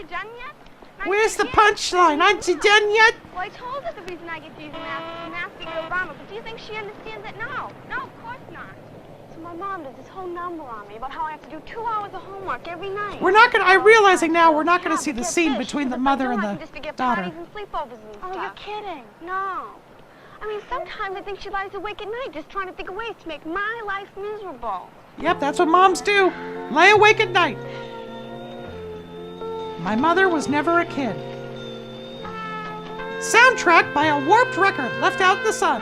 done yet? Where's the punchline? Aren't you done yet? Well, I told her the reason I get to use a mask is the mask is the Obama, but do you think she understands it? No. No, of course not. So my mom does this whole number on me about how I have to do 2 hours of homework every night. We're not gonna, I'm realizing now we're not gonna see the scene between the mother and the daughter. And sleepovers and stuff. Oh, you're kidding. No. I mean, sometimes I think she lies awake at night just trying to think of ways to make my life miserable. Yep, that's what moms do. Lay awake at night. My mother was never a kid. Soundtrack by a warped record left out in the sun.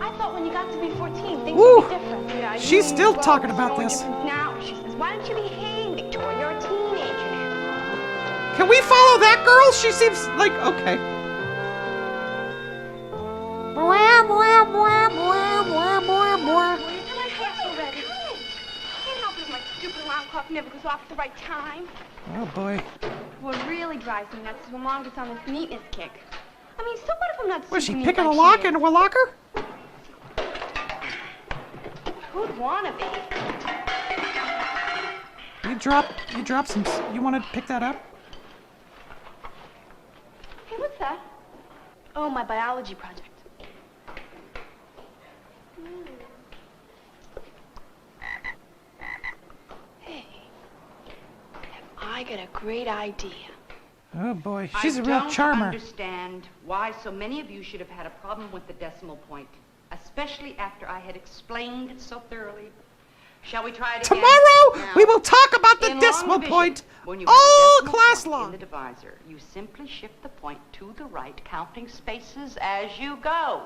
I thought when you got to be 14, things Woo. would be different. Yeah, She's still talking about this. Now, she says, why don't you behave, Victoria? You're a teenager now. Can we follow that girl? She seems like, okay. Blah, blah, blah, blah, blah, blah, blah. My stupid alarm clock never goes off at the right time. Oh, boy. What really drives me nuts is when Mom gets on this neatness kick. I mean, so what if I'm not Was she super picking neat a like lock she is? into a locker? Who'd wanna be? You dropped some, you want to pick that up? Hey, what's that? Oh, my biology project. Hey, I got a great idea. Oh, boy. She's a real charmer. I don't understand why so many of you should have had a problem with the decimal point, especially after I had explained it so thoroughly. Shall we try it again? Tomorrow, Now, we will talk about the in decimal long division, point when you have a all decimal class point long. in the divisor, you simply shift the point to the right, counting spaces as you go.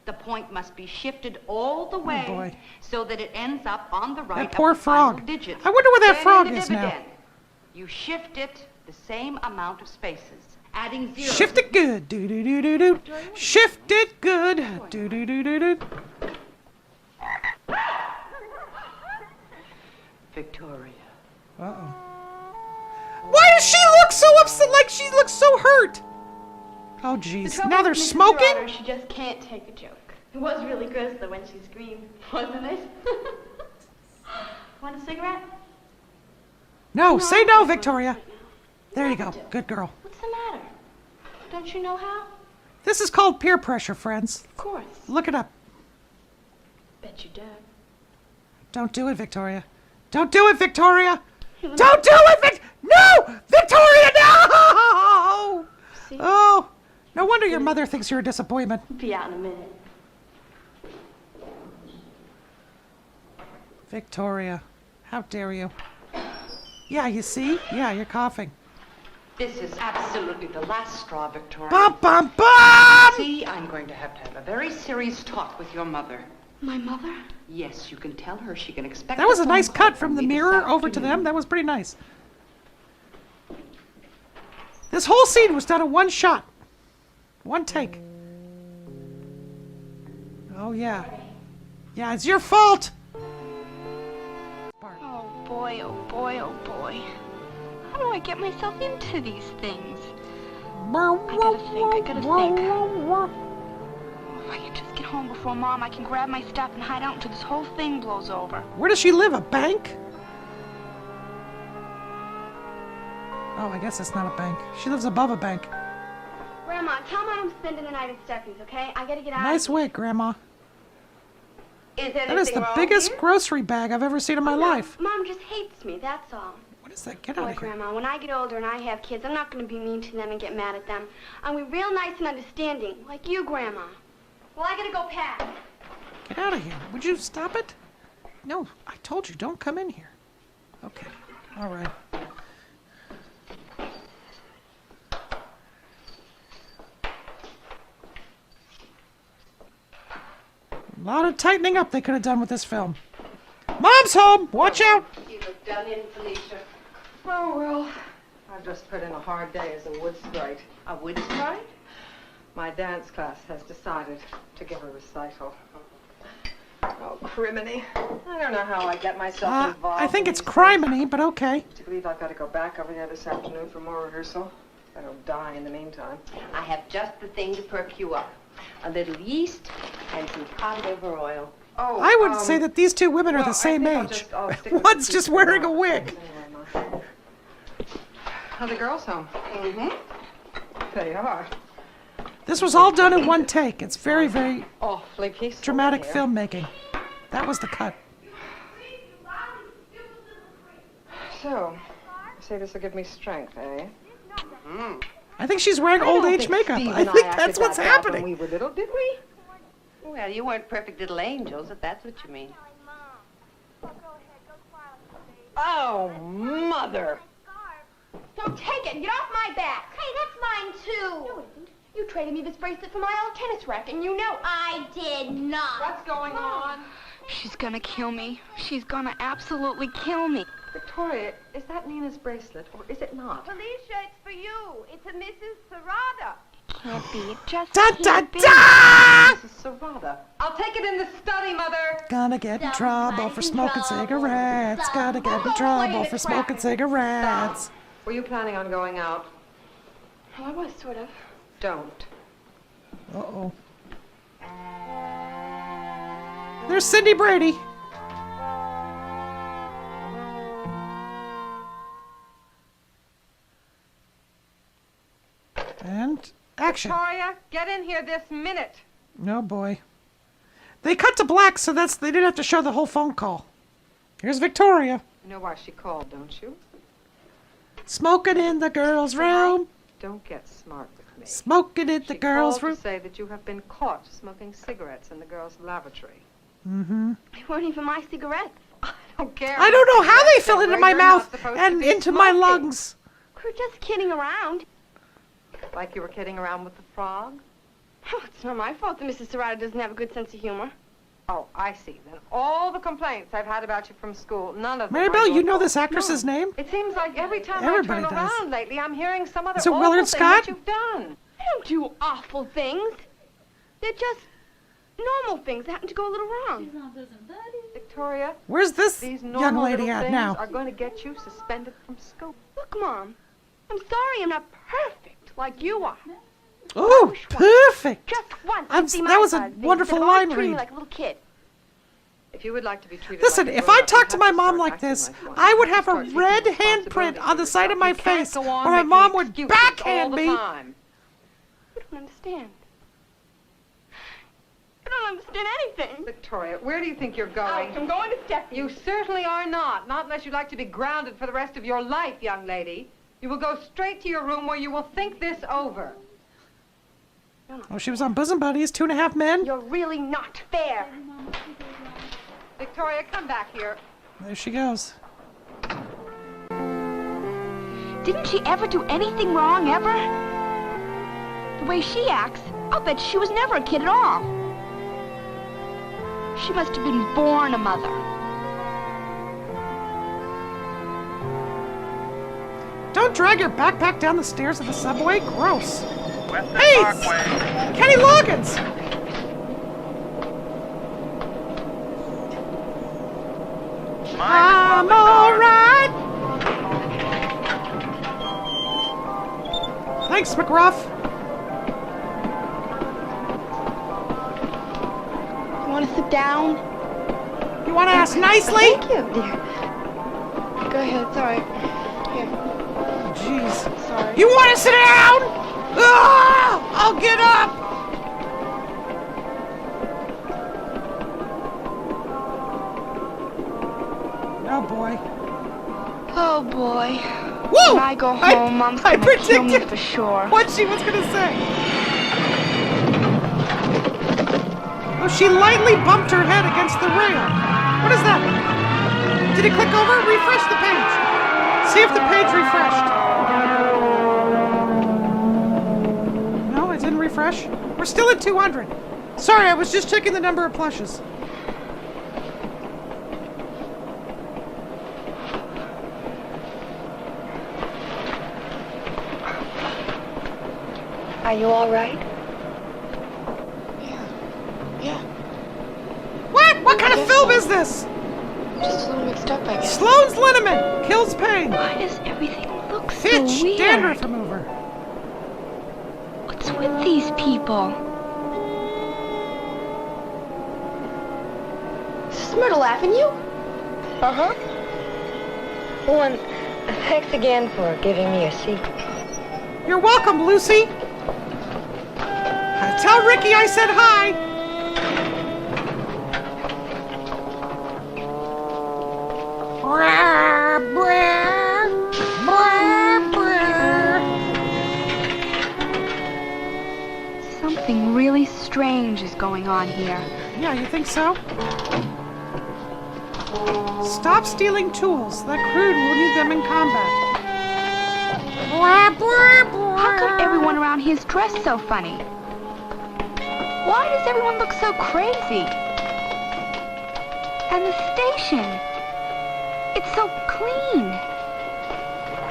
The point must be shifted all the way boy. so that it ends up on the right That poor of the final frog. digit. I wonder where that Then frog in the is now. dividend, you shift it the same amount of spaces, adding zero. Shift it good. Do do do do do. Shift it good. Do do do do do. Victoria. Uh-oh. Why does she look so upset? Like she looks so hurt. Oh, jeez. Now they're smoking? She just can't take a joke. It was really gross, though, when she screamed, wasn't it? Want a cigarette? No, say I no, don't Victoria. want one right now. There you have go. to. Good girl. What's the matter? Don't you know how? This is called peer pressure, friends. Of course. Look it up. Bet you don't. Don't do it, Victoria. Don't do it, Victoria. Don't do it, No! Victoria, no! See? Oh, no wonder your mother thinks you're a disappointment. Be out in a minute. Victoria, how dare you? Yeah, you see? Yeah, you're coughing. This is absolutely the last straw, Victoria. Bum, bum, bum! See, I'm going to have a very serious talk with your mother. My mother? Yes, you can tell her she can expect That was a phone nice call cut from the me this mirror over to afternoon. them. That was pretty nice. This whole scene was done in one shot. One take. Oh, yeah. Yeah, it's your fault! Oh boy, oh boy, oh boy. How do I get myself into these things? I gotta think. If I can just get home before Mom, I can grab my stuff and hide out until this whole thing blows over. Where does she live? A bank? Oh, I guess it's not a bank. She lives above a bank. Grandma, tell Mom I'm spending the night at Steffi's, okay? I gotta get out Nice of here. wig, Grandma. Is That is the biggest grocery bag I've ever seen in my life. Mom just hates me, that's all. What is that? Get out Boy, of here. Grandma, when I get older and I have kids, I'm not going to be mean to them and get mad at them. I'll be real nice and understanding, like you, Grandma. Well, I gotta go pack. Get out of here. Would you stop it? No, I told you, don't come in here. Okay, all right. A lot of tightening up they could have done with this film. Mom's home! Watch out! You look done in, Felicia. Oh, well, I've just put in a hard day as a wood sprite. A wood sprite? My dance class has decided to give a recital. Oh, criminy. I don't know how I get myself involved. I think in it's these criminy, but okay. things. Do you believe I've got to go back over there this afternoon for more rehearsal? I don't die in the meantime. I have just the thing to perk you up. A little yeast and some cod liver oil. Oh, I would say that these two women are the same I'll age. I'll stick with One's the just people wearing a now. wig. Are the girls home? Mm-hmm. They are. This was all done in one take. It's very, very Awfully peaceful dramatic here. filmmaking. That was the cut. So, you say this will give me strength, eh? I think she's wearing old age makeup. I think that's what's When happening. we were little, did we? Well, you weren't perfect little angels, if that's what you mean. Oh, Mother! Don't take it. Get off my back. Hey, that's mine, too. No, it isn't. You traded me this bracelet for my old tennis racket, and you know I did not. What's going on? She's gonna kill me. She's gonna absolutely kill me. Victoria, is that Nina's bracelet, or is it not? Felicia, it's for you. It's a Mrs. Serrata. Can't be. It just Da da can't be. da! This is Serrata. I'll take it in the study, Mother. Gonna get in trouble for smoking cigarettes. Gotta get in trouble for smoking cigarettes. Were you planning on going out? Well, I was, sort of. Don't. Uh-oh. There's Cindy Brady. And action. Victoria, get in here this minute. Oh boy. They cut to black, so they didn't have to show the whole phone call. Here's Victoria. You know why she called, don't you? Smoking in the girls' room. Don't get smart with me. Smoking in the She girls' called room. to say that you have been caught smoking cigarettes in the girls' lavatory. Mm-hmm. They weren't even my cigarettes. I don't care. I don't know how they fell Where into my you're not mouth supposed to and be into my smoking. lungs. We were just kidding around. Like you were kidding around with the frog? Oh, it's not my fault that Mrs. Serrata doesn't have a good sense of humor. Oh, I see. Then all the complaints I've had about you from school, none of them Maribel, are you your know fault. this actress's No. name? It seems like every time Everybody I turn does. around lately, I'm hearing some other Is it awful Willard thing Scott? that you've done. I don't do awful things. They're just normal things that happen to go a little wrong. Victoria, Where's this these young normal lady little at things now? are going to get you suspended from school. Look, Mom, I'm sorry I'm not perfect like you are. Oh, wish once. perfect. Just once. I'm- to see that my was a side of things wonderful instead of always line treating me read. like a little kid. If you would like to be treated Listen, like a if I grown-up, you talked to have my mom start like acting this, like one. I would You have a start taking red responsibility handprint on for the side of yourself. my You can't face, go or on my making mom would excuses backhand all the me. time. You don't understand. You don't understand anything. Victoria, where do you think you're Out. going? I'm going to Steffi. You certainly are not. Not unless you'd like to be grounded for the rest of your life, young lady. You will go straight to your room where you will think this over. Oh, she was on Bosom Buddies, 2.5 Men. You're really not fair. Victoria, come back here. There she goes. Didn't she ever do anything wrong, ever? The way she acts, I'll bet she was never a kid at all. She must have been born a mother. Don't drag your backpack down the stairs of the subway. Gross. Western Hey, Parkway. Kenny Loggins. I'm alright. Thanks, McGruff. You want to sit down? You want to ask nicely? Thank you, dear. Go ahead, it's all right. Here, Jeez. sorry. You want to sit down? Ah! I'll get up. Oh boy. Oh, boy. Woo! When I go home, Mom's I gonna kill me predicted for sure. what she was gonna say. Oh, she lightly bumped her head against the rail. What is that? Did it click over? Refresh the page. See if the page refreshed. No, it didn't refresh. We're still at 200. Sorry, I was just checking the number of plushes. Are you all right? Yeah. What? What kind of film is this? Just a little mixed up, I guess. Sloane's liniment kills pain. Why does everything look so Hitch, weird? dandruff remover. What's with these people? Myrtle Avenue? Uh-huh. Oh, and thanks again for giving me a seat. You're welcome, Lucy. Tell Ricky I said hi. Something really strange is going on here. Yeah, you think so? Stop stealing tools. That crude will need them in combat. How come everyone around here is dressed so funny? Why does everyone look so crazy? And the station, it's so clean.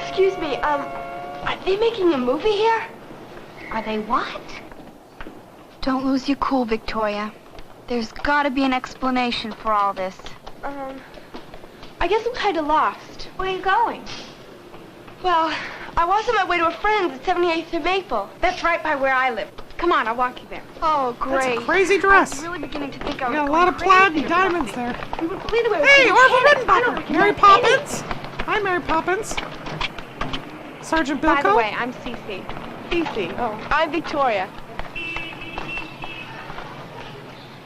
Excuse me, are they making a movie here? Are they what? Don't lose your cool, Victoria. There's gotta be an explanation for all this. I guess I'm kind of lost. Where are you going? Well, I was on my way to a friend's at 78th and Maple. That's right by where I live. Come on, I'll walk you there. Oh, great. That's a crazy dress. I'm really beginning to think I You was got a going lot of plaid crazy and or diamonds something. there. Wait a minute. Hey, Orville Redenbacher. Mary Poppins. Hi, Mary Poppins. Sergeant Bilko. By the way, I'm Cece. Cece. Oh. I'm Victoria.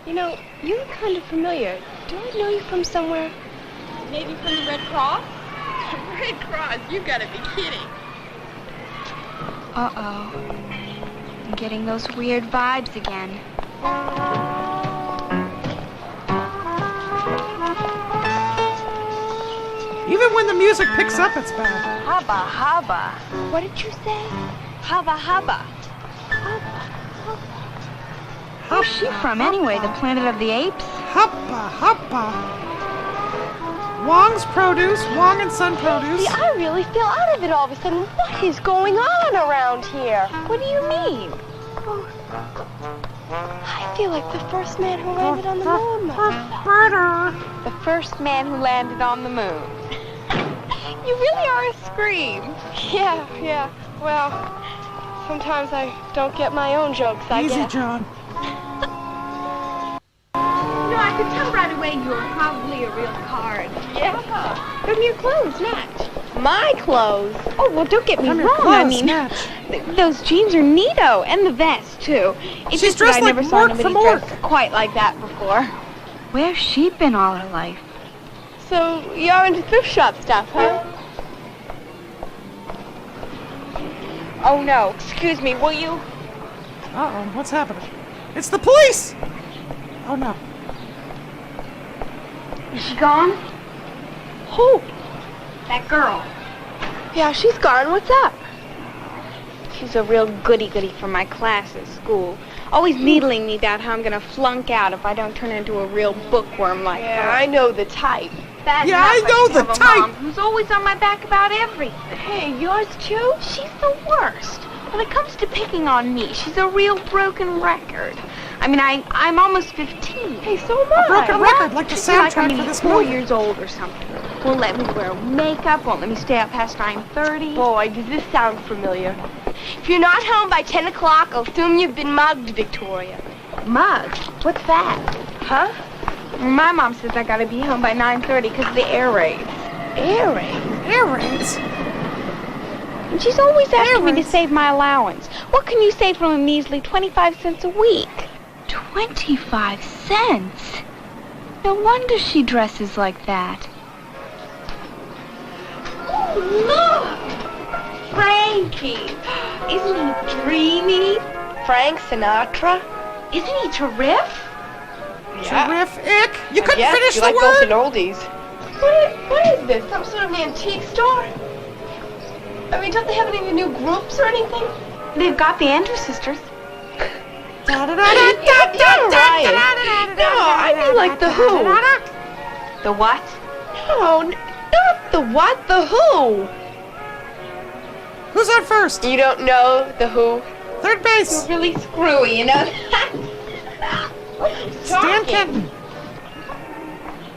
You know, you look kind of familiar. Do I know you from somewhere? Maybe from the Red Cross? Red Cross? You gotta be kidding. Uh-oh. I'm getting those weird vibes again. Even when the music picks up, it's bad. Haba, haba. What did you say? Haba, haba. Where's she from anyway? The planet of the apes? Huppa, huppa. Wong's Produce, Wong and Son Produce. See, I really feel out of it all of a sudden. What is going on around here? What do you mean? Oh, I feel like the first man who landed on the moon. The first man who landed on the moon. You really are a scream. Yeah. Well, sometimes I don't get my own jokes, I Easy, guess. John. No, I could tell right away you were probably a real card. Yeah. Don't your clothes match? My clothes? Oh, well, don't get me Come here, wrong. clothes I mean, match. those jeans are neato, and the vest, too. It's She's just that dressed I like never saw Mork anybody from Mork. dressed quite like that before. Where's she been all her life? So, you're into thrift shop stuff, huh? Oh, no. Excuse me, will you? Uh-oh, what's happening? It's the police! Oh, no. Is she gone? Who? That girl. Yeah, she's gone. What's up? She's a real goody-goody from my class at school. Always needling me about how I'm going to flunk out if I don't turn into a real bookworm like her. Yeah, I know the type. Bad Yeah, I enough know should the have a type. mom who's always on my back about everything. Hey, yours too? She's the worst. When it comes to picking on me, she's a real broken record. I mean, I'm almost 15. Hey, so am I. A broken record, like the She's like soundtrack I'm for this 4 movie. years old or something. Won't let me wear makeup, won't let me stay up past 9:30. Boy, does this sound familiar. If you're not home by 10 o'clock, I'll assume you've been mugged, Victoria. Mugged? What's that? Huh? My mom says I gotta be home by 9:30 because of the air raids. Air raids? Air raids? And she's always asking me to raids? save my allowance. What can you save from a measly 25 cents a week? 25 cents? No wonder she dresses like that. Oh, look! Frankie! Isn't he dreamy? Frank Sinatra? Isn't he terrific? Terrific. You couldn't Yes, finish you the like word? both an oldies. What is this? Some sort of antique store? I mean, don't they have any new groups or anything? They've got the Andrews Sisters. Da, da, da, da, Yeah, right. No, I mean like the Who. The what? No, not the what, the Who. Who's on first? You don't know the Who? Third base. You're really screwy, you know? Stan Kenton.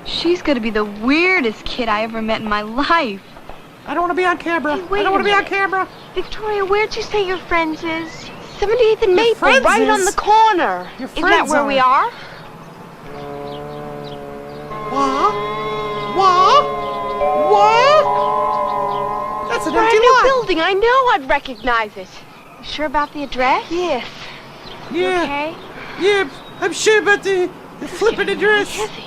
She's gonna be the weirdest kid I ever met in my life. I don't want to be on camera. Hey, wait I don't want a to be on minute. camera. Victoria, where'd you say your friends is? 78th and Maple, friends right on is- the corner. Your Is that friends where we are. are? What? That's an empty Brand new lot. building. I know I'd recognize it. You sure about the address? Yes. Yeah. Okay. Yeah, I'm sure about the flippin' address. Heavy.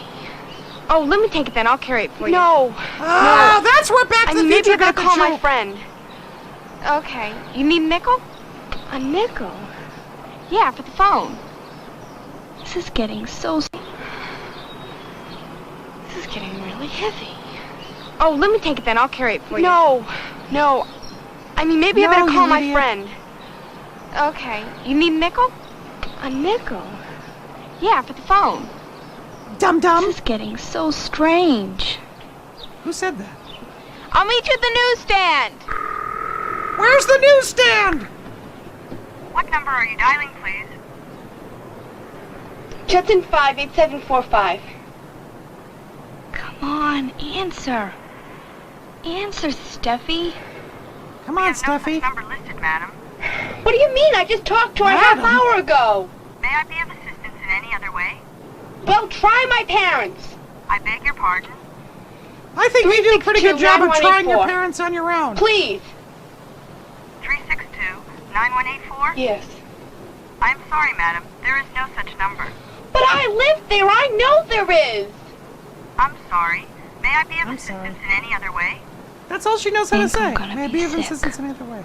Oh, let me take it then. I'll carry it for you. Oh, that's where Back to the maybe Future I better got the call my joke. friend. Okay. You need a nickel? A nickel? Yeah, for the phone. This is getting so... This is getting really heavy. Oh, let me take it then. I'll carry it for you. No. Maybe I better call my friend. Okay. You need a nickel? A nickel? Yeah, for the phone. Dum-dum. This is getting so strange. Who said that? I'll meet you at the newsstand. Where's the newsstand? What number are you dialing, please? Justin 58745. Come on, answer. Answer, Steffi. Come on, No such Steffi. number listed, madam. What do you mean? I just talked to her a half Madam? hour ago. May I be of assistance in any other way? Well, try my parents. I beg your pardon. I think you do a pretty good job of trying your 9184. parents on your own. Please. 362-9184? Yes. I'm sorry, madam. There is no such number. But I live there. I know there is. I'm sorry. May I be of I'm assistance in any other way? That's all she knows how to Think I'm say. gonna Maybe be of sick. assistance in either way.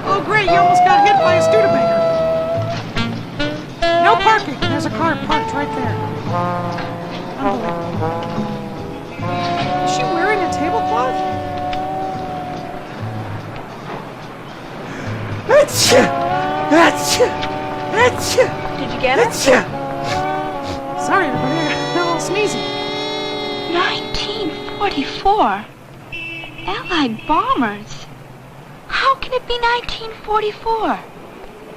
Oh, great, you almost got hit by a Studebaker. No parking. There's a car parked right there. Unbelievable. Is she wearing a tablecloth? Achoo! Achoo! Achoo! Did you get it? Achoo! Sorry, everybody. They're all sneezing. 1944. Allied bombers. How can it be 1944?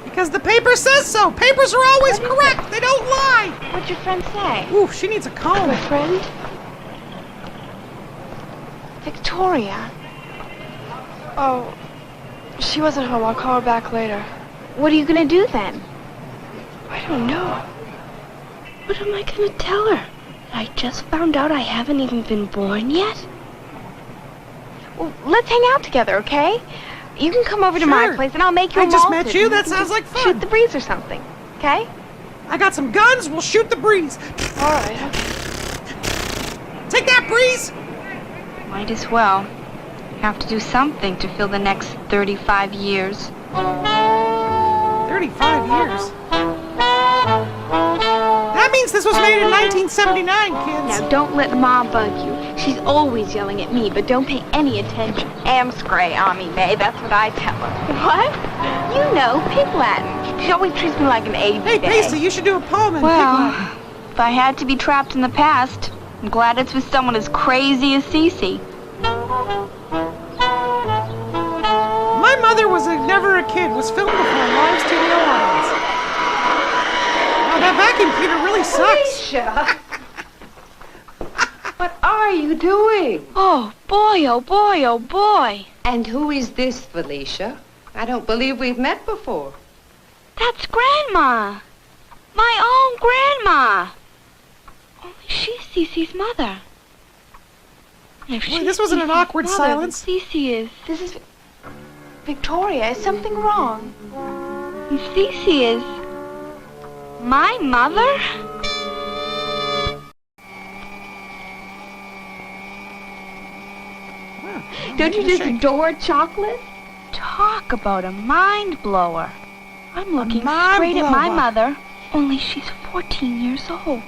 Because the paper says so. Papers are always correct. They don't lie. What'd your friend say? Ooh, she needs a comb. My friend? Victoria. Oh, she wasn't home. I'll call her back later. What are you gonna do then? I don't know. What am I gonna tell her? I just found out I haven't even been born yet? Well, let's hang out together, okay? You can come over to my Sure. place and I'll make you I a just malted. met you. That can sounds just like fun. Shoot the breeze or something, okay? I got some guns. We'll shoot the breeze. All right. Take that, breeze. Might as well. Have to do something to fill the next 35 years. 35 years. That means this was made in 1979, kids. Now, don't let Mom bug you. She's always yelling at me, but don't pay any attention. Amscray on me, May. That's what I tell her. What? You know, Pig Latin. She always treats me like an A Hey, today. Pacey, you should do a poem in Pig Well, Latin. if I had to be trapped in the past, I'm glad it's with someone as crazy as Cece. My mother was never a kid. Was filmed before a live studio audience. Wow, that vacuum cleaner really sucks. Alicia! What are you doing? Oh boy, oh boy, oh boy. And who is this, Felicia? I don't believe we've met before. That's Grandma. My own Grandma. Only she's Cece's mother. And if Boy, she's this wasn't an Cece's awkward mother, silence. then Cece is. This is... Victoria, is something wrong? And Cece is my mother? Don't you just adore chocolate? Talk about a mind blower. I'm looking mind straight at my blower. mother, only she's 14 years old.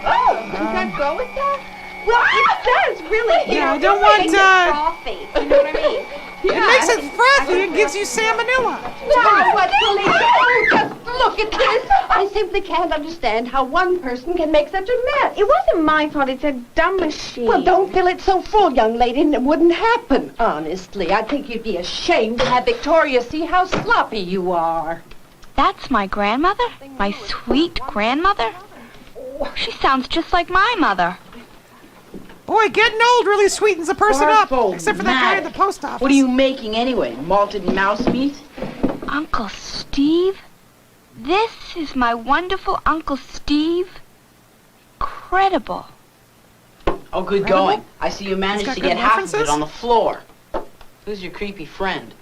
Oh, does that go with that? Well, it does, really. Yeah, I don't want, frothy. You know what I mean? It makes it frothy and gives you salmonella. Now what, Felicia? Oh, just look at this. I simply can't understand how one person can make such a mess. It wasn't my fault. It's a dumb machine. Well, don't fill it so full, young lady, and it wouldn't happen. Honestly, I think you'd be ashamed to have Victoria see how sloppy you are. That's my grandmother? My sweet grandmother? She sounds just like my mother. Boy, getting old really sweetens a person up. Awful Except for that guy at the matter. post office. What are you making anyway? Malted mouse meat? Uncle Steve? This is my wonderful Uncle Steve. Incredible. Oh, good going. I see you managed to get half of references? it on the floor. Who's your creepy friend?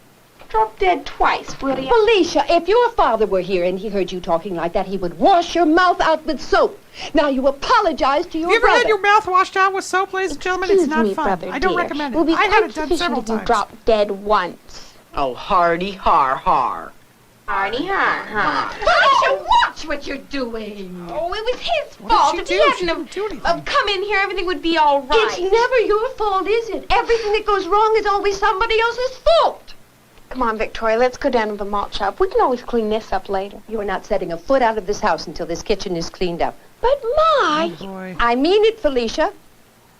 Drop dead twice, will you? Felicia, if your father were here and he heard you talking like that, he would wash your mouth out with soap. Now you apologize to your Have you ever brother. had your mouth washed out with soap, ladies and gentlemen? It's not fun. I don't recommend it. I had it done several times. Drop dead once. Oh, hardy har har. Hardy har har. Felicia, watch what you're doing. Oh, it was his What fault. did If she he do? She hadn't didn't do anything. have come in here, everything would be all right. It's never your fault, is it? Everything that goes wrong is always somebody else's fault. Come on, Victoria, let's go down to the malt shop. We can always clean this up later. You are not setting a foot out of this house until this kitchen is cleaned up. But, Ma, Boy. I mean it, Felicia.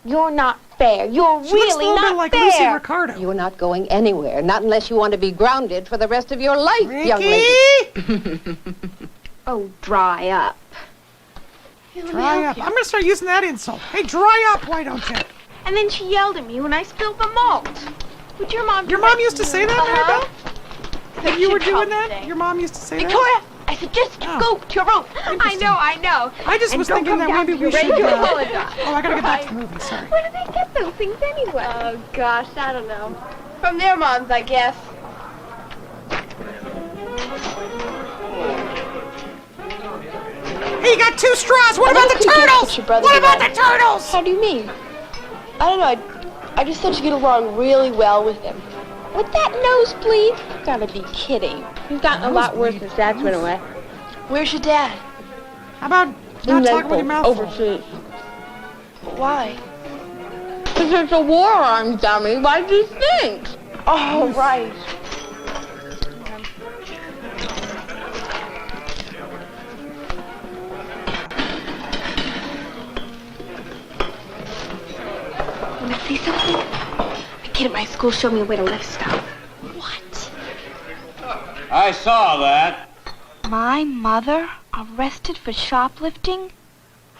you're not fair. You're She looks a really little not bit like fair. Lucy Ricardo. You are not going anywhere, not unless you want to be grounded for the rest of your life, young lady. Ricky! Oh, dry up. Dry up. I'm going to start using that insult. Hey, dry up, why don't you? And then she yelled at me when I spilled the malt. Would your mom do Your that mom used to say that, Uh-huh. Maribel? That you were doing that? Your mom used to say that? Victoria, I said just Oh. go to your room. I know. I just was don't thinking come that down maybe to we your should... radio. Apologize. Oh, I got to get back to the movie, sorry. Where do they get those things anyway? Oh, gosh, I don't know. From their moms, I guess. Hey, you got 2 straws. What about the turtles? What about the turtles? How do you mean? I don't know. I just thought you get along really well with him. With that nosebleed? You gotta be kidding. He's gotten a lot worse since Dad's went away. Where's your dad? How about not talking with your mouth full? Overseas. Why? Because there's a war on, dummy. Why do you think? Oh, right. Want to see something? A kid at my school showed me a way to lift stuff. What? I saw that. My mother arrested for shoplifting?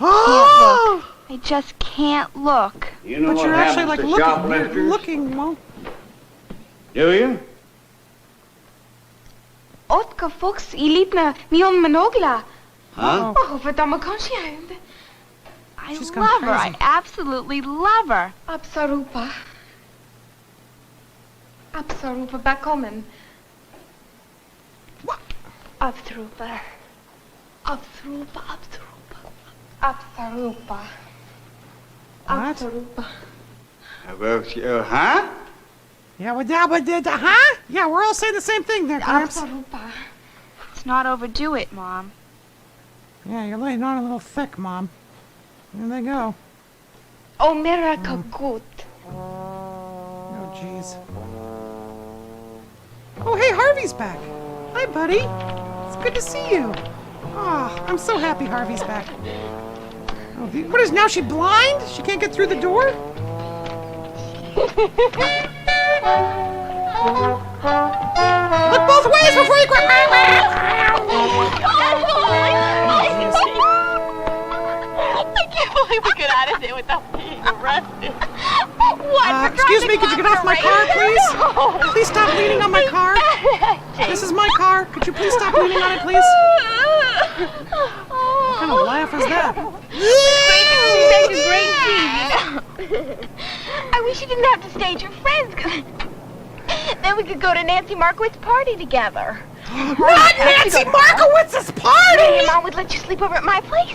Oh! I just can't look. You know But what you're actually happens like to looking, shoplifters? looking, well, Do you? Otka Fox ilitna mion manogla. Huh? Oh, verdammt consciente. I She's gone love her. I crazy. absolutely love her. Absarupa. Absarupa bakommen. What? Absarupa. Absarupa, Absarupa. Absarupa. What? Absarupa. Huh? Yeah, huh? Yeah, we're all saying the same thing there, Gramps. Absarupa. Let's not overdo it, Mom. Yeah, you're laying on a little thick, Mom. There they go. Omera kagut. Oh, jeez. Oh, hey, Harvey's back. Hi, buddy. It's good to see you. Oh, I'm so happy Harvey's back. Oh, what is, now she blind? She can't get through the door? Look both ways before you grab. I can't believe we got out of there without being arrested. What? Excuse me, could you get off my car, please? Please stop leaning on my car. This is my car. Could you please stop leaning on it, please? What kind of laugh is that? I wish you didn't have to stage your friends, 'cause then we could go to Nancy Markowitz's party together. Not Nancy Markowitz's party! Your mom would let you sleep over at my place.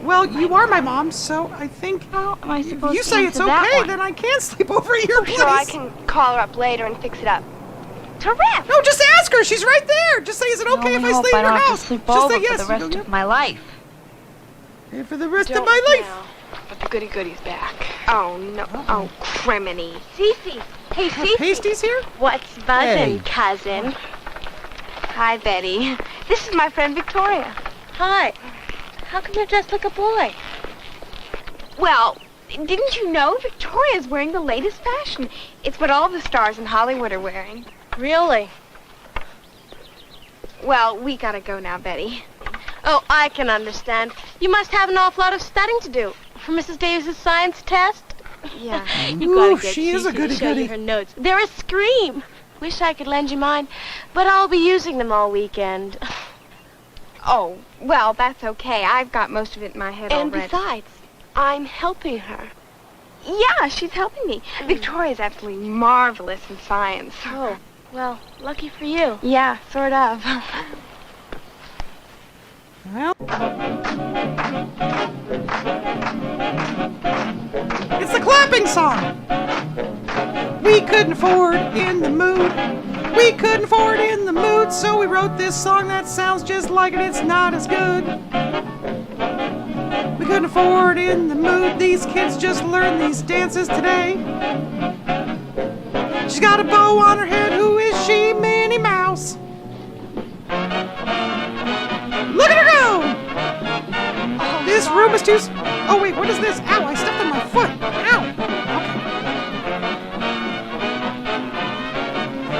Well, you are my mom, so I think How am I if supposed you to say it's answer that okay, one? then I can sleep over at your place. Sure, I can call her up later and fix it up. Terrific! No, just ask her. She's right there. Just say, is it okay if I hope stay I in don't your have house? to sleep Just over say yes. for the rest of my life. And for the rest of my life. But the goody-goody's back. Oh, no. Oh, criminy. Cece. Hey, Have Cece. pasties here? What's buzzin', Hey. cousin? Hi, Betty. This is my friend Victoria. Hi. How come you're dressed like a boy? Well, didn't you know Victoria's wearing the latest fashion? It's what all the stars in Hollywood are wearing. Really? Well, we gotta go now, Betty. Oh, I can understand. You must have an awful lot of studying to do for Mrs. Davis's science test. Yeah. Ooh, she is a goody-goody. Her notes. They're a scream. Wish I could lend you mine, but I'll be using them all weekend. Oh, well, that's okay. I've got most of it in my head And already. besides, I'm helping her. Yeah, she's helping me. Victoria's absolutely marvelous in science. Oh, well, lucky for you. Yeah, sort of. Well, it's the clapping song. We couldn't afford in the mood. We couldn't afford in the mood, so we wrote this song that sounds just like it. It's not as good. We couldn't afford in the mood. These kids just learned these dances today. She's got a bow on her head. Who is she? Minnie Mouse. Look at her go! This room is too... Oh, wait, what is this? Ow, I stepped on my foot. Ow.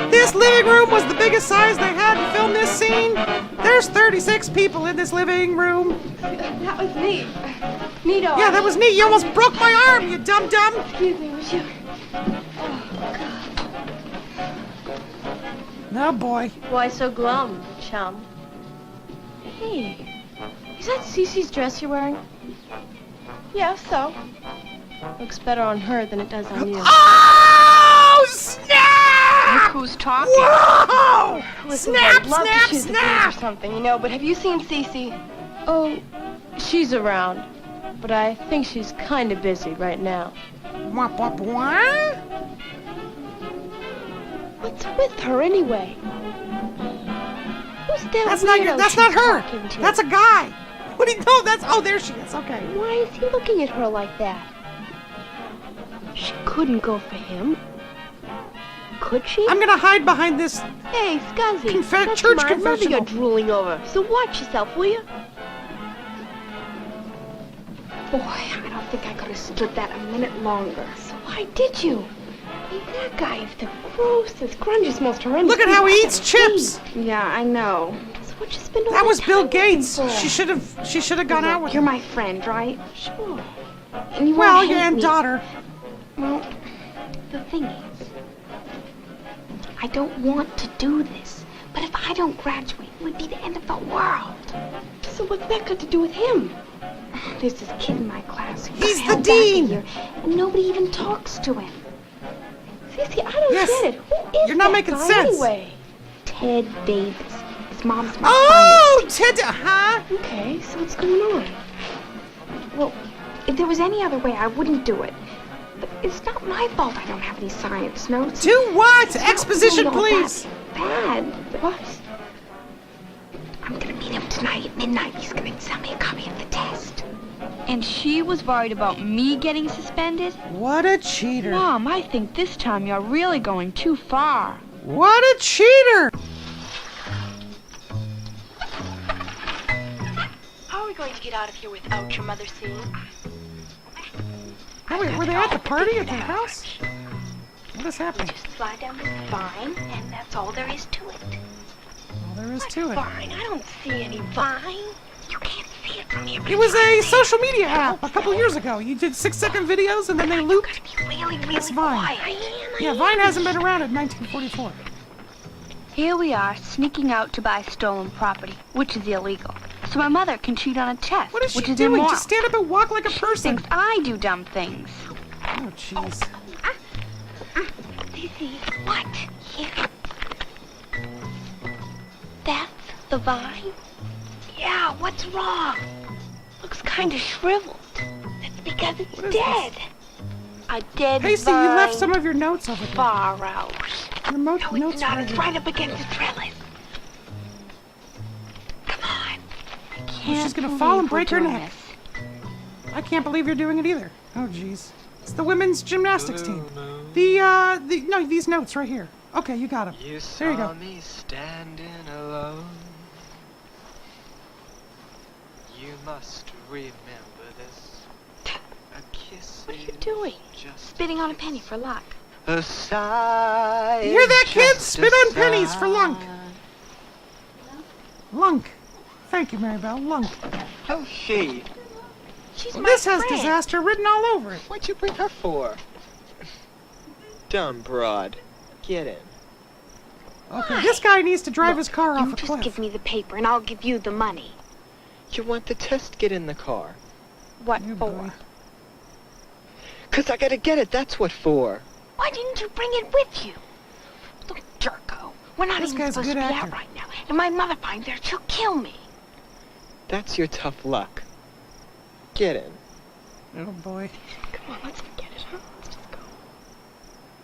Okay. This living room was the biggest size they had to film this scene. There's 36 people in this living room. That was neat. Neato. Yeah, that was neat. You almost broke my arm, you dum-dum. Excuse me, would you? Oh, boy. Why so glum, chum? Hey, is that Cece's dress you're wearing? Yeah, so. Looks better on her than it does on you. Oh, snap! Look who's talking. Whoa! Listen, Snap, I'd love snap, to shoot the snap! breeze or something, you know, but have you seen Cece? Oh, she's around, but I think she's kind of busy right now. Wah, wah, wah. What's with her anyway? Who's that That's weirdo not she's her. talking to? That's a guy. What do you know? That's there she is. Okay. Why is he looking at her like that? She couldn't go for him. Could she? I'm gonna hide behind this. Hey, Scuzzy, that's church my mother confessional. you're drooling over. So watch yourself, will you? Boy, I don't think I could have stood that a minute longer. So why did you? I mean, that guy is the grossest, grungiest, most horrendous. Look at how he thing eats I've chips. Yeah, I know. seen. So what you spend all That was time Bill looking Gates. for? She should have gone out with You're him. my friend, right? Sure. And you Well, won't your hate aunt me. daughter. Well, the thing is, I don't want to do this, but if I don't graduate, it would be the end of the world. So what's that got to do with him? There's this kid in my class who He's got the held back a dean. year, and nobody even talks to him. Cece, I don't Yes. get it. Who is You're not that making guy sense. anyway? Ted Davis. His mom's my Oh, Ted. Huh? Okay, so what's going on? Well, if there was any other way, I wouldn't do it. But it's not my fault I don't have any science notes. To what? It's not Exposition, really all please. that bad. What? I'm gonna meet him tonight at midnight. He's gonna sell me a copy of the test. And she was worried about me getting suspended? What a cheater. Mom, I think this time you're really going too far. What a cheater. How are we going to get out of here without your mother seeing? Oh, wait, were they at the party at their house? What is happening? Just slide down this vine, and that's all there is to it. All there is to it. Vine? I don't see any vine. You can't see it from here. It was a social media app a couple years ago. You did 6-second videos and then they looped. Be really, really That's Vine. quiet. Yeah, Vine hasn't been around in 1944. Here we are, sneaking out to buy stolen property, which is illegal. So my mother can cheat on a test, What is she which is doing? immoral. Just stand up and walk like a She person. thinks I do dumb things. Oh, jeez. Cece, what? Here. That's the vine? Yeah, what's wrong? Looks kind of shriveled. That's because it's What is dead. A dead Hey, vine. Steve, you left some of your notes over there. Far out. Your No, notes it's not. are It's here. right up against the trellis. Come on. Can't she's gonna believe fall and we're break her doing neck. this. I can't believe you're doing it either. Oh, jeez. It's the women's gymnastics team. No, these notes right here. Okay, you got them. There you go. Me standing alone. You must remember this. A kiss. What are you doing? Spitting on a penny for luck. A sigh. You hear that, is kids? just Spit a on pennies for lunk. sigh. Lunk. Thank you, Maribel. Lunk. Oh, she. She's my This has friend. disaster written all over it. What'd you bring her for? Dumb broad. Get in. Okay, this guy needs to drive his car off You a just cliff. give me the paper and I'll give you the money. You want the test? Get in the car. What You for? boy. 'Cause I gotta get it, that's what for. Why didn't you bring it with you? Look, Jerko, we're not This even guy's a supposed to good be actor. out right now. And my mother finds out, she'll kill me. That's your tough luck. Get in. Oh boy. Come on, let's get it, huh? Let's just go.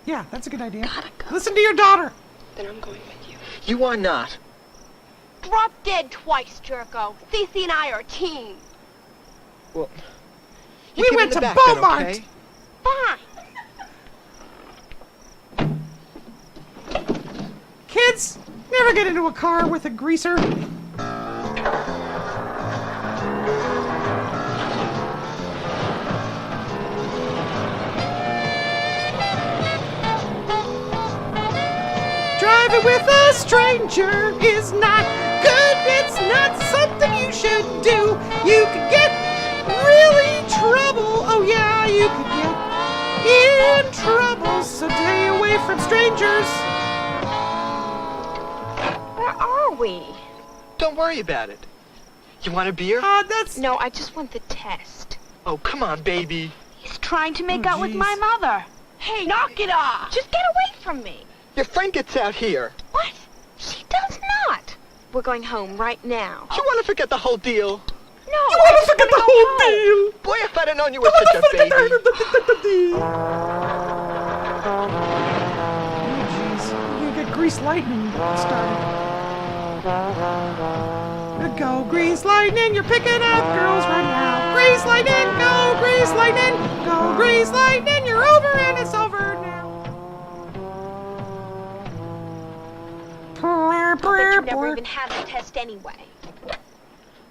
Yeah, that's a good idea. Gotta go. Listen to your daughter. Then I'm going with you. You are not. Drop dead twice, Jerko. Cece and I are a team. Well, We get in went the to back then, Beaumont. okay? Fine. Kids, never get into a car with a greaser. Driving with a stranger is not good. It's not something you should do. You could get really trouble. Oh yeah, you could get in trouble. So stay away from strangers. Where are we? Don't worry about it. You want a beer? That's... No, I just want the test. Oh, come on, baby. He's trying to make Oh, out with jeez. my mother. Hey, knock it off! Just get away from me. Your friend gets out here. What? She does not. We're going home right now. You want to forget the whole deal? No, You want to forget the whole deal. Boy, if I'd have known you were such a baby. Oh, jeez. You get grease lightning started. Go, grease lightning. You're picking up girls right now. Grease lightning. Go, grease lightning. Go, grease lightning. You're over and it's over now. I'll bet you never even had the test anyway.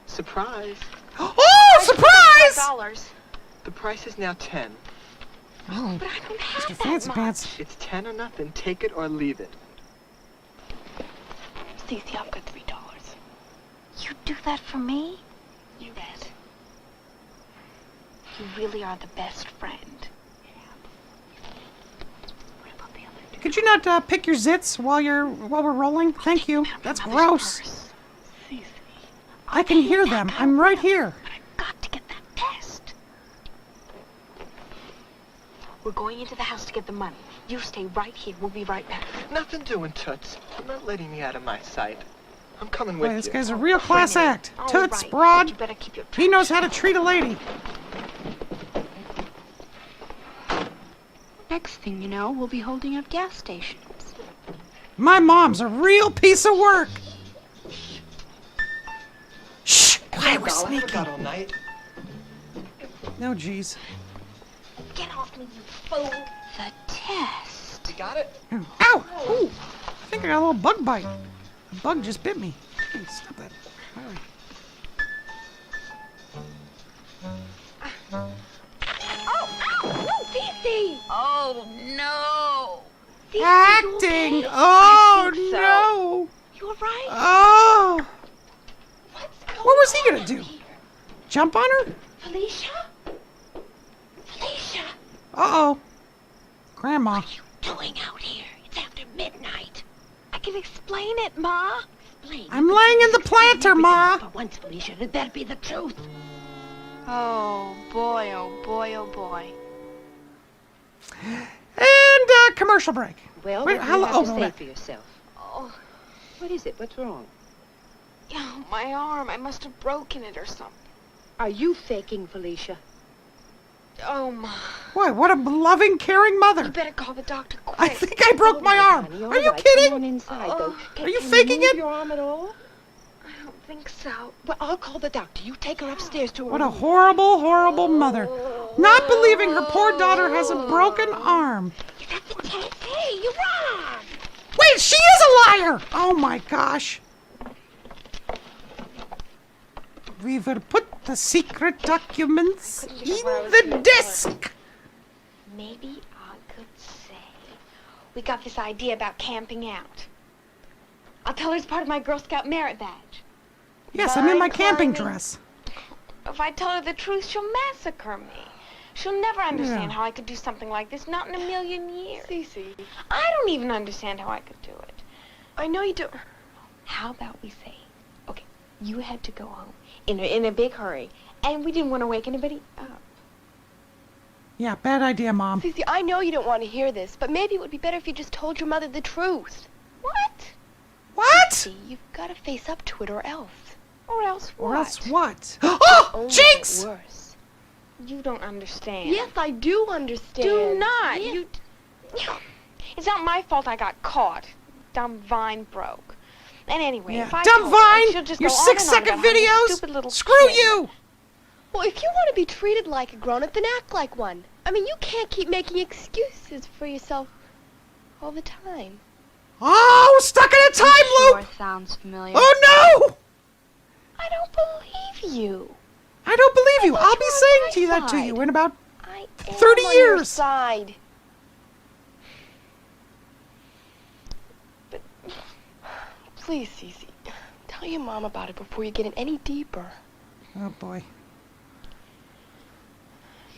Surprise. Oh, surprise! $5. The price is now 10. Oh, But I don't have Mr. that Fancy much. Pants. It's 10 or nothing. Take it or leave it. Cece, I've got $3. You do that for me? You bet. You really are the best friend. What about the other two? Could you not pick your zits while we're rolling? Thank you. That's gross. Cece, I can hear them. I'm right here. but I've got to get that test. We're going into the house to get the money. You stay right here. We'll be right back. Nothing doing, Toots. I'm not letting you out of my sight. I'm coming Boy, with this you. guy's a real class act. All Toots, right, broad. You better keep your He knows how to treat a lady. Next thing you know, we'll be holding up gas stations. My mom's a real piece of work. Shh! Quiet, we're I sneaking. forgot all night. No, jeez. Get off me, you fool. The test. You got it? Ow! Ooh! I think I got a little bug bite. A bug just bit me. Hey, stop that. All right. Oh, no, Cece. Oh, no. Cece, you Acting! okay? Oh, I think so. no! You all right? Oh! What's going What was he on gonna do? here? Jump on her? Felicia? Felicia? Uh-oh. Grandma. What are you doing out here? It's after midnight. I can explain it, Ma. Explain. I'm laying in the planter, Ma. For once, Felicia, it better be the truth. Oh, boy, oh, boy, oh, boy. And commercial break. Well, Wait, what do how you lo- have oh, to hold say on. for yourself? Oh, What is it? What's wrong? yeah, my arm. I must have broken it or something. Are you faking, Felicia? Oh, Ma. Boy, what a loving, caring You mother. better call the doctor quick. I think I broke my arm. Honey, all Are you right, kidding? Come on inside, though. Are you Can faking move it? your arm at all? I don't think so. Well, I'll call the doctor. You take her upstairs to her What a room. horrible, horrible mother. Not believing her poor daughter has a broken arm. Is that the test? Hey, you run! Wait, she is a liar! Oh my gosh. We will put the secret documents in the disc. Maybe I could say we got this idea about camping out. I'll tell her it's part of my Girl Scout merit badge. Yes, I'm in my Vine camping climbing. dress. If I tell her the truth, she'll massacre me. She'll never understand Yeah. how I could do something like this, not in a million years. Cece. I don't even understand how I could do it. I know you don't. How about we say, okay, you had to go home in a big hurry, and we didn't want to wake anybody up. Yeah, bad idea, Mom. Cece, I know you don't want to hear this, but maybe it would be better if you just told your mother the truth. What? What? Cece, you've got to face up to it, or else. Or else what? Or else what? Oh, Jinx! Worse. You don't understand. Yes, I do understand. Do not. Yes. It's not my fault I got caught. Dumb Vine broke. And anyway, Yeah. if I Dumb told her, Vine! she'll just Your go on and on 6-second about how you're a videos! stupid little Screw kid. you! Well, if you want to be treated like a grown-up, then act like one. I mean, you can't keep making excuses for yourself all the time. Oh, stuck in a time loop! Sure sounds familiar. Oh, no! I don't believe you. I don't believe you. I'll be saying to you that to you in about 30 on years. Your side. But please, Cece, tell your mom about it before you get in any deeper. Oh, boy.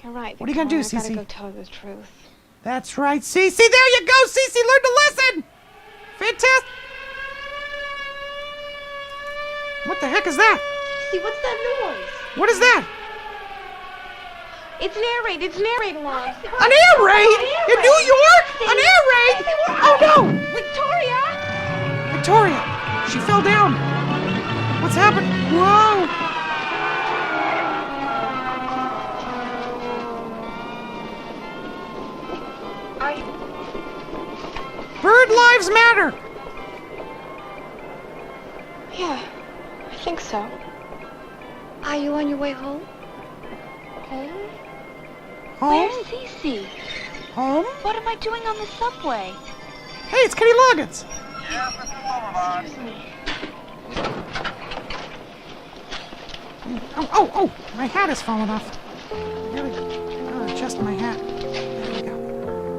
You're right. What are you going to do, Victoria, I Cece? gotta go tell her the truth. That's right, Cece. There you go, Cece. Learn to listen. Fantastic. What the heck is that? Cece, what's that noise? What is that? It's an air raid. It's an air raid alarm. An air raid? In New York? An air raid? Oh, no. Victoria! Victoria, she fell down. What's happened? Whoa. Bird lives matter. Yeah, I think so. Are you on your way home? Home? Home? Where's Cece? Home? What am I doing on the subway? Hey, it's Kenny Loggins. Yeah, Mr. Boulevard. Oh, my hat is falling off. There we go. I'll adjust my hat. There we go.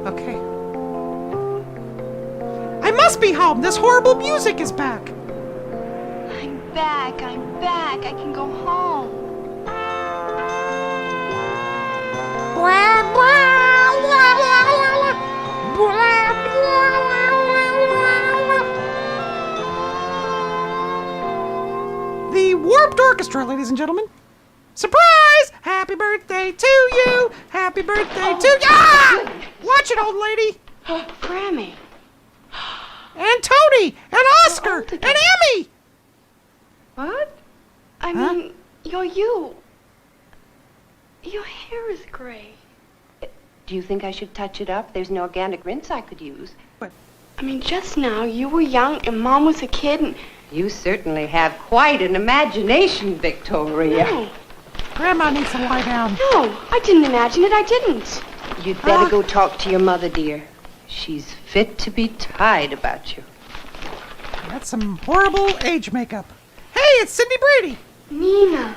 Okay. I must be home. This horrible music is back. I'm back. I can go home. The Warped Orchestra, ladies and gentlemen. Surprise! Happy birthday to you! Happy birthday to you! Ah! Watch it, old lady! Grammy. And Tony! And Oscar! And Emmy! What? I mean, you're you. Your hair is gray. Do you think I should touch it up? There's an organic rinse I could use. I mean, just now you were young and Mom was a kid and... You certainly have quite an imagination, Victoria. No, Grandma needs to lie down. no, I didn't imagine it. I didn't. You'd better go talk to your mother, dear. She's fit to be tied about you. That's some horrible age makeup. Hey, it's Cindy Brady! Nina.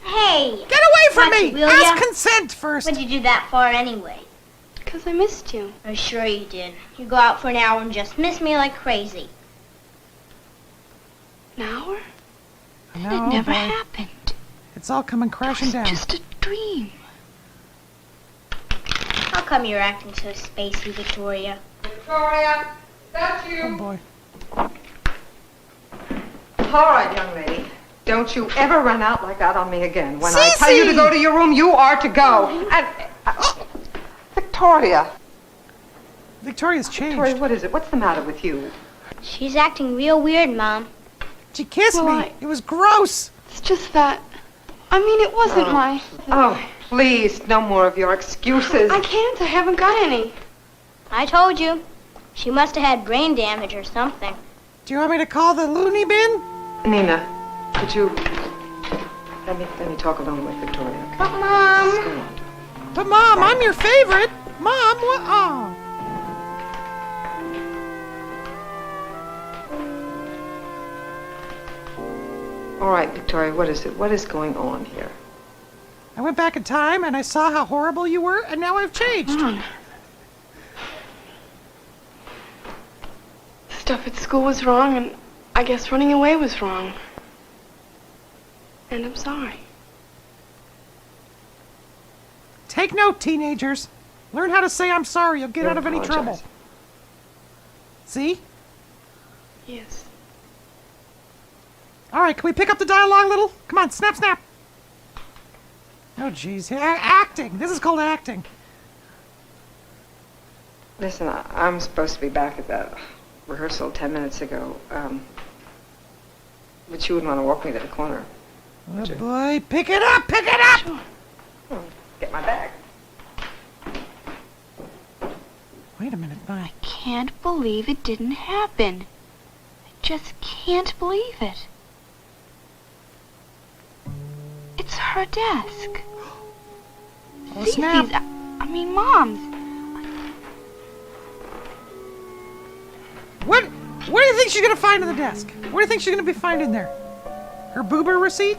Hey! Get away from Watch me! it, will Ask ya? consent first. What'd you do that for anyway? Because I missed you. I'm sure you did. You go out for an hour and just miss me like crazy. An hour? No, It never boy. happened. It's all coming crashing down. Just a dream. How come you're acting so spacey, Victoria? Victoria, that's you. Oh, boy. All right, young lady. Don't you ever run out like that on me again. When I Cece! tell you to go to your room, you are to go. And Victoria. Victoria's changed. Victoria, what is it? What's the matter with you? She's acting real weird, Mom. She kissed Well, me. It was gross. It's just that... I mean, it wasn't my... Oh, please, no more of your excuses. I can't. I haven't got any. I told you. She must have had brain damage or something. Do you want me to call the loony bin? Nina, could you... Let me talk alone with Victoria. Okay? But, Mom... Go on. But, Mom, I'm your favorite. Mom, what? Oh. All right, Victoria, what is it? What is going on here? I went back in time and I saw how horrible you were, and now I've changed. Stuff at school was wrong, and I guess running away was wrong. And I'm sorry. Take note, teenagers. Learn how to say I'm sorry. You'll get out of any trouble. See? Yes. All right, can we pick up the dialogue a little? Come on, snap, snap. Oh, jeez. Acting. This is called acting. Listen, I'm supposed to be back at that rehearsal 10 minutes ago. But you wouldn't want to walk me to the corner. Oh, boy. Pick it up! Pick it up! Sure. Get my bag. Wait a minute, I can't believe it didn't happen. I just can't believe it. It's her desk. Oh, snap. I mean, Mom's. What do you think she's gonna find in the desk? What do you think she's gonna be finding there? Her boober receipt?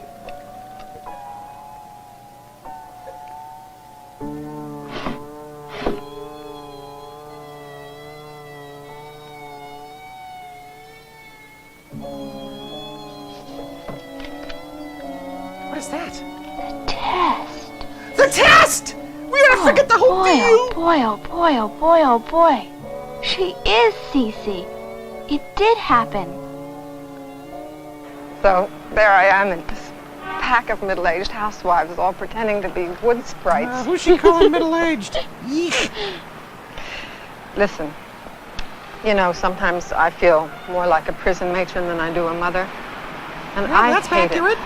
What is that? The test. The test! We gotta forget the whole boy, deal! Oh boy, oh boy, oh boy, oh boy. She is Cece. It did happen. So there I am in this pack of middle-aged housewives all pretending to be wood sprites. Who's she calling middle-aged? Yeesh. Listen, you know, sometimes I feel more like a prison matron than I do a mother. And Yeah, that's hate accurate.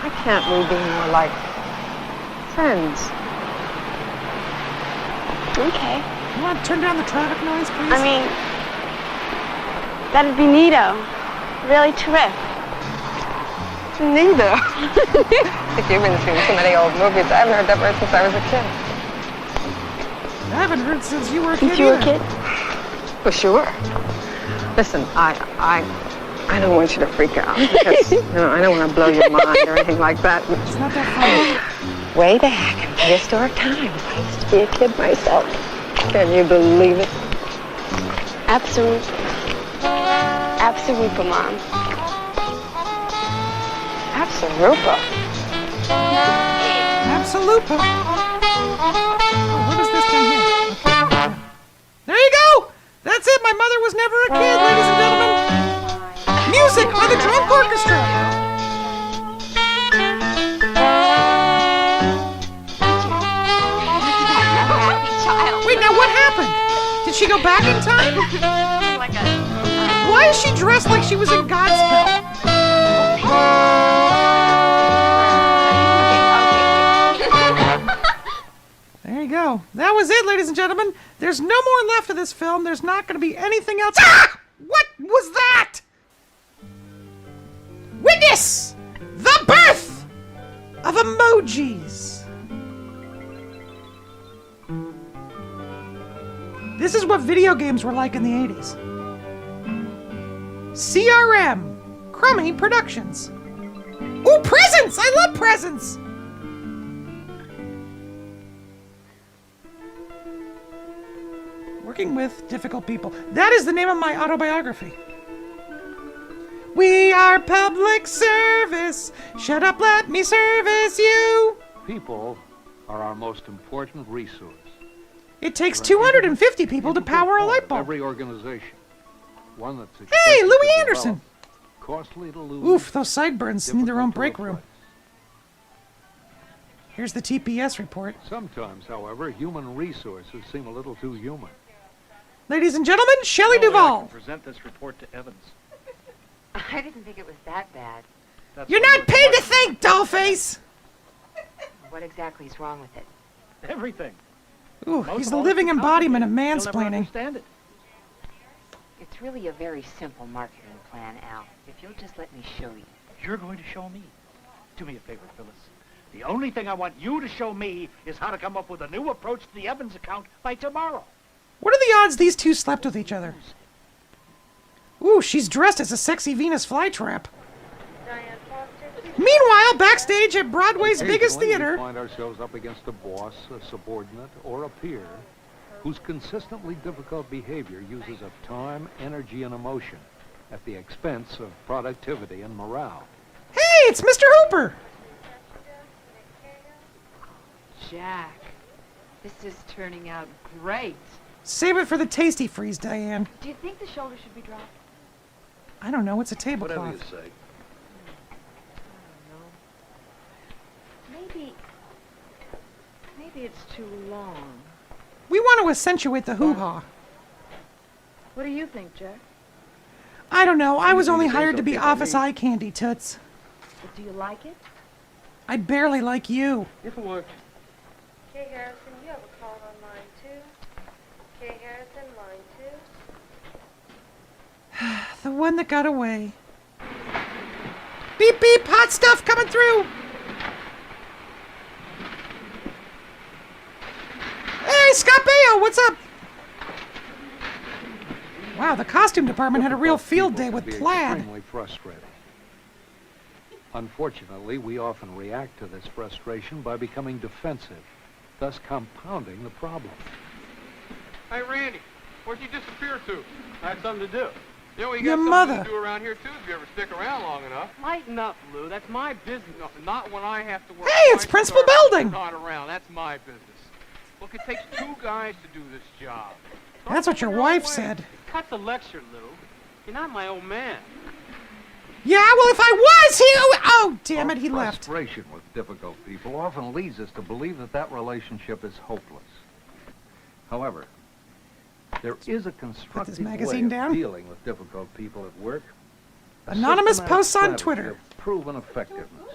Why can't we be more like friends? Okay. You want to turn down the traffic noise, please? I mean, that'd be neato. Really terrific. Neither. I think you've been seeing too many old movies. I haven't heard that word since I was a kid. I haven't heard since you were a kid. Since you were a kid? For sure. Listen, I don't want you to freak out because, you know, I don't want to blow your mind or anything like that. It's not that funny. Way back in prehistoric times, I used to be a kid myself. Can you believe it? Absolutely. Absolutely, Mom. Absolupa. Absolupa. Oh, what is this down here? Okay. There you go! That's it! My mother was never a kid, ladies and gentlemen! Music by the Drunk Orchestra! Wait, now what happened? Did she go back in time? Why is she dressed like she was in Godspell? There you go. That was it, ladies and gentlemen. There's no more left of this film. There's not going to be anything else. Ah! What was that? Witness the birth of emojis. This is what video games were like in the 80s. CRM, Crummy Productions. Ooh, presents! I love presents! Working with difficult people. That is the name of my autobiography. We are public service. Shut up, let me service you. People are our most important resource. It takes 250 people to power a light bulb. Every organization. One that's Hey, Louis Anderson. Costly to lose. Oof, those sideburns need their own break room. Here's the TPS report. Sometimes, however, human resources seem a little too human. Ladies and gentlemen, Shelley Duvall. Present this report to Evans. I didn't think it was that bad. You're not paid to think, dollface! What exactly is wrong with it? Everything. Ooh, he's the living embodiment of You'll never mansplaining. understand it. It's really a very simple marketing plan, Al. If you'll just let me show you. You're going to show me. Do me a favor, Phyllis. The only thing I want you to show me is how to come up with a new approach to the Evans account by tomorrow. What are the odds these two slept with each other? Ooh, she's dressed as a sexy Venus flytrap. Meanwhile, backstage at Broadway's biggest Occasionally, theater... we find ourselves up against a boss, a subordinate, or a peer whose consistently difficult behavior uses up time, energy, and emotion at the expense of productivity and morale. Hey, it's Mr. Hooper! Jack, this is turning out great. Save it for the tasty freeze, Diane. Do you think the shoulder should be dropped? I don't know. It's a tablecloth. Whatever you say. Maybe it's too long. We want to accentuate the hoo-ha. What do you think, Jack? I don't know. I was only Anything hired to be okay by office me. eye candy, Toots. But do you like it? I barely like you. If it works. Kay Harrison, you have a call on line 2. Kay Harrison, line 2. The one that got away. Beep, beep, hot stuff coming through. Hey, Scott Baio, what's up? Wow, the costume department had a real field day with plaid. Extremely frustrating. Unfortunately, we often react to this frustration by becoming defensive, thus compounding the problem. Hey, Randy, where'd you disappear to? I had something to do. You know, we Your got mother. something to do around here, too, if you ever stick around long enough. Lighten up, Lou. That's my business. No, not when I have to work. Hey, it's Principal Belding. Not around. That's my business. Look, it takes 2 guys to do this job. That's what your wife said. Cut the lecture, Lou. You're not my old man. Yeah, well, if I was, he... Oh, damn it, he left. Frustration with difficult people often leads us to believe that that relationship is hopeless. However, there is a constructive magazine way down. of dealing with difficult people at work. A Anonymous systematic posts on strategy Twitter. of proven effectiveness.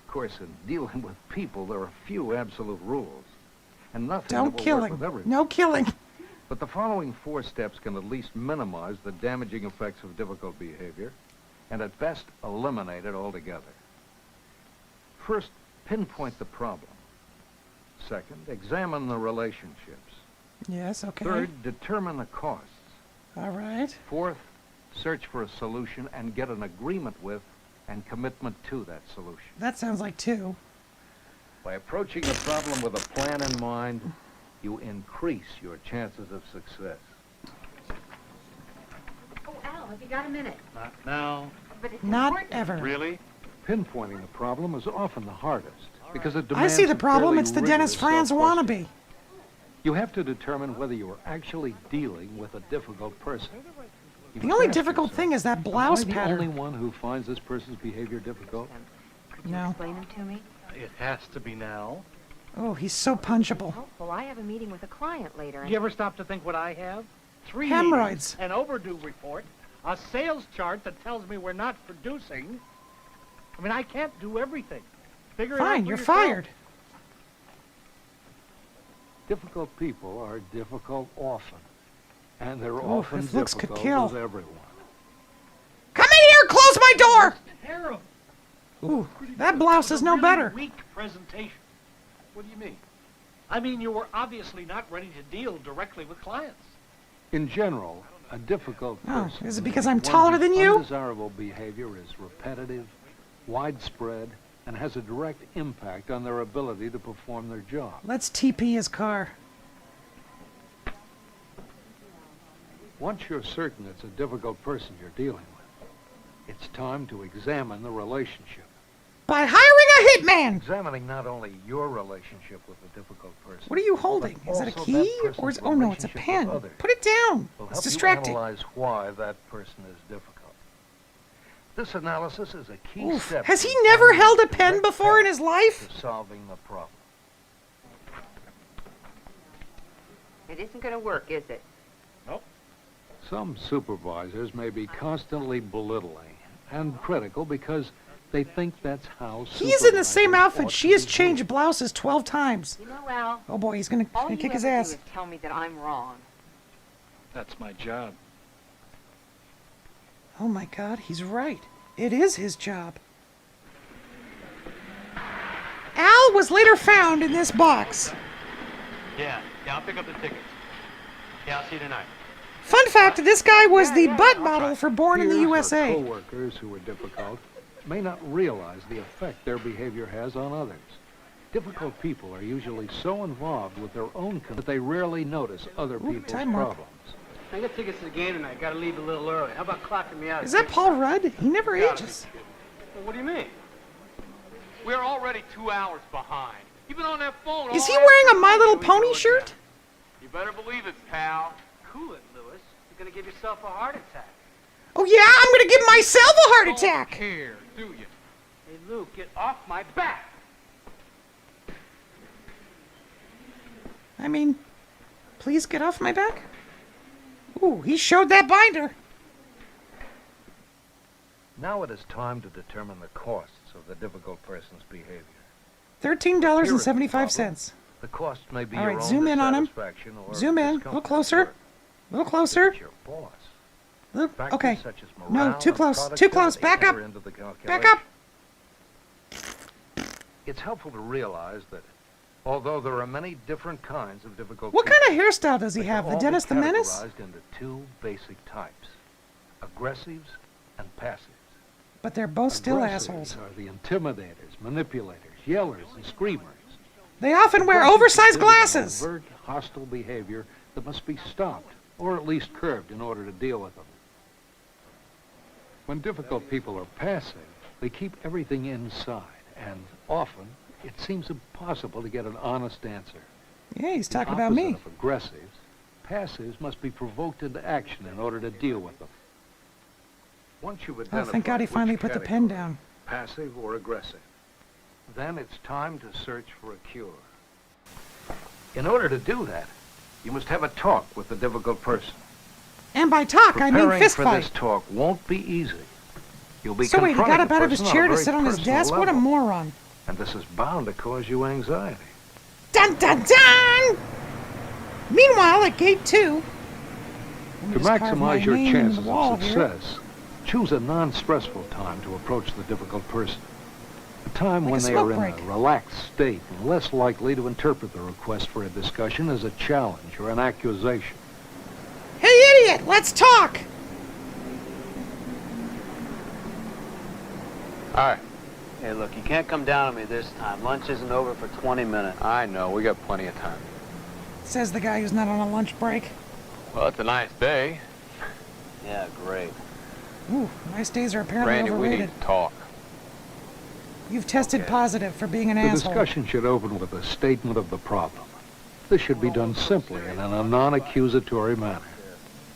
Of course, in dealing with people, there are few absolute rules, and nothing that Don't will killing. work with everyone. No killing. But the following 4 steps can at least minimize the damaging effects of difficult behavior, and at best eliminate it altogether. First, pinpoint the problem. Second, examine the relationships. Yes, okay. Third, determine the costs. All right. Fourth, search for a solution and get an agreement with and commitment to that solution. That sounds like 2. By approaching the problem with a plan in mind, you increase your chances of success. Oh, Al, have you got a minute? Not now. But it's Not important. ever. Really? Pinpointing the problem is often the hardest because it I demands see the a problem. fairly It's the Dennis rigorous Franz self-questioning. wannabe. You have to determine whether you are actually dealing with a difficult person. You The must only ask difficult yourself, thing is that blouse am I the pattern. only one who finds this person's behavior difficult? Could you No. explain them to me? It has to be now. Oh, he's so punchable. Oh, well, I have a meeting with a client later. Do you ever stop to think what I have? 3 Hemorrhoids. meetings, an overdue report, a sales chart that tells me we're not producing. I mean, I can't do everything. Figure it out Fine, for you're yourself. fired. Difficult people are difficult often, and they're Oh, often this looks could difficult kill. with everyone. Come in here, close my door! Terrible. Ooh, that blouse is no Really better. Weak presentation. What do you mean? I mean, you were obviously not ready to deal directly with clients. In general, a difficult Oh, person is it because I'm one taller whose than you? Undesirable behavior is repetitive, widespread, and has a direct impact on their ability to perform their job. Let's TP his car. Once you're certain it's a difficult person you're dealing with, it's time to examine the relationship. By hiring a hitman! Examining not only your relationship with a difficult person. What are you holding? but Is it a also key? that Or is... person's Oh, no, it's a relationship with pen. others. Put it down. Will It's help distracting. you analyze why that person is difficult. This analysis is a key Oof. step. Has he in never finding held a the pen direct before in path his life? to solving the problem. It isn't going to work, is it? Nope. Some supervisors may be constantly belittling and critical because they think that's how He's in the same supervisors outfit. ought She to has behave. changed blouses 12 times. You know, Al, Oh, boy, he's gonna all you kick his ever ass. do is tell me that I'm wrong. That's my job. Oh, my God, he's right. It is his job. Al was later found in this box. Yeah, I'll pick up the tickets. Yeah, I'll see you tonight. Fun fact, this guy was the butt model for Born in the Peers or USA. co-workers who are difficult may not realize the effect their behavior has on others. Difficult people are usually so involved with their own that they rarely notice other people's time up. problems. I got tickets to the game tonight. Got to leave a little early. How about clocking me out? Is that Paul Rudd? He never ages. Well, what do you mean? We're already 2 hours behind. You've been on that phone Is all he wearing a afternoon. My Little Here we Pony go shirt? again. You better believe it, pal. Cool it, Lewis. You're gonna give yourself a heart attack. Oh, yeah, I'm gonna give myself a heart attack. Don't care, do you? Hey, Luke, get off my back! I mean, please get off my back. Ooh, he showed that binder. Now it is time to determine the costs of the difficult person's behavior. $13.75. The cost may be All your right, own zoom in on him. dissatisfaction or Zoom in. A little discomfort. closer. A little closer. It's your boss. Factors Okay. such as No, morale too and close. Too close. productivity Back up. enter into the Back up. calculation. It's helpful to realize that although there are many different kinds of difficult What people, kind of hairstyle does he they have? can The all be Dennis the Menace? categorized into two basic types: aggressives and passives. But they're both still Aggressives assholes. are the intimidators, manipulators, yellers, and screamers. They often wear Aggressives oversized exhibit an glasses. overt, hostile behavior that must be stopped, or at least curbed in order to deal with them. When difficult people are passive, they keep everything inside, and often it seems impossible to get an honest answer. Yeah, he's The talking about me. opposite of aggressives, passives must be provoked into action in order to deal with them. Once you've Oh, identified thank God he which finally put the pen category, down. passive or aggressive, then it's time to search for a cure. In order to do that, you must have a talk with the difficult person. And by talk, I mean Preparing fist for fight. this talk won't be easy. You'll be So wait, he got confronting up the out of his person chair on a to very sit on his personal desk? What a level, moron. and this is bound to cause you anxiety. Dun dun dun! Meanwhile, at gate 2... To maximize your chances of success, choose a non-stressful time to approach the difficult person. A time Like when a they are smoke in break. a relaxed state and less likely to interpret the request for a discussion as a challenge or an accusation. Hey, idiot, let's talk! All right. Hey, look, you can't come down on me this time. Lunch isn't over for 20 minutes. I know. We got plenty of time. Says the guy who's not on a lunch break. Well, it's a nice day. Yeah, great. Ooh, nice days are apparently Randy, we overrated. need to talk. You've tested positive for being an The asshole. discussion should open with a statement of the problem. This should be done simply and in a non-accusatory manner.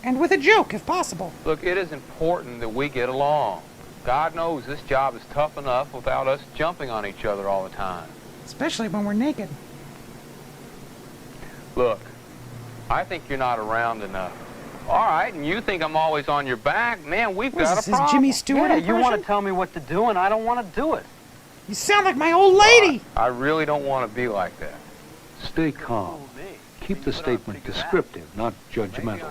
And with a joke, if possible. Look, it is important that we get along. God knows this job is tough enough without us jumping on each other all the time. Especially when we're naked. Look, I think you're not around enough. All right, and you think I'm always on your back? Man, we've What is got this, a his problem. Jimmy Stewart Yeah, you want impression? to tell me what to do, and I don't want to do it. You sound like my old lady! I really don't want to be like that. Stay calm. Keep the statement descriptive, not judgmental.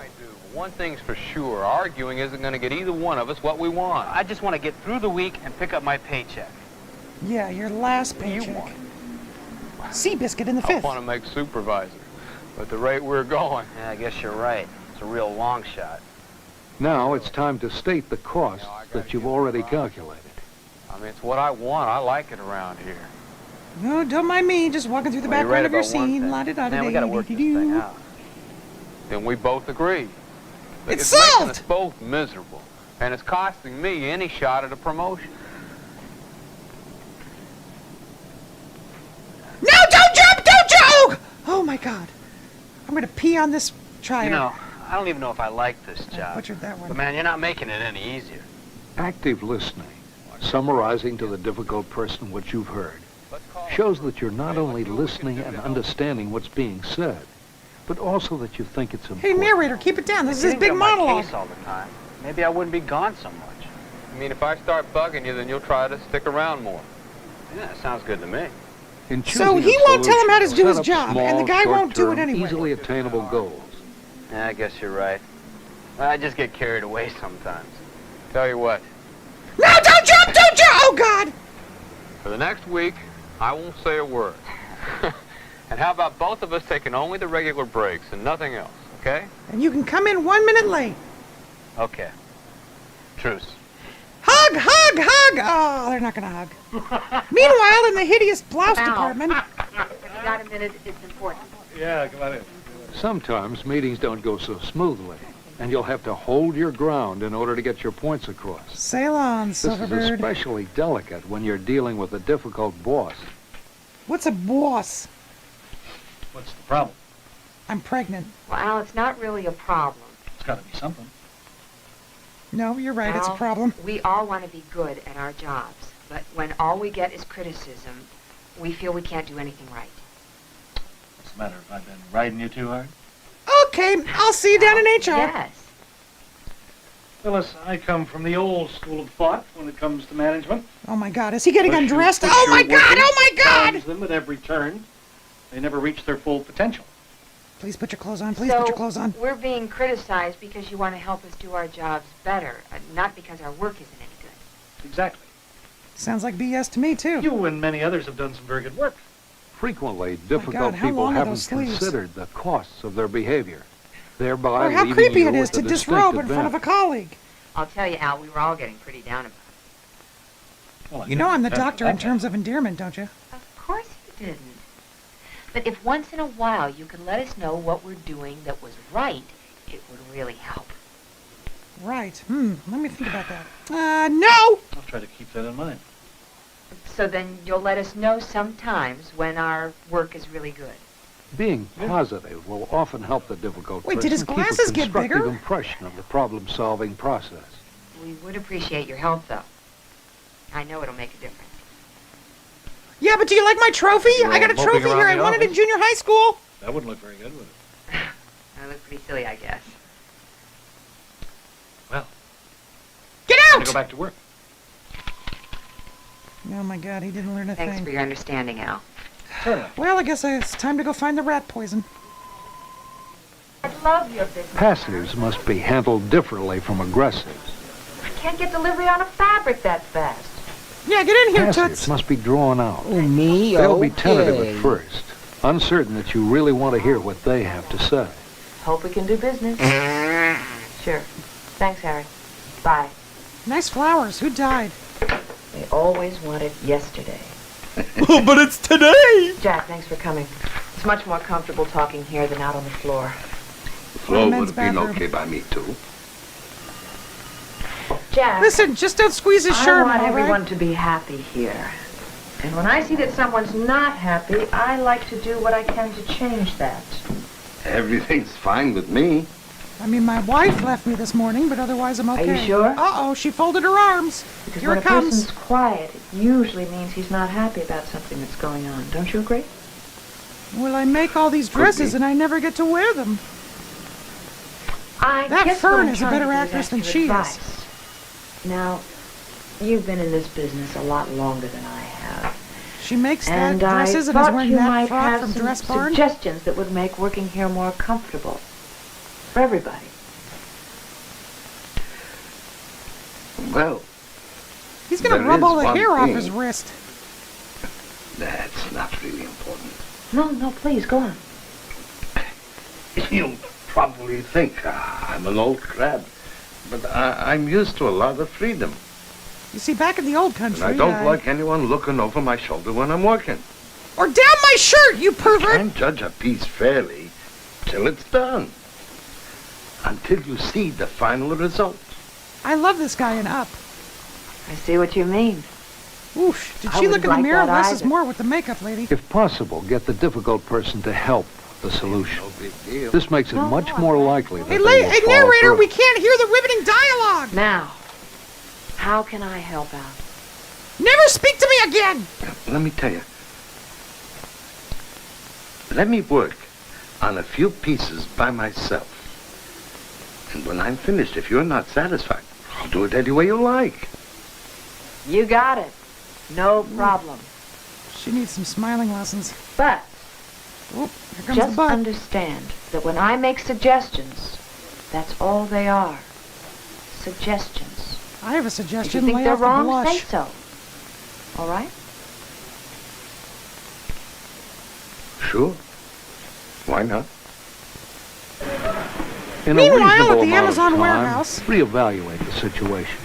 One thing's for sure, arguing isn't going to get either one of us what we want. I just want to get through the week and pick up my paycheck. Yeah, your last paycheck. Seabiscuit in the I 5th. want to make supervisor, but at the rate we're going. Yeah, I guess you're right. It's a real long shot. Now it's time to state the costs that you've already calculated. I mean, it's what I want. I like it around here. No, don't mind me, just walking through the Well, you're right background of your about one scene. thing. La-di-da-di-da-di-di-doo. Man, we got to work this thing out. Then we both agree. Look, It's making solved! us both miserable, and it's costing me any shot at a promotion. No, don't jump! Don't jump! Oh my God. I'm gonna pee on this child. You know, I don't even know if I like this job. butchered that one. But man, you're not making it any easier. Active listening, summarizing to the difficult person what you've heard, shows that you're not only listening and understanding what's being said, but also that you think it's Hey, important. narrator, keep it down. This is his If you big didn't get on my monologue. case all the time, maybe I wouldn't be gone so much. I mean, if I start bugging you, then you'll try to stick around more. Yeah, that sounds good to me. In So choosing he a won't tell him how to solution, do his set up job, small, and the guy won't do it short-term, anyway. easily attainable goals. Yeah, I guess you're right. I just get carried away sometimes. Tell you what, No, don't jump! Don't jump! Oh God! for the next week, I won't say a word. And how about both of us taking only the regular breaks and nothing else, okay? And you can come in 1 minute late. Okay. Truce. Hug, hug, hug! Oh, they're not gonna hug. Meanwhile, in the hideous blouse department. If you got a minute, it's important. Yeah, come on in. Sometimes meetings don't go so smoothly, and you'll have to hold your ground in order to get your points across. Sail on, This is Silverbird. especially delicate when you're dealing with a difficult boss. What's a boss? What's the problem? I'm pregnant. Well, Al, it's not really a problem. It's got to be something. No, you're right, it's a Al, problem. We all want to be good at our jobs, but when all we get is criticism, we feel we can't do anything right. What's the matter? Have I been riding you too hard? Okay, I'll see you down in HR. Yes. Phyllis, I come from the old school of thought when it comes to management. Oh my God, is he getting Push undressed? your Oh my God, workers, oh my God! challenge them at every turn. They never reach their full potential. Please put your clothes on, please put your clothes on. We're being criticized because you want to help us do our jobs better, not because our work isn't any good. Exactly. Sounds like BS to me, too. You and many others have done some very good work. Frequently, difficult how people long are haven't those sleeves? considered the costs of their behavior, thereby Or how leaving creepy you it is with to a disrobe distinct in front of a advantage. colleague. I'll tell you, Al, we were all getting pretty down about it. Well, You know I'm the doctor in terms of endearment, don't you? Of course you didn't. But if once in a while you could let us know what we're doing that was right, it would really help. Right. Let me think about that. No! I'll try to keep that in mind. So then you'll let us know sometimes when our work is really good. Being positive will often help the difficult Wait, person did his keep glasses a get constructive bigger? impression of the problem-solving process. We would appreciate your help, though. I know it'll make a difference. Yeah, but do you like my trophy? I got a moping trophy around here. I the won it in office? junior high school. That wouldn't look very good, would it? I look pretty silly, I guess. Well, Get I'm out! gonna go back to work. Oh my God, he didn't learn a Thanks thing. for your understanding, Al. Well, I guess it's time to go find the rat poison. I love your business. Passives must be handled differently from aggressives. I can't get delivery on a fabric that fast. Yeah, get in here, Passives Toots. must be drawn out. Oh, me? They'll be tentative Okay. at first, uncertain that you really want to hear what they have to say. Hope we can do business. Sure. Thanks, Harry. Bye. Nice flowers. Who died? They always want it yesterday. Oh, but it's today! Jack, thanks for coming. It's much more comfortable talking here than out on the floor. The floor men's would have been bathroom. okay by me, too. Jack, Listen, just don't squeeze his I shirt, want all everyone right? to be happy here. And when I see that someone's not happy, I like to do what I can to change that. Everything's fine with me. I mean, my wife left me this morning, but otherwise I'm okay. you sure? Uh-oh, she folded her arms. Because Here when it a comes. person's quiet, it usually means he's not happy about something that's going on. Don't you agree? Well, I make all these dresses and I never get to wear them. I That guess Fern what I'm is a trying better to do actress ask than your she is. advice. Now, you've been in this business a lot longer than I have. She makes that And I dresses and is thought wearing you that might frock have from some Dress Barn. suggestions that would make working here more comfortable for everybody. Well, He's going to there rub is all the one hair off thing. his wrist. that's not really important. No, please, go on. You'll probably think I'm an old crab, but I'm used to a lot of freedom. You see, back in the old country, And I don't like anyone looking over my shoulder when I'm working. Or down my shirt, you pervert! Can't judge a piece fairly till it's done. Until you see the final result. I love this guy in Up. I see what you mean. Oof, did I she look wouldn't in the like mirror? that Less is either. more with the makeup lady. If possible, get the difficult person to help the solution. No big deal. This makes it much more likely that Hey, they will hey, follow narrator, through. we can't hear the riveting dialogue! Now, how can I help out? Never speak to me again! Let me tell you. Let me work on a few pieces by myself. And when I'm finished, if you're not satisfied, I'll do it any way you like. You got it. No problem. She needs some smiling lessons. But Oh, here comes just the butt. understand that when I make suggestions, that's all they are. Suggestions. I have a If suggestion. you think Lay they're off the wrong, blush. say so. All right? Sure. Why not? In a Meanwhile, reasonable at the amount Amazon of time, warehouse- reevaluate the situation.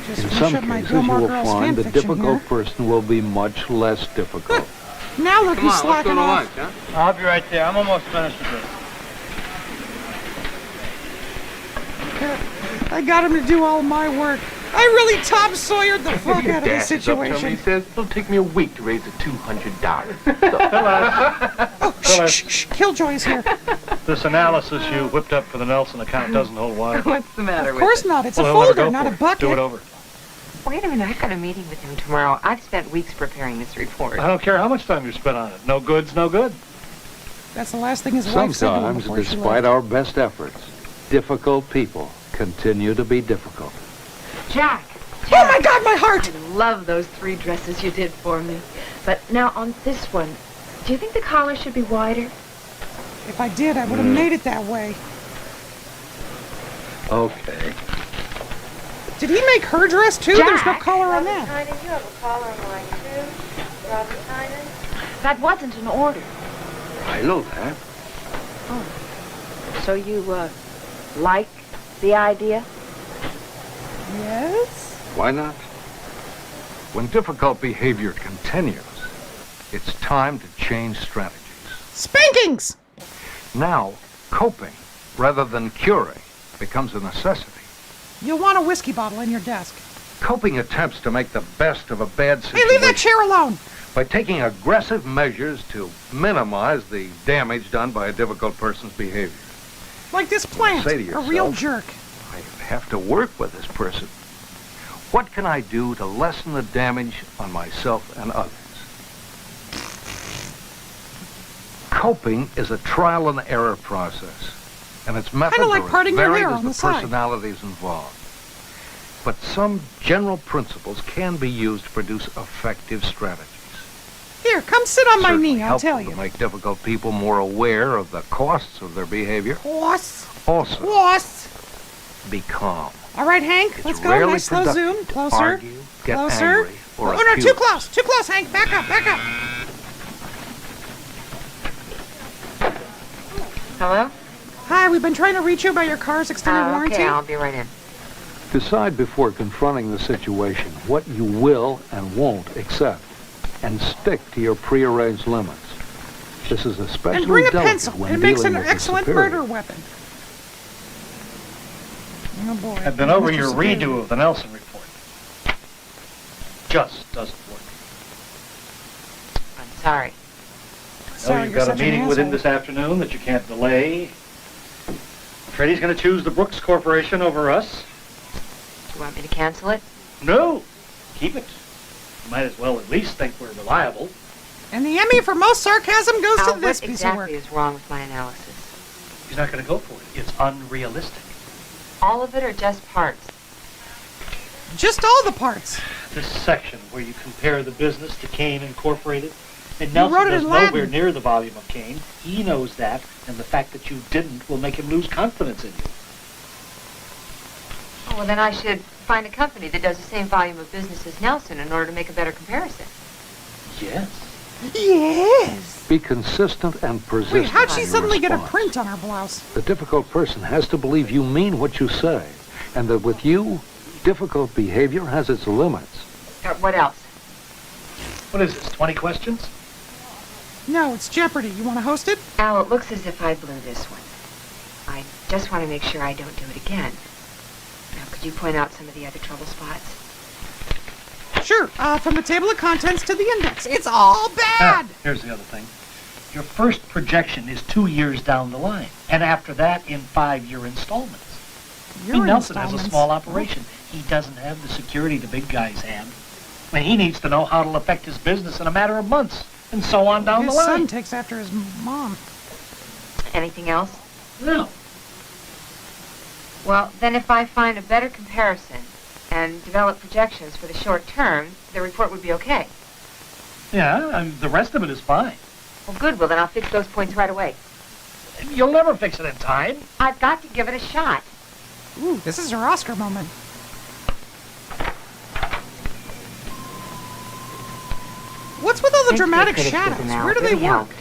Just In finish some up my cases, you Gilmore will Girls find the fanfiction difficult here. person will be much less difficult. Now look, he's slacking off. huh? I'll be right there. I'm almost finished with this. I got him to do all my work. I really Tom Sawyered the fuck out of this He situation. says it'll take me a week to raise the $200. Oh, shh, Killjoy's here. This analysis you whipped up for the Nelson account doesn't hold water. What's the matter Of with course it? not. It's a Well, let her folder, go not a for it. bucket. Do it over. Wait a minute, I've got a meeting with him tomorrow. I've spent weeks preparing this report. I don't care how much time you spent on it. No good's no good. That's the last thing his wife said to him Sometimes, before she despite left. our best efforts, difficult people continue to be difficult. Jack! Oh my God, my heart! I love those 3 dresses you did for me. But now on this one, do you think the collar should be wider? If I did, I would have made it that way. Okay. Did he make her dress too? Jack! There's no collar on that. Tynan, you have a caller on line 2. Robert Tynan. That wasn't an order. I know that. So you, like the idea? Yes? Why not? When difficult behavior continues, it's time to change strategies. Spankings! Now, coping rather than curing becomes a necessity. You'll want a whiskey bottle in your desk. Coping attempts to make the best of a bad Hey, situation leave that chair alone! by taking aggressive measures to minimize the damage done by a difficult person's behavior. Like this plant, Say to a yourself, real jerk. I have to work with this person. What can I do to lessen the damage on myself and others? Coping is a trial and error process, and its methods Kinda like are parting as your varied hair as on the the side. personalities involved. But some general principles can be used to produce effective strategies. Here, come sit on my Certainly knee, I'll helpful tell you. to make difficult people more aware of the costs of their behavior. Costs. Also, Costs. be calm. All right, Hank, It's let's go. rarely Nice slow productive zoom. to Closer. argue, get Closer. angry, or Oh, no, accuse. too close. Too close, Hank. Back up, back up. Hello? Hi, we've been trying to reach you about your car's extended warranty. Okay, I'll be right in. Decide before confronting the situation what you will and won't accept, and stick to your prearranged limits. This is especially And bring a delicate pencil. when It makes an dealing with a excellent superior. murder weapon. Oh, boy. I've been over Mr. your Superior. redo of the Nelson report. Just doesn't work. I'm sorry. I know Sorry, you've you're got a such an meeting with him asshole. this afternoon that you can't delay. Afraid he's going to choose the Brooks Corporation over us? Do you want me to cancel it? No. Keep it. You might as well at least think we're reliable. And the Emmy for most sarcasm goes Al, to this what piece of work. exactly is wrong with my analysis? He's not going to go for it. It's unrealistic. All of it or just parts? Just all the parts. This section where you compare the business to Kane Incorporated, and You Nelson wrote it does in nowhere Latin. near the volume of Kane. He knows that, and the fact that you didn't will make him lose confidence in you. Oh, well, then I should find a company that does the same volume of business as Nelson in order to make a better comparison. Yes. Yes. Be consistent and persistent. Wait, how'd she in your suddenly get a response. print on her blouse? The difficult person has to believe you mean what you say, and that with you, difficult behavior has its limits. What else? What is this, 20 questions? No, it's Jeopardy. You want to host it? Al, it looks as if I blew this one. I just want to make sure I don't do it again. Now, could you point out some of the other trouble spots? Sure. From the table of contents to the index. It's all bad. Here's the other thing. Your first projection is 2 years down the line, and after that in 5-year installments. Your Nelson has a installments. small operation. He doesn't have the security the big guys have. I mean, he needs to know how it'll affect his business in a matter of months, and so on down His the line. son takes after his mom. Anything else? No. Well, then if I find a better comparison and develop projections for the short term, the report would be okay. Yeah, the rest of it is fine. Well, good. Well, then I'll fix those points right away. You'll never fix it in time. I've got to give it a shot. Ooh, this is her Oscar moment. What's with all the Thanks for dramatic your shadows? criticism, Al. Where do they Really work? helped.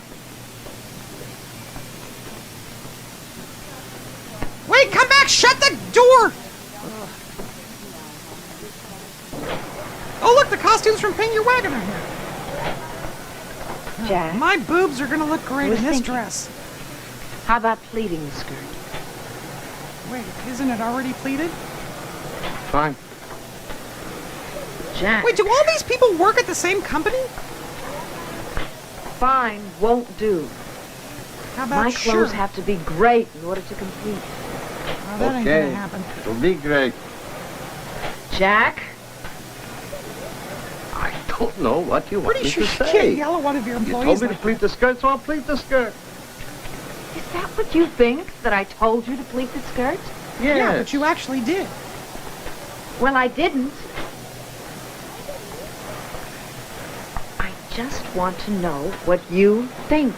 Wait, come back! Shut the door! Oh, look, the costumes from Ping Your Wagon are here. Jack? My boobs are gonna look great I was in this thinking. dress. How about pleating the skirt? Wait, isn't it already pleated? Fine. Jack. Wait, do all these people work at the same company? Fine won't do. How about My sure? clothes have to be great in order to compete. Oh, that ain't gonna happen. It'll be great. Jack? I don't know what you want Pretty me sure to you say. can't yell at one of your You employees. told me to like pleat the skirt, so I'll pleat the skirt. Is that what you think? That I told you to pleat the skirt? Yes. Yeah, but you actually did. Well, I didn't. I just want to know what you think.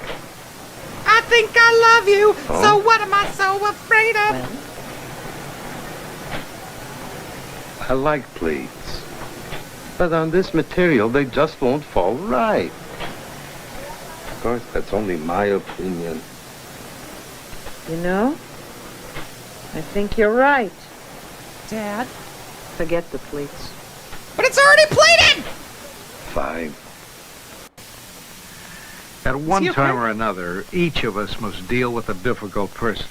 I think I love you, Oh. so what am I so afraid of? Well, I like pleats. But on this material, they just won't fall right. Of course, that's only my opinion. you know, I think you're right. Dad? Forget the pleats. But it's already pleated! Fine. At one he okay? time or another, each of us must deal with a difficult person.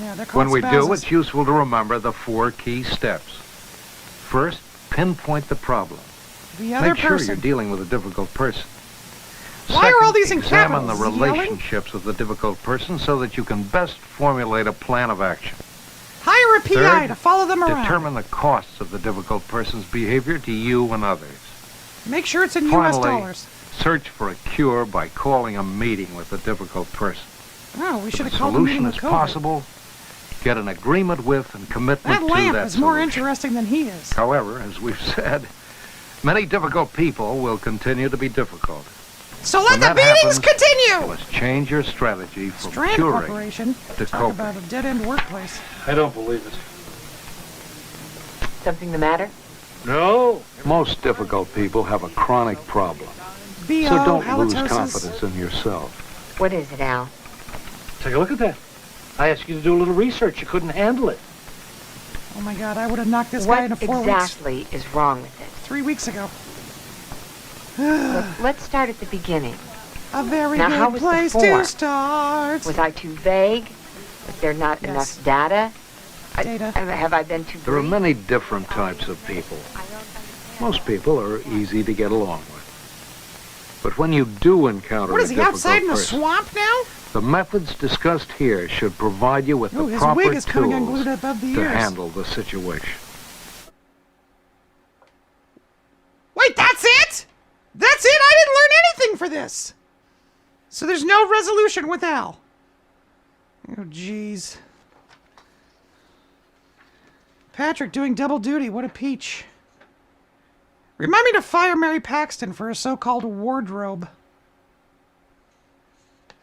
Yeah, they're called When we do, spouses. it's useful to remember the 4 key steps. First, pinpoint the problem. The other Make sure person. you're dealing with a difficult person. Why are all these in examine the capitals? Yelling? relationships of the difficult person so that you can best formulate a plan of action. Hire a PI Third, to follow them around. Determine the costs of the difficult person's behavior to you and others. Make sure it's in U.S. Finally, dollars. search for a cure by calling a meeting with the difficult person. Oh, we should If have a called the meeting solution with is COVID. possible, get an agreement with and commitment That to lamp that is more solution. interesting than he is. However, as we've said, many difficult people will continue to be difficult. So When let the that meetings happens, continue! You must change your strategy from Strand curing Corporation. to Talk coping. about a dead-end workplace. I don't believe it. Something the matter? No. Most difficult people have a chronic problem. BO, So don't lose halitosis. confidence in yourself. What is it, Al? Take a look at that. I asked you to do a little research. You couldn't handle it. Oh my God, I would have knocked this guy into What 4 weeks. exactly is wrong with it? 3 weeks ago. Let's start at the beginning. A very Now, how good was the place to form? start. Was I too vague? Was there not Yes. enough data? Data. Have I been too There are brief? many different types of people. Most people are easy to get along with. But when you do encounter What a is he, difficult outside in a person, swamp now? the methods discussed here should provide you with Ooh, the his proper wig is coming tools unglued above the to ears. handle the situation. Wait, that's it? That's it? I didn't learn anything for this. So there's no resolution with Al. Oh, jeez. Patrick doing double duty. What a peach. Remind me to fire Mary Paxton for her so-called wardrobe.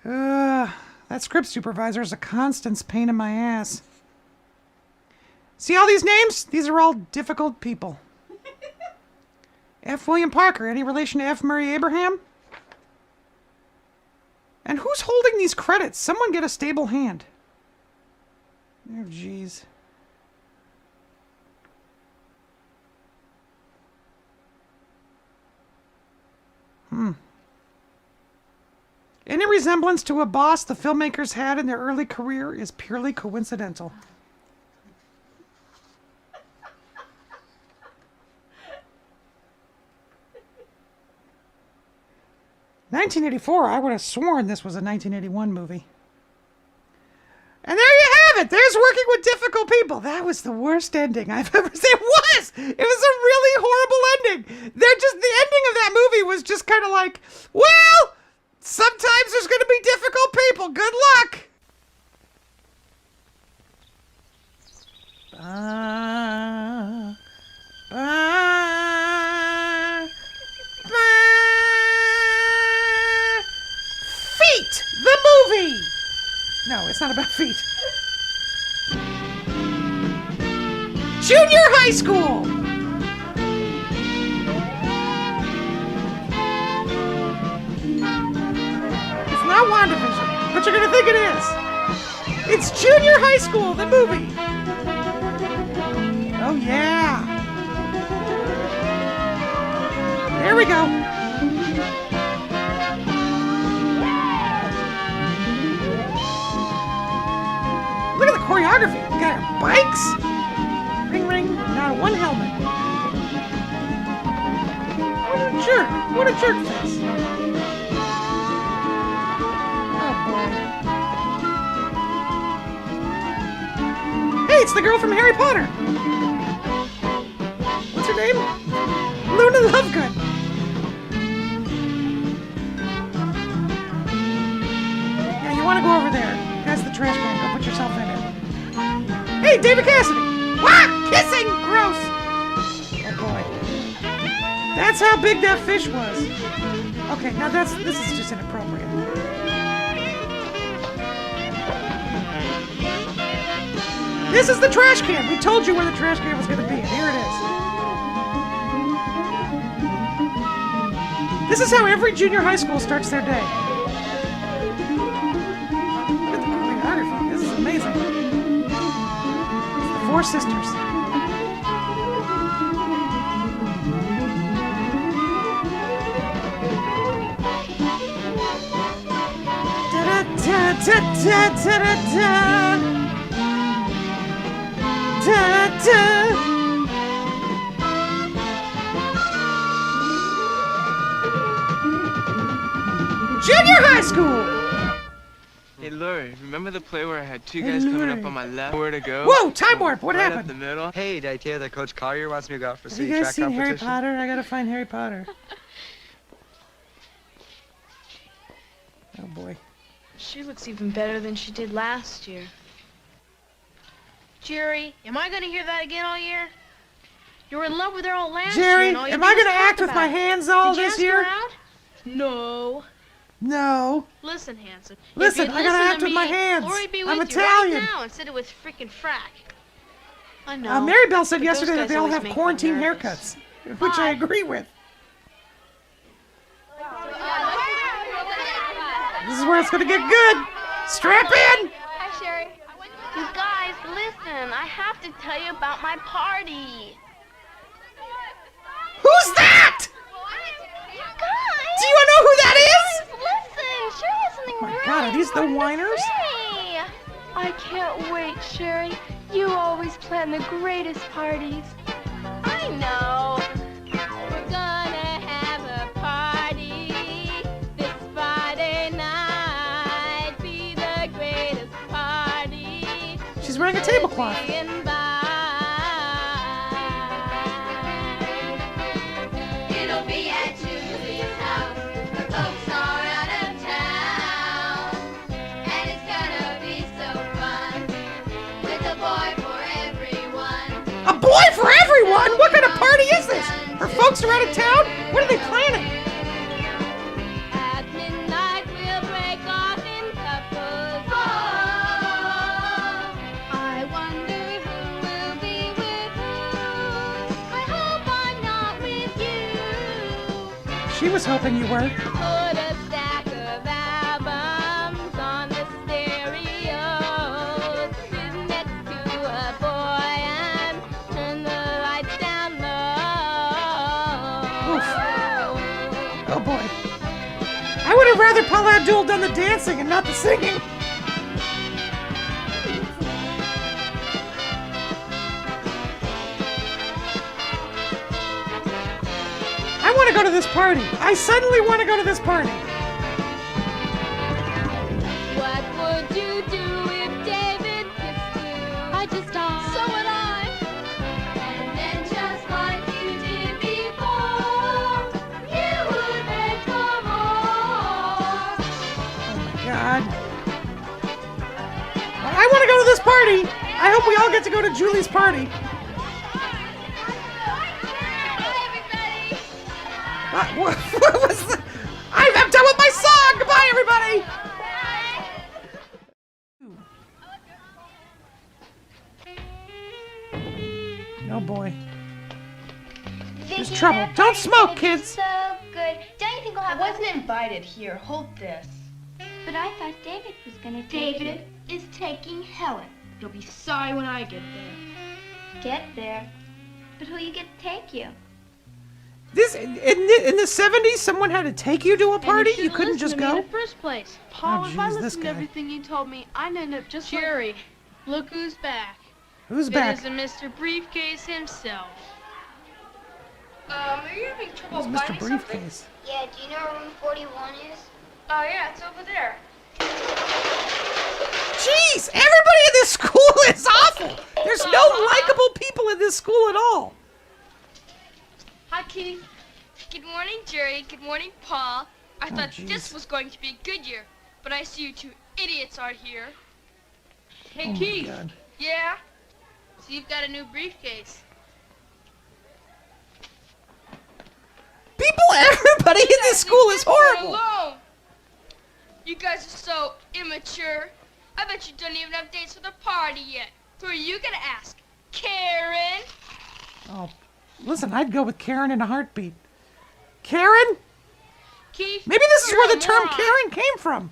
That script supervisor is a constant pain in my ass. See all these names? These are all difficult people. F. William Parker, any relation to F. Murray Abraham? And who's holding these credits? Someone get a stable hand. Oh, jeez. Any resemblance to a boss the filmmakers had in their early career is purely coincidental. "1984, I would have sworn this was a 1981 movie. And there you have it. There's Working with Difficult People. That was the worst ending I've ever seen. It was. It was a really horrible ending. The ending of that movie was just kind of like, well, sometimes there's going to be difficult people. Good luck. Feet, the movie. No, it's not about feet. Junior high school. It's not WandaVision, but you're gonna think it is. It's Junior High School, the movie. Oh yeah. There we go. Look at the choreography. We got our bikes. Ring, ring. Not one helmet. What a jerk. What a jerk face. Oh, boy. Hey, it's the girl from Harry Potter. What's her name? Luna Lovegood. Yeah, you want to go over there. That's the trash can. Go put yourself in it. Hey, David Cassidy. What? Kissing? Gross. Oh, boy. That's how big that fish was. Okay, now this is just inappropriate. This is the trash can. We told you where the trash can was going to be, and here it is. This is how every junior high school starts their day. Look at the choreography. This is amazing. It's the Four Sisters. Da-da-da-da-da-da-da. Da-da. Junior high school! Hey, Lori, remember the play where I had two guys coming up on my left? Where to go? Whoa, time warp, what right happened? Up the middle. Hey, did I tell you that Coach Collier wants me to go out for Have city you guys track seen competition? Harry Potter? I gotta find Harry Potter. Oh boy. She looks even better than she did last year. Jerry, am I going to hear that again all year? You were in love with her all last year. Jerry, and all you am did I was gonna talk act with about my it. hands all Did you this ask year? her out? No. No. Listen, Hanson. Listen, if you'd I gotta listen act to with my me, hands. Lori'd be I'm with you Italian. right now instead of with freaking frack. I know. Mary Bell said but yesterday those that they guys all always have make me quarantine nervous. haircuts, which I agree with. This is where it's gonna get good. Strap in. Hi, Sherry. You guys, listen. I have to tell you about my party. Who's that? You guys. Do you know who that is? Listen, Sherry has something Oh my really God, are these the whiners? Hey, I can't wait, Sherry. You always plan the greatest parties. I know. We're gonna have a party this Friday night. Be the greatest party. She's wearing a tablecloth. It'll be at Julie's house. Her folks are out of town. And it's gonna be so fun. With a boy for everyone. A boy for everyone? What kind of party is this? Her folks are out of town? What are they planning? At midnight we'll break off in couples. Oh, I wonder who will be with who. I hope I'm not with you. She was hoping you were. Put a stack of albums on the stereo. Sit next to a boy and turn the lights down low. Oof. Oh boy. I would have rather Paula Abdul done the dancing and not the singing. I want to go to this party. I suddenly want to go to this party. What would you do if David kissed you? I just died. So would I. And then just like you did before, you would beg for more. Oh my God. I want to go to this party. I hope we all get to go to Julie's party. What was the... I'm done with my song. Goodbye, everybody. Oh boy. There's trouble. Don't smoke, kids. So good. Don't you think we'll have... I wasn't invited. Here, hold this. But I thought David was going to take David is taking Helen. You'll be sorry when I get there. Get there. But who'll you get to take you? This in the 70s, someone had to take you to a party. You couldn't just go. In the first place, Paul, if I geez, this listened to guy. everything you told me, I'd end up just Jerry. Look who's back. Who's back? It is Mr. Briefcase himself. Are you having trouble Who's Mr. finding something? Briefcase? Yeah, do you know where room 41 is? Oh yeah, it's over there. Jeez, everybody in this school is awful. There's no likable people in this school at all. Hi, Keith. Good morning, Jerry. Good morning, Paul. I thought this was going to be a good year, but I see you two idiots are here. Hey, Keith. God. Yeah? So you've got a new briefcase. Everybody in this school is horrible. Alone. You guys are so immature. I bet you don't even have dates for the party yet. Who are you gonna ask? Karen? Oh, listen, I'd go with Karen in a heartbeat. Karen? Keith, maybe this is you're where a the term moron. Karen came from.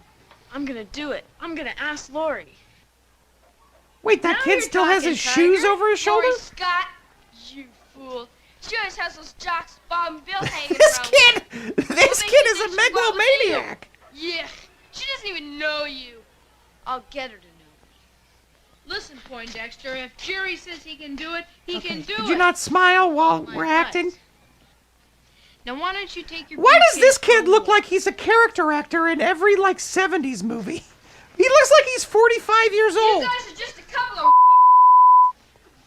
I'm gonna do it. I'm gonna ask Lori. Wait, that Now kid you're still has talking, his shoes Tiger. over his shoulder? Lori Scott? You fool. She always has those jocks, Bob and Bill hanging This around. This kid is a megalomaniac. Yeah, she doesn't even know you. I'll get her to know me. Listen, Poindexter, if Jerry says he can do it, he can do it. Could you not smile while we're acting? Now why don't you take your Why does this briefcase kid look like he's a character actor in every, 70s movie? He looks like he's 45 years old. You guys are just a couple of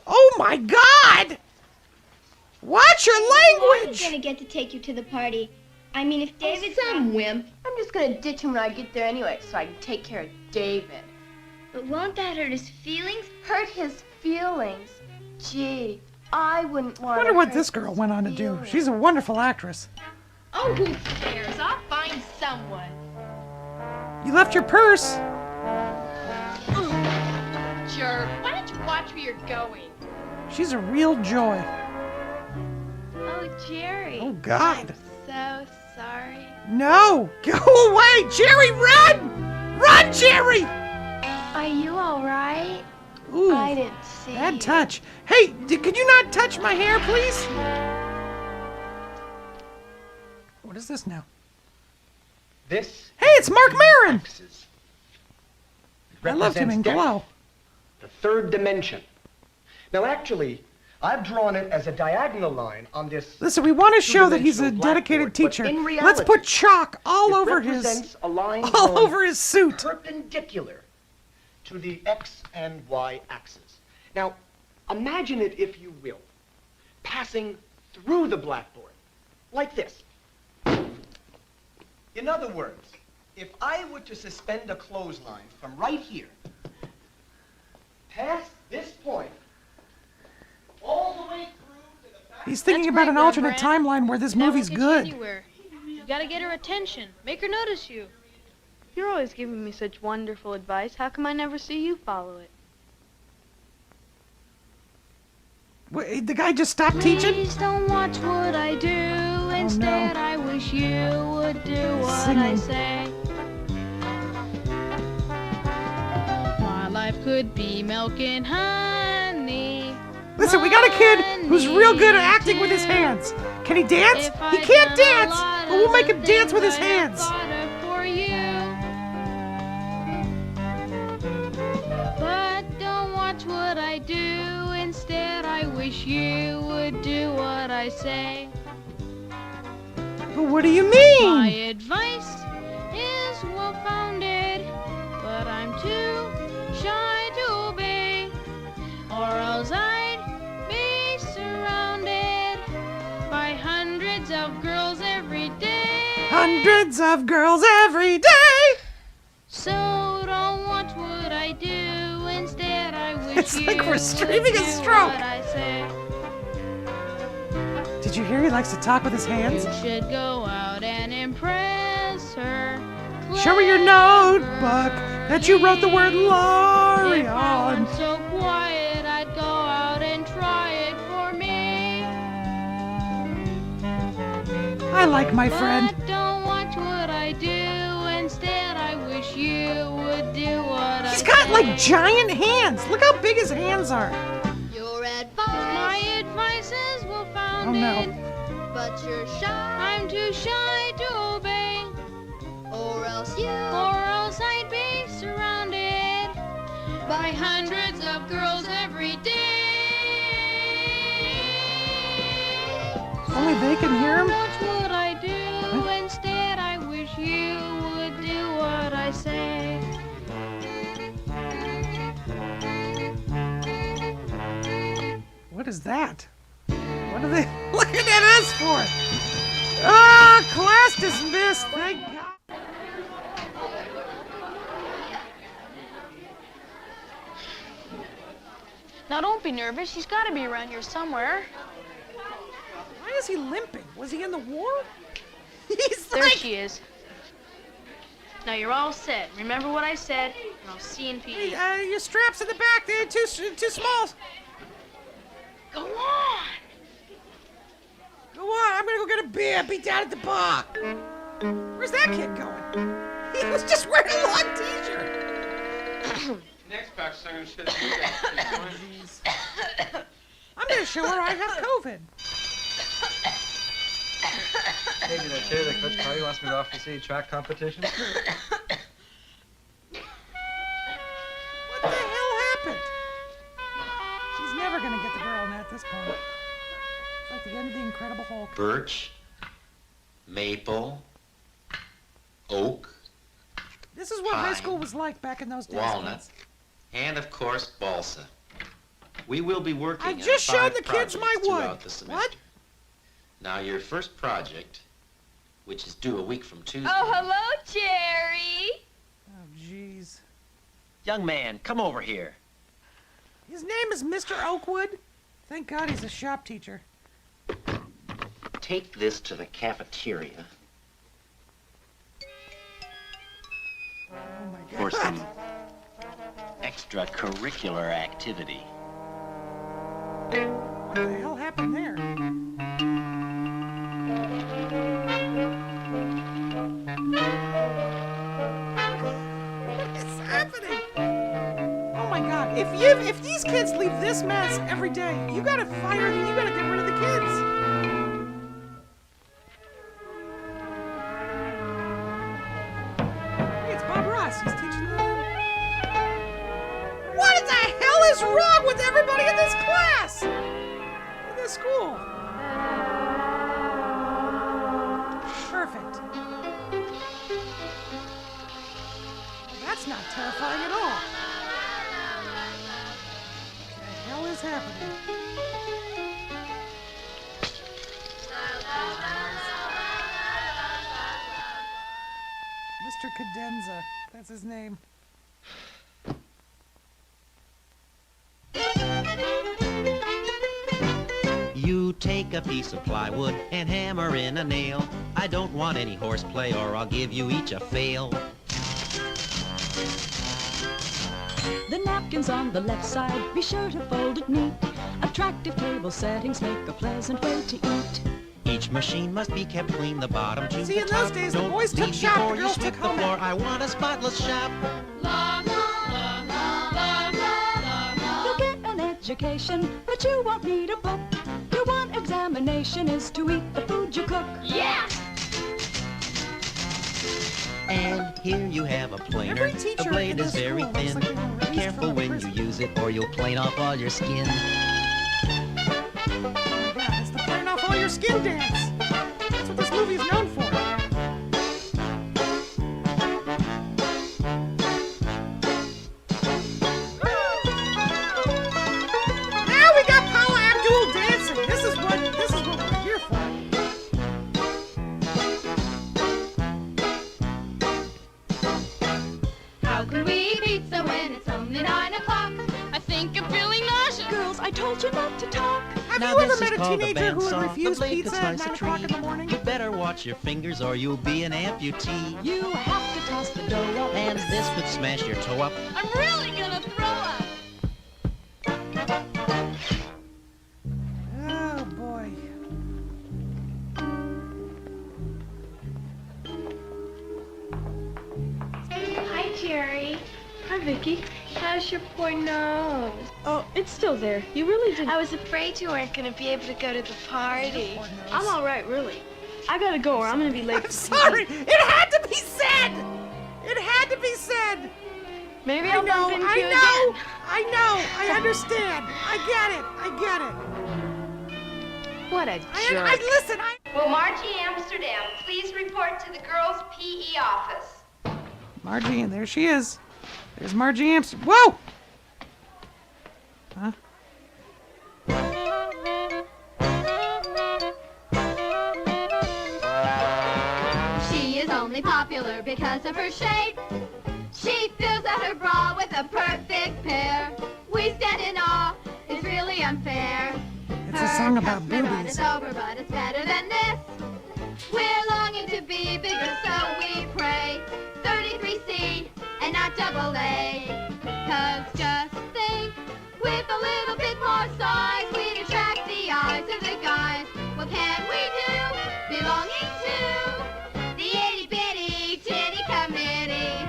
Oh my God! Watch your language! I'm gonna get to take you to the party. I mean, if David's some whim. I'm just gonna ditch him when I get there anyway, so I can take care of David. But won't that hurt his feelings? Hurt his feelings? Gee, I wouldn't want I wonder what this girl went on to do. She's a wonderful actress. Oh, who cares? I'll find someone. You left your purse. Jerk. Why don't you watch where you're going? She's a real joy. Oh, Jerry. Oh, God. I'm so sorry. No! Go away! Jerry, run! Run, Jerry! Are you all right? Ooh, I didn't see bad you. touch. Hey, could you not touch my hair, please? What is this now? This. Hey, it's Mark Maron! Axis. I loved him in Represents Glow. the third dimension. Now, actually, I've drawn it as a diagonal line on this. Listen, we want to show that he's a two-dimensional dedicated blackboard, teacher. but in Let's reality, put chalk all it over his represents a line all drawn over his suit. perpendicular to the x and y axis. Now, imagine it, if you will, passing through the blackboard, like this. In other words, if I were to suspend a clothesline from right here, past this point, all the way through to the back. He's thinking about an alternate timeline where this movie's good. Anywhere. You gotta get her attention. Make her notice you. You're always giving me such wonderful advice. How come I never see you follow it? Wait, the guy just stopped teaching? Please don't watch what I do. Instead, I wish you would do what I Singing. say. My life could be milk and honey. Listen, we got a kid who's real good at acting with his hands. Can he dance? He can't dance, but we'll make him dance with his hands. For you. But don't watch what I do. Instead, I wish you would do what I say. But what do you mean? My advice is well-founded, but I'm too shy to obey, or else I'd be surrounded by hundreds of girls every day. Hundreds of girls every day. So don't watch what I do. Instead, I wish It's you like we're would streaming a do stroke. what I say. Did you hear he likes to talk with his hands? You should go out and impress her. Show her your notebook that you wrote the word Laurie If I on. weren't so quiet, I'd go out and try it for me. I like my friend. But don't watch what I do. Instead, I wish you would do what He's I got say. like giant hands. Look how big his hands are. Your advice. My advice is well-founded. Oh no. But you're shy. I'm too shy to obey. Or else I'd be surrounded by hundreds of girls every day. Only they can hear him. Watch what I do. Instead, I wish you would do what I say. is that? What are they looking at us for? Ah, class dismissed. Thank God. Now, don't be nervous. He's got to be around here somewhere. Why is he limping? Was he in the war? There she is. Now, you're all set. Remember what I said, and I'll see you in PE. Hey, your straps in the back, they're too small. Go on. Go on, I'm gonna go get a beer, be down at the bar. Where's that kid going? He was just wearing a long t-shirt. Next back singer should have I'm gonna show her I have COVID. Hey, did I tell you that Coach Toiley wants me to off to see track competition? What the hell happened? She's never gonna get the girl in at this point. It's like the end of the Incredible Hulk. Birch, maple, oak, This is what high school was like back in those days. walnut, and of course balsa. We will be working I on just 5 showed the kids my projects wood. throughout the semester. What? Now your first project, which is due a week from Tuesday. Oh, hello, Jerry. Oh, jeez. Young man, come over here. His name is Mr. Oakwood. Thank God he's a shop teacher. Take this to the cafeteria Oh my For God. some extracurricular activity. What the hell happened there? What is happening? Oh my God! If these kids leave this mess every day, you gotta fire them. You gotta get rid of the kids. Hey, it's Bob Ross. He's teaching the. What the hell is wrong with everybody in this class? In this school? Perfect. That's not terrifying at all. What the hell is happening? Mr. Cadenza. That's his name. You take a piece of plywood and hammer in a nail. I don't want any horseplay or I'll give you each a fail. The napkins on the left side, be sure to fold it neat. Attractive table settings make a pleasant way to eat. Each machine must be kept clean, the bottom to See, the in top. those days, the Don't boys took leave shop, before the you girls sweep took the home floor. ec. I want a spotless shop. You'll get an education, but you won't need a book. Your one examination is to eat the food you cook. Yeah! And here you have a planer. Every teacher The blade in is this very school looks thin. like they were Be raised careful from when prison. you use it or you'll plane off all your skin. Oh my God, it's the playing off all your skin dance. That's what this movie is known for. Now we got Paula Abdul dancing. This is what we're here for. How can we eat pizza when it's only 9 o'clock? I think I'm feeling nauseous. Girls, I told you not to talk. Have Now you ever this met is a called a teenager who would bandsaw. refuse The blade pizza could at slice a 9 o'clock in tree. the morning? You better watch your fingers or you'll be an amputee. You have to toss the dough up. And this could smash your toe up. I'm really gonna throw up. Oh boy. Hi, Jerry. Hi, Vicky. How's your poor nose? Oh, it's still there. You really didn't. I was afraid you weren't going to be able to go to the party. I'm all right, really. I gotta go or I'm gonna be late. I'm sorry. It had to be said. It had to be said. Maybe I I'll know. bump into I you know. again. I know. I understand. I get it. I get it. What a jerk. I listen. Will Margie Amsterdam please report to the girls' PE office? Margie, and there she is. There's Margie Amsterdam. Whoa! Huh? her because of her shape. She fills out her bra with a perfect pair. We stand in awe, it's really unfair. It's a song about Her run boobies. is over, but it's better than this. We're longing to be bigger, so we pray 33C and not double A. 'Cause just think, with a little bit more size, we'd attract the eyes of the guys. What can we do? Belonging to the itty bitty titty committee.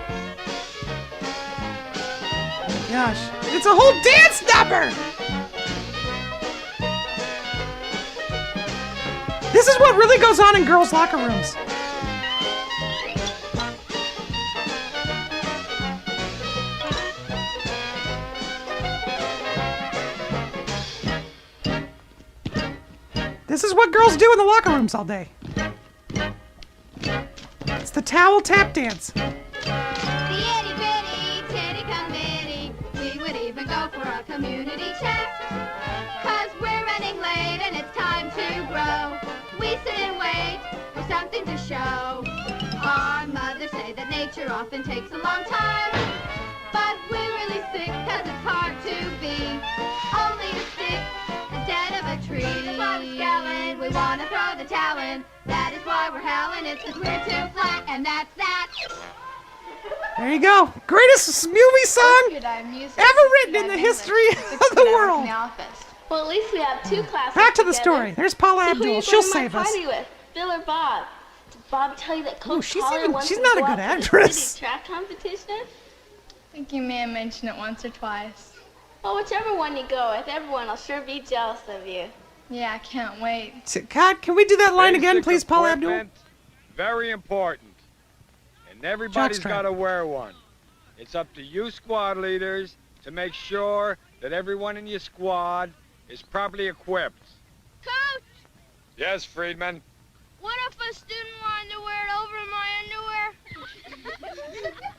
Gosh, it's a whole dance number! This is what really goes on in girls' locker rooms. This is what girls do in the locker rooms all day. It's the towel tap dance. The itty bitty titty committee. We would even go for a community check. 'Cause we're running late and it's time to grow. We sit and wait for something to show. Our mothers say that nature often takes a long time. But we're really sick 'cause it's hard to be only a stick instead of a tree. That's why we're scowling, we wanna throw the towel in. That is why we're howling, it's 'cause we're too flat, and that's that. There you go. Greatest movie song ever written in the history of the world. Well, at least we have two classes. Back to the together. story. There's Paula So who Abdul. you She'll going to my save us. party with? Bill or Bob? Did Bob tell you that Coach she's Collier even- wants she's to not a go good out to the actress. city track competition? I think you may have mentioned it once or twice. Well, whichever one you go with, everyone will sure be jealous of you. Yeah, I can't wait. God, can we do that line again, please, Paula Abdul? Equipment, very important. And everybody's Jockstrap. got to wear one. It's up to you squad leaders to make sure that everyone in your squad is properly equipped. Coach, Yes, Friedman? what if a student wanted to wear it over my underwear?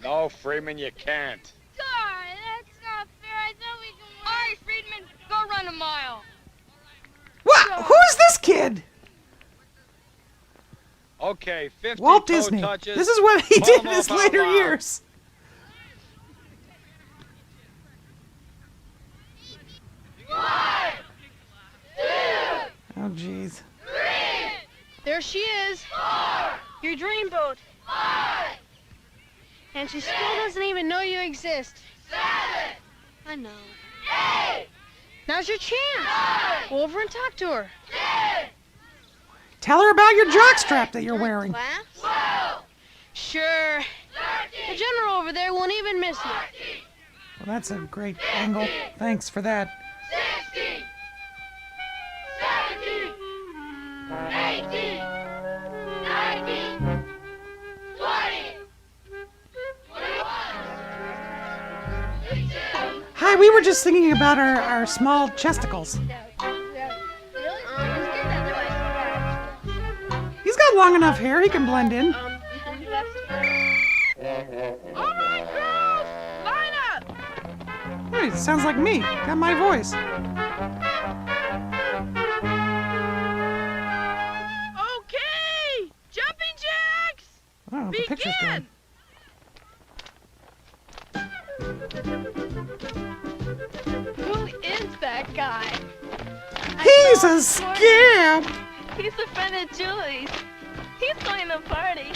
No, Friedman, you can't. God, that's not fair. I thought we could wear... All right, Friedman, go run a mile. What? Who's this kid? Okay, 50 Walt toe Disney. touches. This is what he Pull did in 'em his off out later loud. years. Oh, jeez. There she is. Your dreamboat. And she still doesn't even know you exist. I know. Now's your chance. Go over and talk to her. Tell her about your jockstrap that you're wearing. Sure. The general over there won't even miss you. Well, that's a great angle. Thanks for that. 16, 17, 18, 19, 20, 21. Hi, we were just thinking about our small chesticles. He's got long enough hair, he can blend in. Hey, sounds like me. Got my voice. Okay! Jumping jacks! Oh, the picture's good. Who is that guy? He's a scamp! He's a friend of Julie's. He's going to party.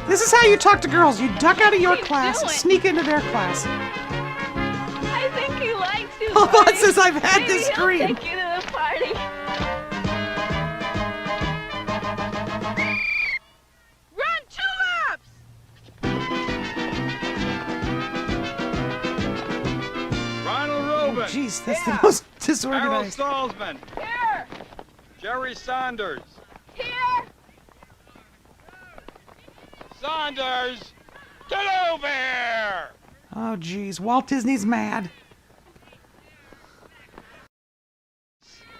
This is how you talk to girls. You duck out of your class, sneak into their class. I think he likes you. Hold on, buddy. since I've had Maybe this he'll dream. take you to the party. Run 2 laps! Ronald Rubin. Jeez, that's the most disorganized. Harold Salzman. Here! Jerry Saunders. Here! Saunders, get over here! Oh, jeez, Walt Disney's mad.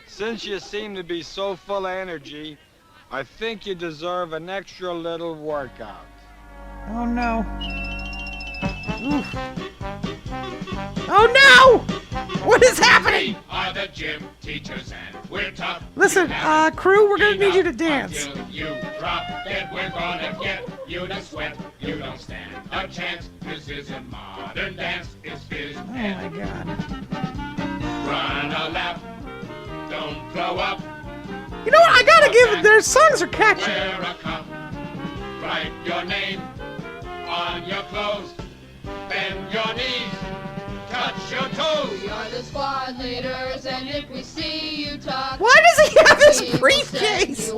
Since you seem to be so full of energy, I think you deserve an extra little workout. Oh, no. Oof. Oh no! What is happening? We are the gym teachers and we're tough. Listen, crew, we're gonna need you to dance. Until you drop dead, we're gonna get you to sweat. You don't stand a chance. This isn't modern dance. It's phys Oh my god. Run a lap. Don't throw up. You know what? I gotta give their songs are catchy. Wear a cup. Write your name on your clothes. Bend your knees. Touch your toes. We are the squad leaders, and if we see you talk, Why does he have his briefcase?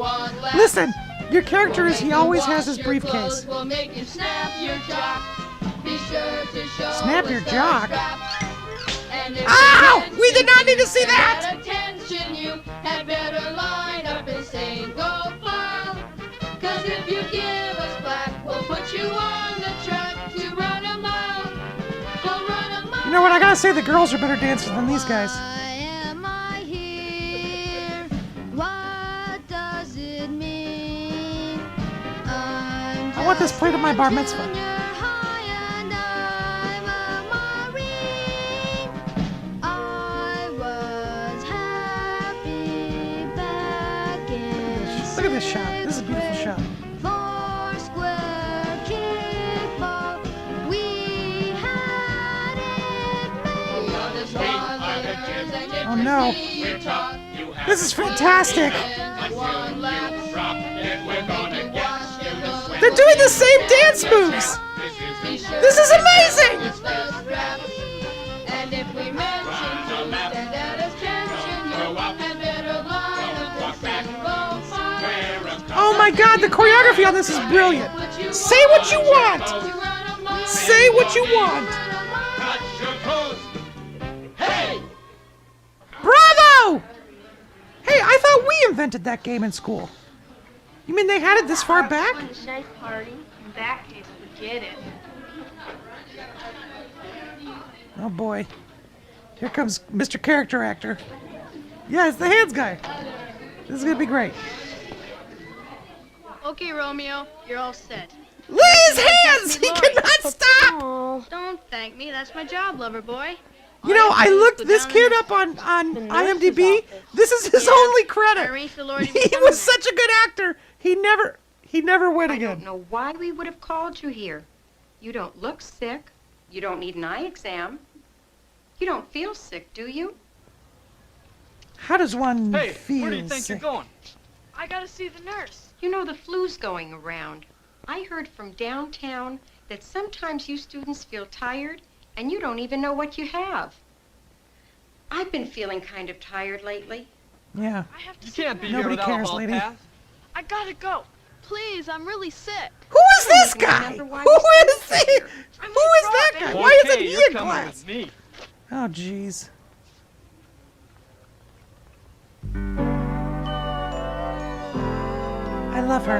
Listen, your character is he always has his briefcase. we'll make you snap your jock. Be sure to show Snap your jock? Ow! We did not need to see that! Attention, you had better line up and single file. Cause if you give us black, we'll put you on the track to run a mile. We'll run a mile. You know what? I gotta say the girls are better dancers than these guys. What does it mean? I want this played at my bar mitzvah. Look at this shot. This is a beautiful shot. Oh no. This is fantastic. They're doing the same dance moves. This is amazing. And if we mention you, then that is tension. You had better line up and single file. Oh my god, the choreography on this is brilliant. Say what you want. Say what you want. Bravo! Hey, I thought we invented that game in school. You mean they had it this far back? Nice party. In that case, forget it. Oh boy. Here comes Mr. Character Actor. Yeah, it's the hands guy. This is gonna be great. Okay, Romeo, you're all set. Look at his hands! He cannot stop! Don't thank me. That's my job, lover boy. You know, I looked this kid up on IMDb. This is his only credit. He was such a good actor. He never went again. I don't know why we would have called you here. You don't look sick. You don't need an eye exam. You don't feel sick, do you? How does one Hey, feel where do you think sick? you're going? I gotta see the nurse. You know, the flu's going around. I heard from downtown that sometimes you students feel tired and you don't even know what you have. I've been feeling kind of tired lately. Yeah. I have to You can't be here Nobody without cares, a hall lady. pass. I gotta go. Please, I'm really sick. Who is this guy? Who is he? Who is that guy? Why isn't Okay, he you're in coming class? with me. Oh, jeez. I love her,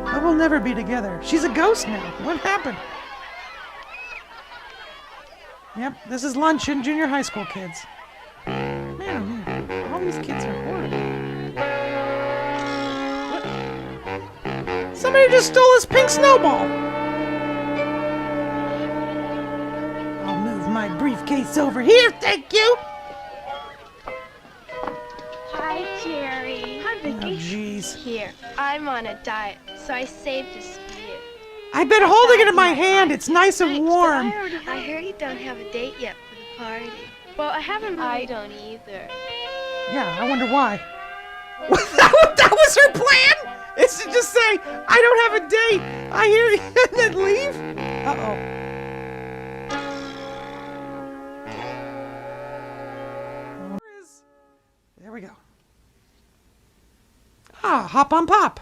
but we'll never be together. She's a ghost now. What happened? Yep, this is lunch in junior high school, kids. Man, all these kids are horrible. Somebody just stole his pink snowball. I'll move my briefcase over here, thank you. Hi, Jerry. Hi, Vicky. Oh, jeez. Here, I'm on a diet, so I saved this for you. I've been holding it in my hand. It's nice and warm. I heard you don't have a date yet for the party. Well, I haven't. I don't either. Yeah, I wonder why. That was her plan? Is to just say, I don't have a date. I hear you, and then leave? Uh-oh. There we go. Ah, hop on pop.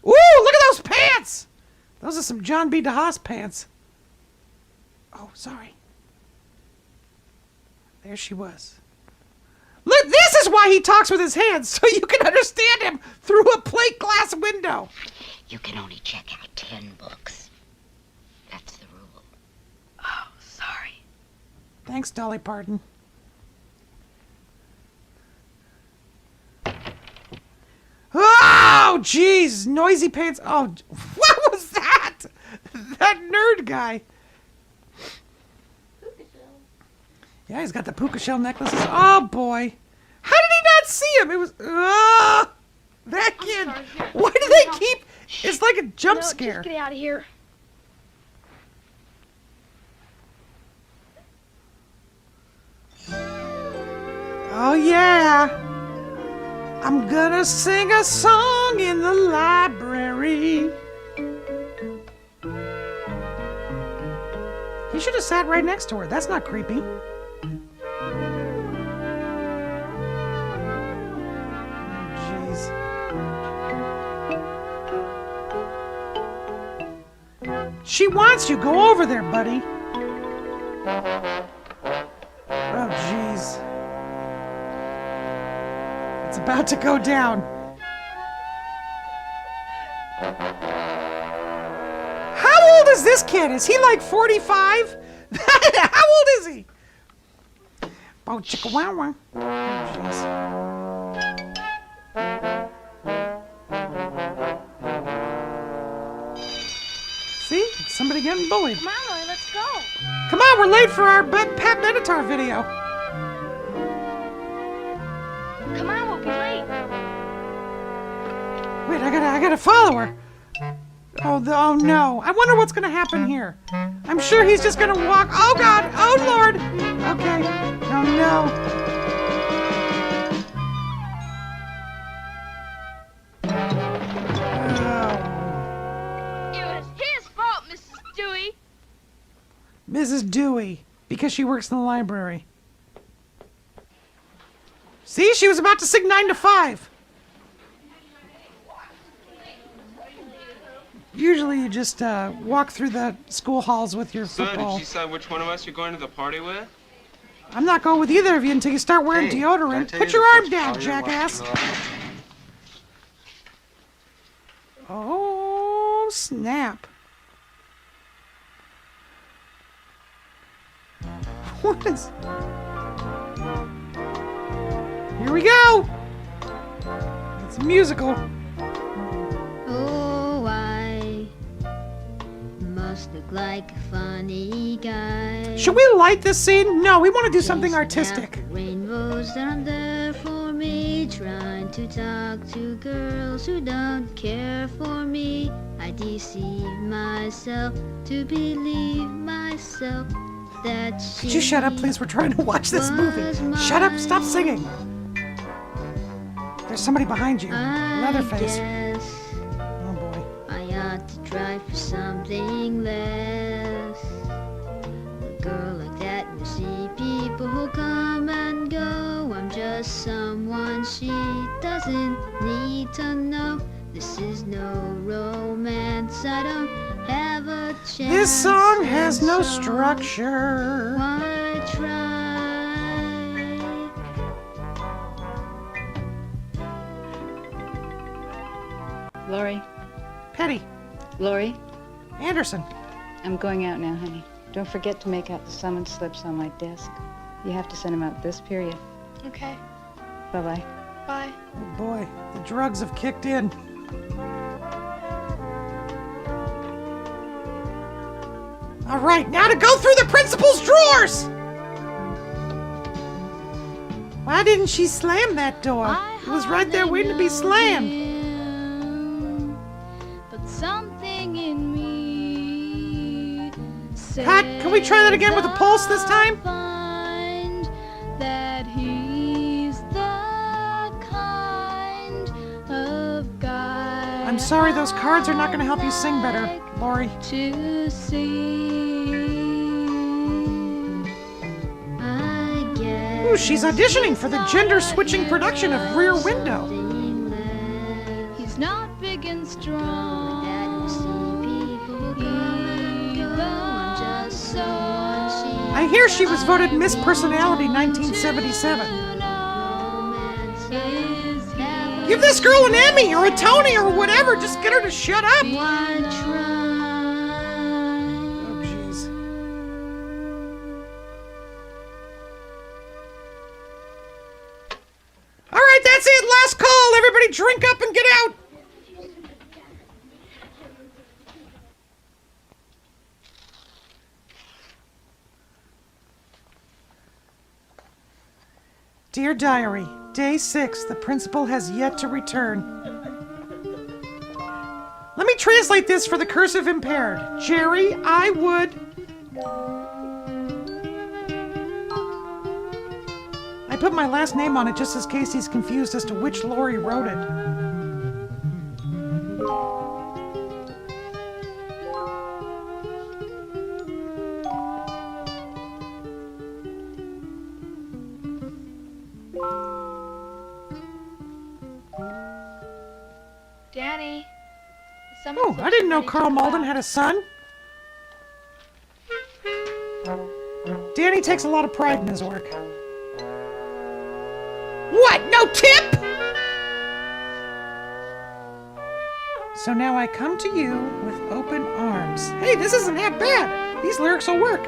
Ooh, look at those pants! Those are some John B. DeHaas pants. Oh, sorry. There she was. Look, this is why he talks with his hands, so you can understand him through a plate glass window. You can only check out 10 books. That's the rule. Oh, sorry. Thanks, Dolly Parton. Oh, jeez. Noisy pants. Oh, what was that? That nerd guy. Yeah, he's got the puka shell necklaces. Oh, boy. How did he not see him? It was... that kid. Why do they keep... It's like a jump scare. Just get out of here. Oh, yeah. I'm gonna sing a song in the library. He should have sat right next to her. That's not creepy. Jeez. She wants you. Go over there, buddy. Oh, jeez. It's about to go down. How old is this kid? Is he like 45? How old is he? Oh, chicka wow wow. Oh, jeez. See? Somebody getting bullied. Come on, Lily, let's go. Come on, we're late for our Pat Benatar video. Come on, we'll be late. Wait, I gotta follow her. Oh no. I wonder what's gonna happen here. I'm sure he's just gonna walk. Oh God. Oh Lord. Okay. Oh no. It was his fault, Mrs. Dewey. Mrs. Dewey, because she works in the library. See, she was about to sing 9 to 5. Usually you just walk through the school halls with your So, football. did you decide which one of us you're going to the party with? I'm not going with either of you until you start wearing Hey, deodorant. did I tell Put you your the arm first down, party you're jackass. watching? Oh, snap. What is... Here we go. It's a musical. Oh, I must look like a funny guy. Should we light this scene? No, we want to do something artistic. Rainbows down there for me, trying to talk to girls who don't care for me. I deceive myself to believe myself that she... Could you shut up, please? We're trying to watch this movie. Shut up. Stop singing. There's somebody behind you. Leatherface. Oh, boy. I ought to try for something less. A girl like that will see people who come and go. I'm just someone she doesn't need to know. This is no romance. I don't have a chance. This song has no structure. Why try? Lori. Petty. Lori. Anderson. I'm going out now, honey. Don't forget to make out the summons slips on my desk. You have to send them out this period. Okay. Bye-bye. Bye. Oh boy, the drugs have kicked in. All right, now to go through the principal's drawers. Why didn't she slam that door? It was right there waiting to be slammed. But something in me Cut. Can we try that again with a pulse this time? find that he's the kind of guy I'm sorry, those cards are not going to help you sing better, Lori. to see. I guess Ooh, she's auditioning for the gender-switching production of Rear Window. he's not big and strong. I'm just someone she I hear she was voted Miss Personality 1977. Give this girl an Emmy or a Tony or whatever. Just get her to shut up. Oh, jeez. All right, that's it. Last call. Everybody drink up and get out. Dear Diary, Day 6. The principal has yet to return. Let me translate this for the cursive impaired. Jerry, I would... I put my last name on it just in case he's confused as to which Lori wrote it. Danny. Oh, I didn't know Carl Malden had a son. Danny takes a lot of pride in his work. What? No tip? So now I come to you with open arms. Hey, this isn't half bad. These lyrics will work.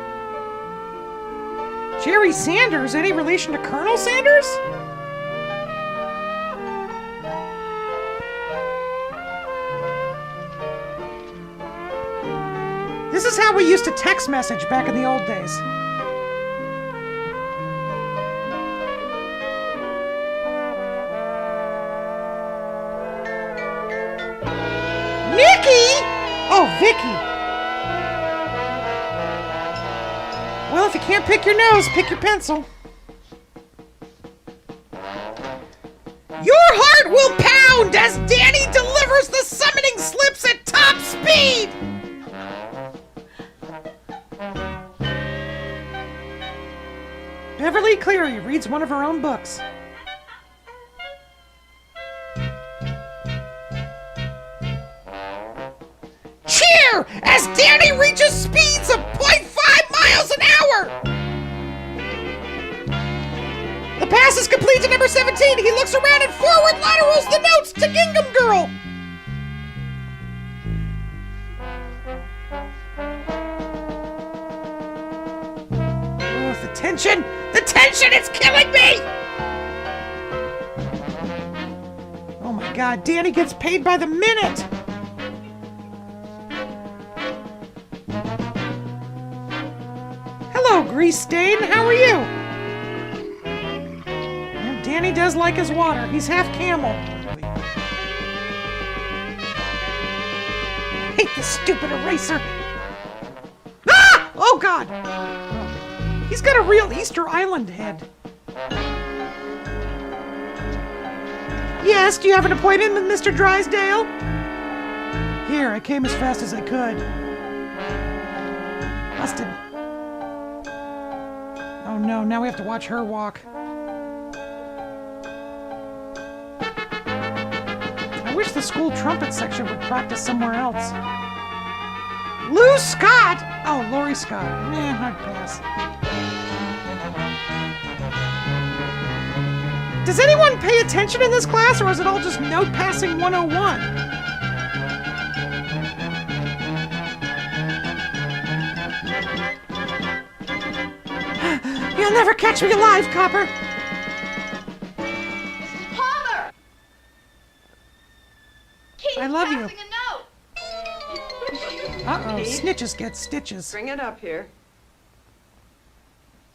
Jerry Sanders, any relation to Colonel Sanders? This is how we used to text message back in the old days. Nicky! Oh, Vicky. Well, if you can't pick your nose, pick your pencil. Your heart will pound as Danny delivers the summoning slips at top speed! Beverly Cleary reads one of her own books. Cheer as Danny reaches speeds of 0.5 miles an hour! The pass is complete to number 17. He looks around and forward laterals the notes to Gingham Girl. Oh, the tension! The tension is killing me! Oh my God, Danny gets paid by the minute! Hello, Grease Stain, how are you? Well, Danny does like his water. He's half camel. I hate this stupid eraser. Ah! Oh God! He's got a real Easter Island head. Yes, do you have an appointment with Mr. Drysdale? Here, I came as fast as I could. Busted. Oh no, now we have to watch her walk. I wish the school trumpet section would practice somewhere else. Lou Scott! Oh, Lori Scott. Hard pass. Does anyone pay attention in this class, or is it all just note passing 101? You'll never catch me alive, Copper! Palmer! I love you. A note. Uh-oh, snitches get stitches. Bring it up here.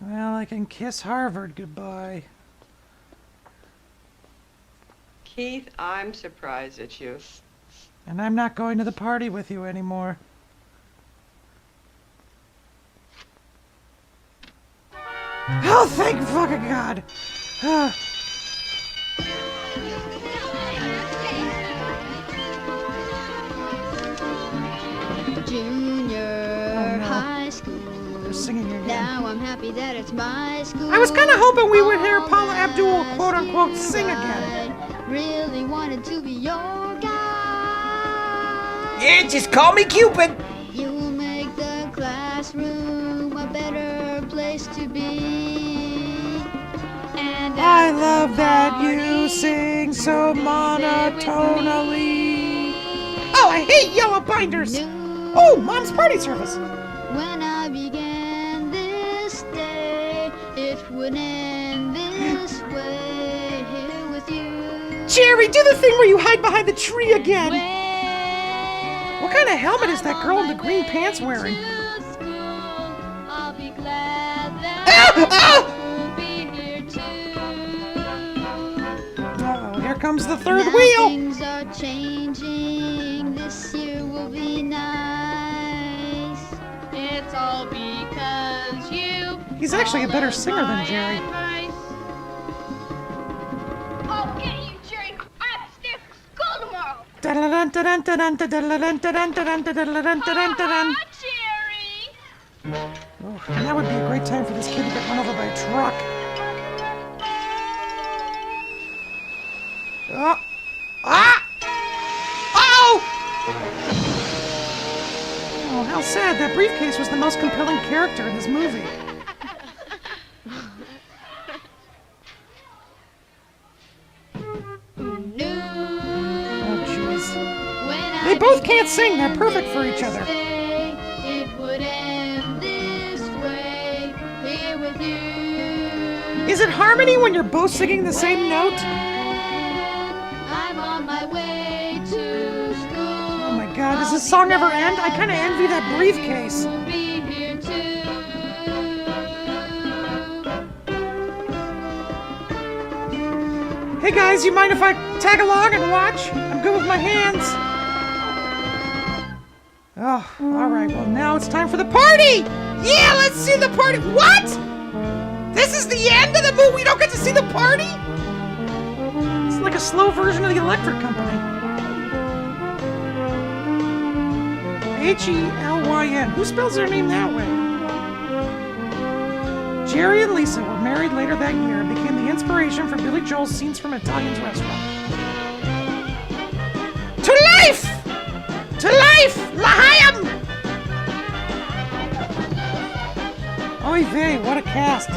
Well, I can kiss Harvard goodbye. Keith, I'm surprised at you. And I'm not going to the party with you anymore. Oh, thank fucking God! Junior high school. They're singing again. Now I'm happy that it's my school. I was kind of hoping we would hear Paula Abdul quote-unquote sing again. Really wanted to be your guy. Yeah, just call me Cupid. You'll make the classroom a better place to be. And I love that you sing so monotonally. Oh, I hate yellow binders. Oh, Mom's party service. When I began this day, it would end this way here with you. Jerry, do the thing where you hide behind the tree again. What kind of helmet is that girl in the green pants wearing? I'll be glad that you'll be here too. is the third wheel. Things are changing. This year will be nice. It's all because you. He's actually a better singer than Jerry. Oh, get you, Jerry. I have to stay for school tomorrow. Oh, that would be a great time for this kid to get run over by a truck. Oh! Ah! Oh! Oh, how sad. That briefcase was the most compelling character in this movie. Oh, jeez. They both can't sing. They're perfect for each other. It would end this way here with you. Is it harmony when you're both singing the same note? I'm on my way to school. Oh my god, does this song ever end? I kind of envy that briefcase. We'll be here too. Hey guys, you mind if I tag along and watch? I'm good with my hands. Oh, alright, well now it's time for the party! Yeah, let's see the party! What? This is the end of the movie? We don't get to see the party? It's like a slow version of the Electric Company. H-E-L-Y-N. Who spells their name that way? Jerry and Lisa were married later that year and became the inspiration for Billy Joel's Scenes from Italian's Restaurant. To life! To life! L'chaim! Oy vey, what a cast.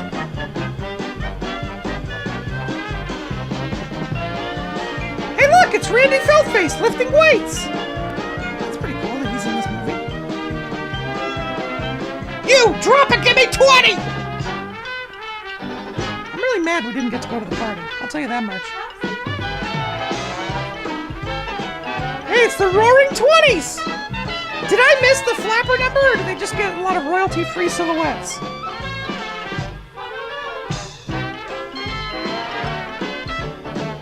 Hey look, it's Randy Feldface lifting weights! That's pretty cool that he's in this movie. You, drop it, give me 20! I'm really mad we didn't get to go to the party. I'll tell you that much. Hey, it's the Roaring 20s! Did I miss the flapper number, or did they just get a lot of royalty-free silhouettes?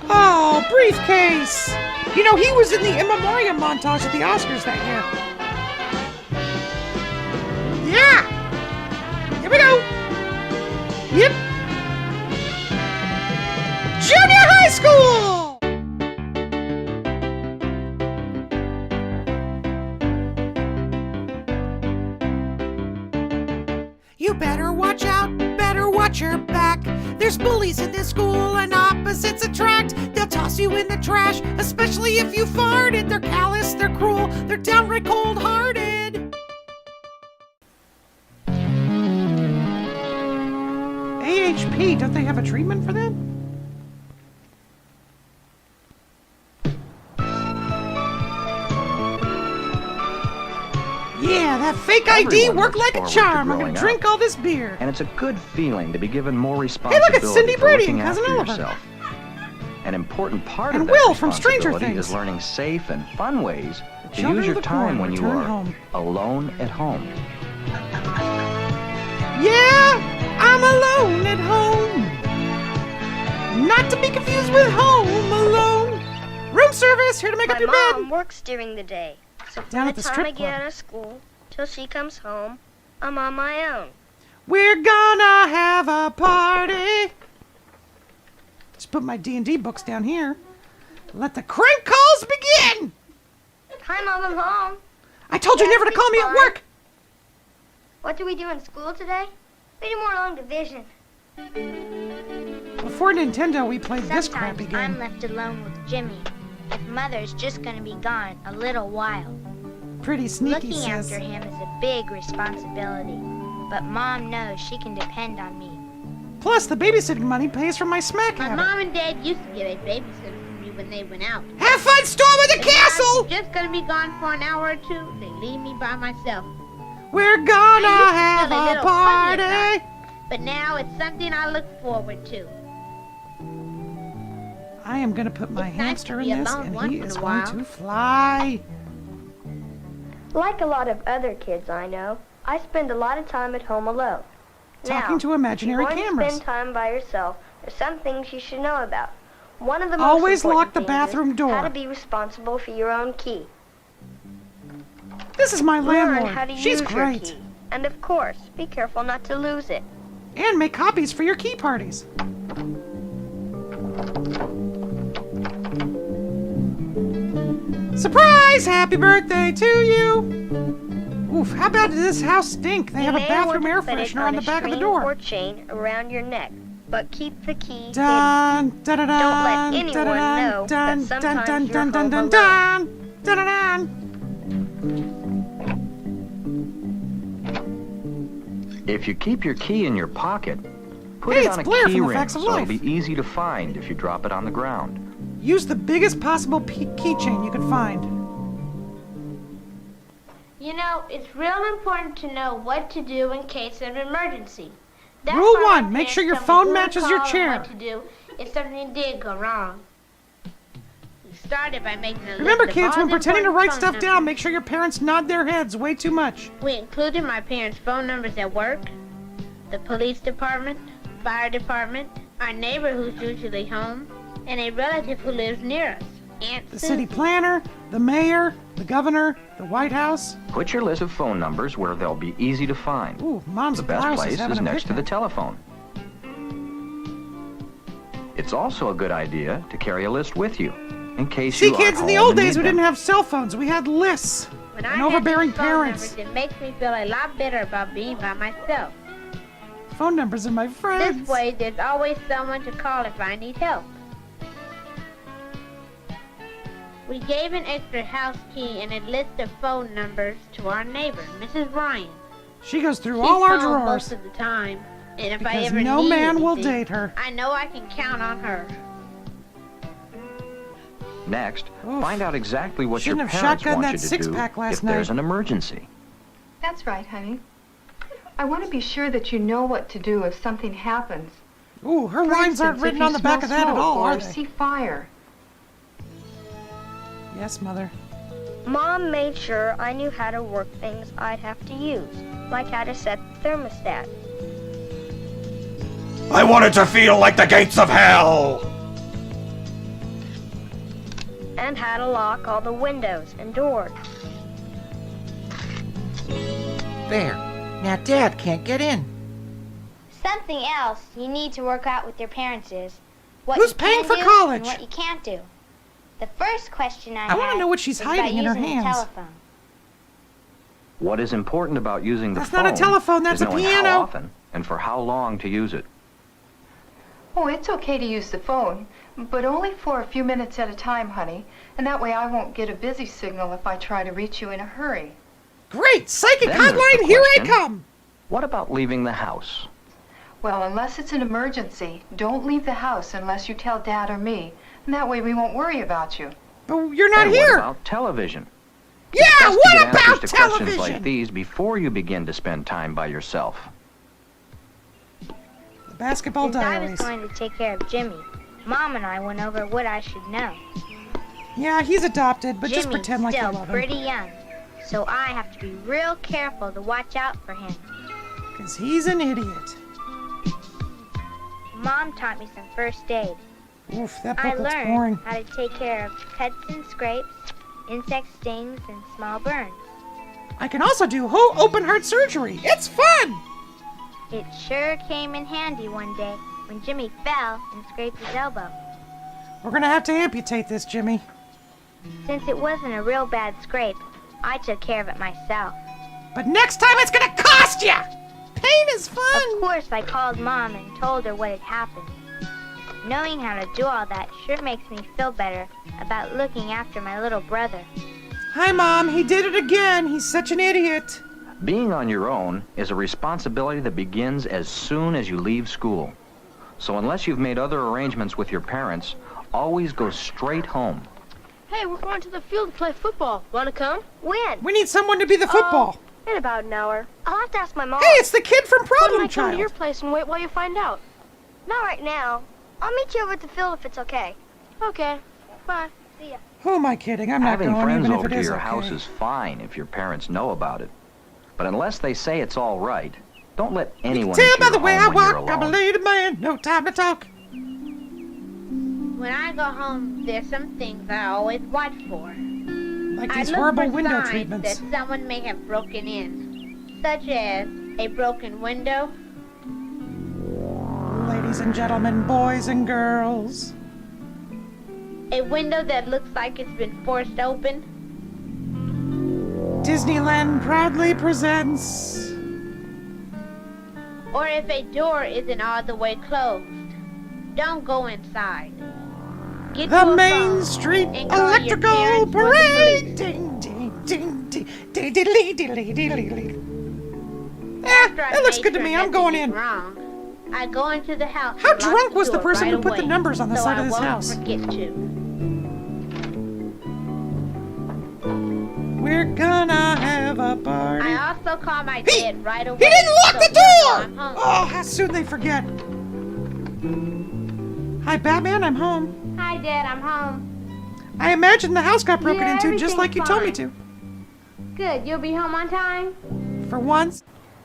Oh, briefcase! You know, he was in the In Memoriam montage at the Oscars that year. Yeah! Here we go! Yep! Junior high school! You better watch out, better watch your back. There's bullies in this school and opposites attract. They'll toss you in the trash, especially if you farted. They're callous, they're cruel, they're downright cold-hearted. AHP, don't they have a treatment for that? Yeah, that fake ID worked like a charm. I'm gonna drink all this beer. And it's a good feeling to be given more Hey, responsibility look, it's Cindy for Brady looking and Cousin after Oliver. yourself. An important part And of that Will from Stranger responsibility Things. is learning safe and fun ways to Children use of your the time Corn when you return are home. alone at home. Yeah, I'm alone at home. Not to be confused with Home Alone. Room service, here to make up your My mom bed. works during the day, so Down from at the the time strip I get club. out of school till she comes home, I'm on my own. We're gonna have a party. Just put my D&D books down here. Let the crank calls begin. Hi, Mom, I'm home. I told you never to call me at work. What do we do in school today? We do more long division. Before Nintendo, we played this crappy Sometimes game. I'm left alone with Jimmy. If Mother's just gonna be gone a little while. Pretty sneaky, Looking sis. after him is a big responsibility, but Mom knows she can depend on me. Plus, the babysitting money pays for my smack My habit. mom and dad used to get a babysitter for me when they went out. Have fun storming the If castle! I'm just gonna be gone for an hour or two, they leave me by myself. We're gonna I used to have feel a a little funny at party. night, but now it's something I look forward to. I am gonna put my It's nice hamster to in be this, alone and once he in is a going while. to fly. Like a lot of other kids I know, I spend a lot of time at home alone. Talking to imaginary if you're going cameras. to spend time by yourself, there's some things you should know about. One of the most Always important lock the things bathroom is door. how to be responsible for your own key. This is my Learn landlord. how to She's use your great. key. And of course, be careful not to lose it. And make copies for your key parties. Surprise! Happy birthday to you! Oof, how bad does this house stink? They have a bathroom air freshener on the back of the door. Or chain around your neck, but keep the key Dun, hidden. dun, dun, Don't let dun, anyone dun, know dun, that dun, sometimes dun, you're dun, home dun, alone. dun, dun, dun, dun. If you keep your key in your pocket, put Hey, it it's on a Blair from key the ring Facts of so it'll Life. be easy to find if you drop it on the ground. Use the biggest possible keychain you can find. You know, it's real important to know what to do in case of emergency. That's Rule why my 1, make parents sure your tell me phone who to matches your call and chair. What to do if something did go wrong. We started by making a Remember, list of kids, all when the pretending to write important stuff phone down, make sure your parents nod their heads way too much. numbers. We included my parents' phone numbers at work, the police department, fire department, our neighbor who's usually home, and a relative who lives near us, Aunt The Susie. city planner, the mayor, the governor, the White House. Put your list of phone numbers where they'll be easy to find. Ooh, Mom's The best blouse place is having is a next to the picnic. telephone. It's also a good idea to carry a list with you in case See, you kids, are in the home old and days, need we them. didn't have cell phones. We had lists When and I overbearing have these phone parents. numbers, it makes me feel a lot better about being by myself. Phone numbers of my friends. This way, there's always someone to call if I need help. We gave an extra house key and a list of phone numbers to our neighbor, Mrs. Ryan. She goes through She's all our home drawers. most of the time, and if I Because ever no need man will anything, date her. I know I can count on her. Next, Oof. find out exactly what your Shouldn't have parents shotgunned want that you to do six-pack last if there's night. an emergency. That's right, honey. I want to be sure that you know what to do if something happens. Ooh, her For lines aren't instance, written if you on the back of smell that at smoke all, or are they? see fire. Yes, Mother. Mom made sure I knew how to work things I'd have to use, like how to set the thermostat. I want it to feel like the gates of hell! And how to lock all the windows and doors. There. Now Dad can't get in. Something else you need to work out with your parents is what Who's you paying can for do college? and what you can't do. The first question I wanna had know what she's was about hiding in her using the hands. telephone. What is important about using the That's phone not a telephone, that's is a knowing piano. how often and for how long to use it. Oh, it's okay to use the phone, but only for a few minutes at a time, honey. And that way I won't get a busy signal if I try to reach you in a hurry. Great! Psychic Then there's the hotline, here I question. come! What about leaving the house? Well, unless it's an emergency, don't leave the house unless you tell Dad or me. And that way we won't worry about you. But you're not And here! What about television? Yeah, It's best to what get answers about to questions television? like these before you begin to spend time by yourself. The basketball Since I was diaries. going to take care of Jimmy, Mom and I went over what I should know. Yeah, he's adopted, but just Jimmy's pretend like you still love pretty him. young, so I have to be real careful to watch out for him. Because he's an idiot. Mom taught me some first aid. Oof, that I booklet's learned boring. how to take care of cuts and scrapes, insect stings, and small burns. I can also do whole open heart surgery. It's fun! It sure came in handy one day when Jimmy fell and scraped his elbow. We're gonna have to amputate this, Jimmy. Since it wasn't a real bad scrape, I took care of it myself. But next time it's gonna cost ya! Pain is fun! Of course, I called Mom and told her what had happened. Knowing how to do all that sure makes me feel better about looking after my little brother. Hi, Mom. He did it again. He's such an idiot. Being on your own is a responsibility that begins as soon as you leave school. So unless you've made other arrangements with your parents, always go straight home. Hey, we're going to the field to play football. Want to come? When? We need someone to be the football. In about an hour. I'll have to ask my mom. Hey, it's the kid from Why don't Problem I come to your Child. place and wait while you find out? Not right now. I'll meet you over at the field if it's okay. Okay. Bye. See ya. Who am I kidding? I'm not Having going, friends even if over it to is your okay. house is fine if your parents know about it. But unless they say it's all right, don't let anyone Tell into by your the way I home when you're walk, I'm a alone. lady man. No time to talk. When I go home, there's some things I always watch for. Like I these look horrible for window signs treatments. that someone may have broken in, such as a broken window. Ladies and gentlemen, boys and girls. A window that looks like it's been forced open. Disneyland proudly presents. Or if a door isn't all the way closed. Don't go inside. Get The to a Main phone Street and call your Electrical parents or the Parade! police. Ding, ding, ding, ding, ding, diddly, diddly, diddly, diddly. After I That looks make good to sure me. I'm going nothing is in. Wrong, I go into the house. How and lock drunk the was the door person who right put the away, numbers on the so side I of this won't house? Forget to. We're gonna have a party. I also call my dad right away. He didn't lock so the he knows I'm door! home. Oh, how soon they forget. Hi, Batman, I'm home. Hi, Dad, I'm home. I imagine the house got broken Yeah, into just like you told me everything's to. Good, you'll be home on time? For once.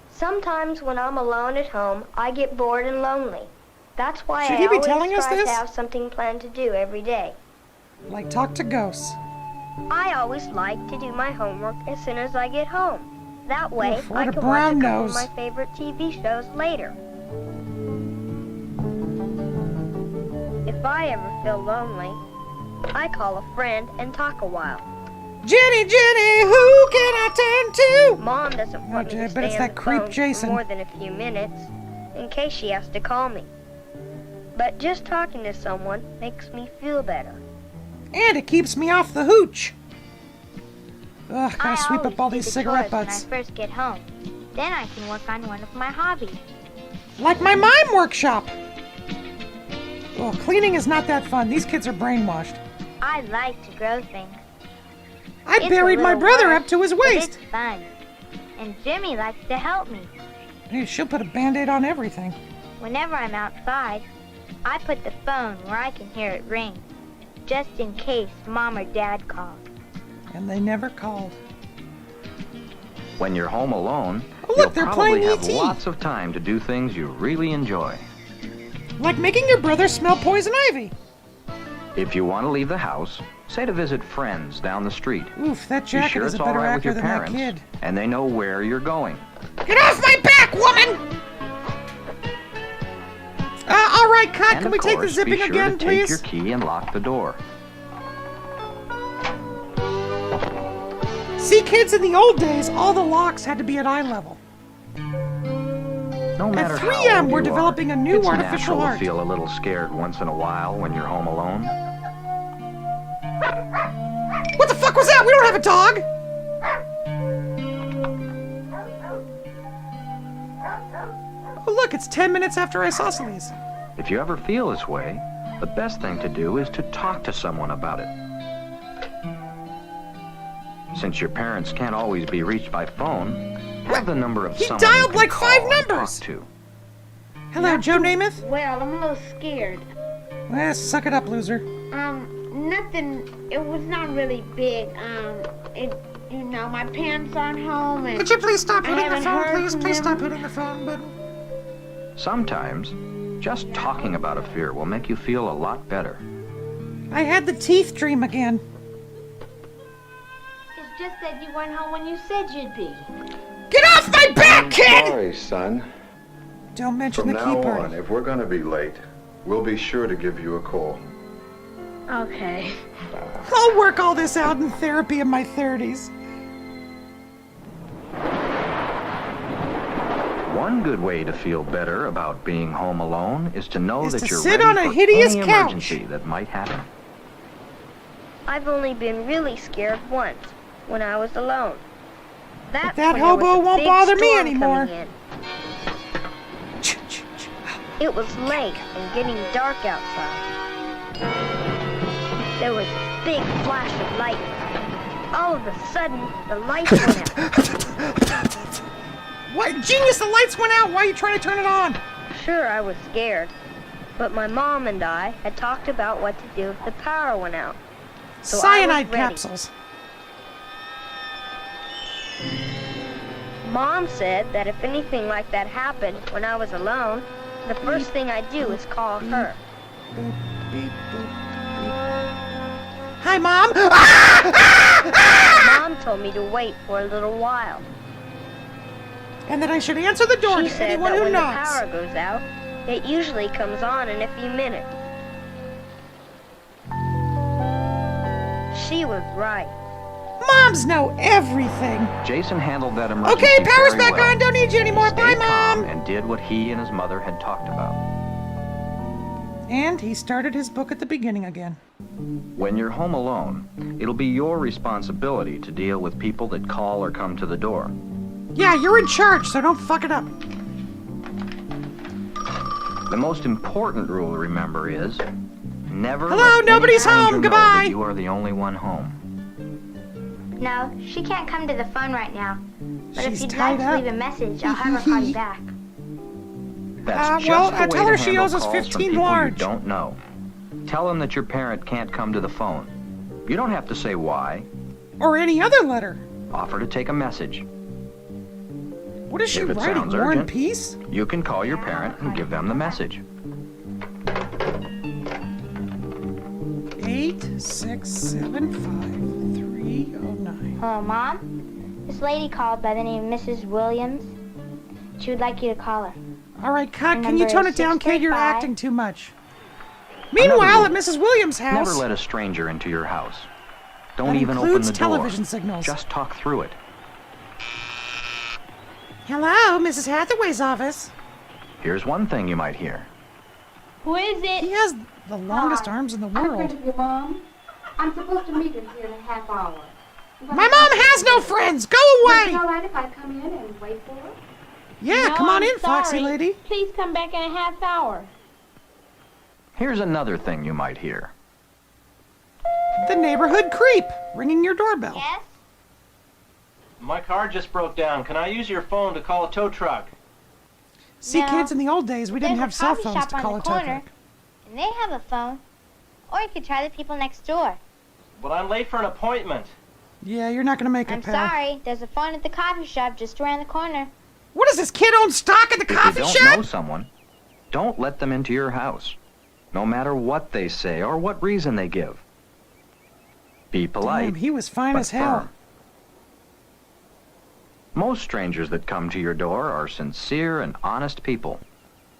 Sometimes when I'm alone at home, I get bored and lonely. That's why Should I he be always telling us try this? to have something planned to do every day. Like talk to ghosts. I always like to do my homework as soon as I get home. That way, Oof, what I a can brown watch a couple nose. of my favorite TV shows later. If I ever feel lonely, I call a friend and talk a while. Jenny, Jenny, who can I turn to? Mom doesn't want me to but stay it's on that the creep phone Jason. for more than a few minutes, in case she has to call me. But just talking to someone makes me feel better. And it keeps me off the hooch. Ugh, I gotta sweep always up all do these the cigarette chores butts. when I first get home. Then I can work on one of my hobbies. Like my mime workshop. Well, cleaning is not that fun. These kids are brainwashed. I like to grow things. I It's a buried my little brother work, up to his but waist. It's fun. And Jimmy likes to help me. Hey, she'll put a Band-Aid on everything. Whenever I'm outside, I put the phone where I can hear it ring, just in case Mom or Dad call. And they never called. When you're home alone, Oh, look, you'll they're probably playing have E.T.. lots of time to do things you really enjoy. Like making your brother smell poison ivy. If you want to leave the house, say to visit friends down the street. Oof, that Be jacket sure is it's a all better right with actor your than that parents, kid. and they know where you're going. Get off my back, woman! All right, cut. And Can of we take the course, zipping be sure again, to take please? your key and lock the door. See, kids, in the old days, all the locks had to be at eye level. No matter At how 3M, old we're you developing are, a new it's artificial natural art. to feel a little scared once in a while when you're home alone. What the fuck was that? We don't have a dog! Oh, look, it's 10 minutes after isosceles. If you ever feel this way, the best thing to do is to talk to someone about it. Since your parents can't always be reached by phone, have the number of He someone you dialed can like call 5 and numbers. talk to. Hello, Joe Namath? Well, I'm a little scared. Eh, suck it up, loser. Nothing, it was not really big. My parents aren't home and Could you please stop I hitting the haven't phone, heard please? from Please them. stop hitting the phone button. Sometimes, just talking about a fear will make you feel a lot better. I had the teeth dream again. It's just that you weren't home when you said you'd be. Get off my back, kid! Sorry, son. Don't mention From the now key part. on, if we're going to be late, we'll be sure to give you a call. Okay. I'll work all this out in therapy in my 30s. One good way to feel better about being home alone is to know Is that to you're sit ready on a for hideous any couch. emergency that might happen. I've only been really scared once, when I was alone. That's that when there was hobo a won't big bother me storm anymore. coming in. It was late and getting dark outside. There was a big flash of lightning. All of a sudden, the lights went out. What? Genius, the lights went out. Why are you trying to turn it on? Sure, I was scared. But my mom and I had talked about what to do if the power went out. So I was Cyanide ready. capsules. Mom said that if anything like that happened when I was alone, the first thing I'd do is call her. Beep, beep, boop. Hi, Mom. Mom told me to wait for a little while. And that I should answer the door She to said anyone that who when knocks. the power goes out, it usually comes on in a few minutes. She was right. Moms know everything. Jason handled that emergency Okay, power's very back well. on. Don't need you anymore. He Bye, stayed calm Mom. and did what he and his mother had talked about. And he started his book at the beginning again. When you're home alone, it'll be your responsibility to deal with people that call or come to the door. Yeah, you're in charge, so don't fuck it up. The most important rule to remember is never Hello, let any nobody's stranger home. know Goodbye. that you are the only one home. No, she can't come to the phone right now. But She's if you'd tied like up. to leave a message, I'll have her call you back. That's well, just the way tell her to she handle owes us calls from 15 people large. you don't know. Tell them that your parent can't come to the phone. You don't have to say why. Or any other letter. Offer to take a message. What is she If it writing? sounds War and urgent, Peace? you can call your parent and give them the message. 8675309. Hello, Mom? This lady called by the name of Mrs. Williams. She would like you to call her. All right, cut. Her Can you number tone is it down, kid? You're 635. acting too much. Meanwhile, at Mrs. Williams' house, Never let a stranger into your house. Don't That even open includes the door. television signals. Just talk through it. hello, Mrs. Hathaway's office. Here's one thing you might hear. Who is it? He has the longest arms in the world. Your mom. I'm supposed to meet her here in a half hour. My mom has no friends. Go Would it be away. all right if I come in and wait for her? Yeah, No, come on I'm in, Foxy sorry. lady. Please come back in a half hour. Here's another thing you might hear. The neighborhood creep ringing your doorbell. Yes? My car just broke down. Can I use your phone to call a tow truck? See, No. kids, in the old days, we didn't There's have a cell coffee phones shop to on call the a tow corner, truck. and they have a phone. Or you could try the people next door. But I'm late for an appointment. Yeah, you're not going to make it, I'm pal. sorry, there's a phone at the coffee shop just around the corner. What is this, kid own stock at the If coffee you don't shop? know someone, don't let them into your house, no matter what they say or what reason they give. Be polite. Damn, he was fine but as hell. firm. Most strangers that come to your door are sincere and honest people.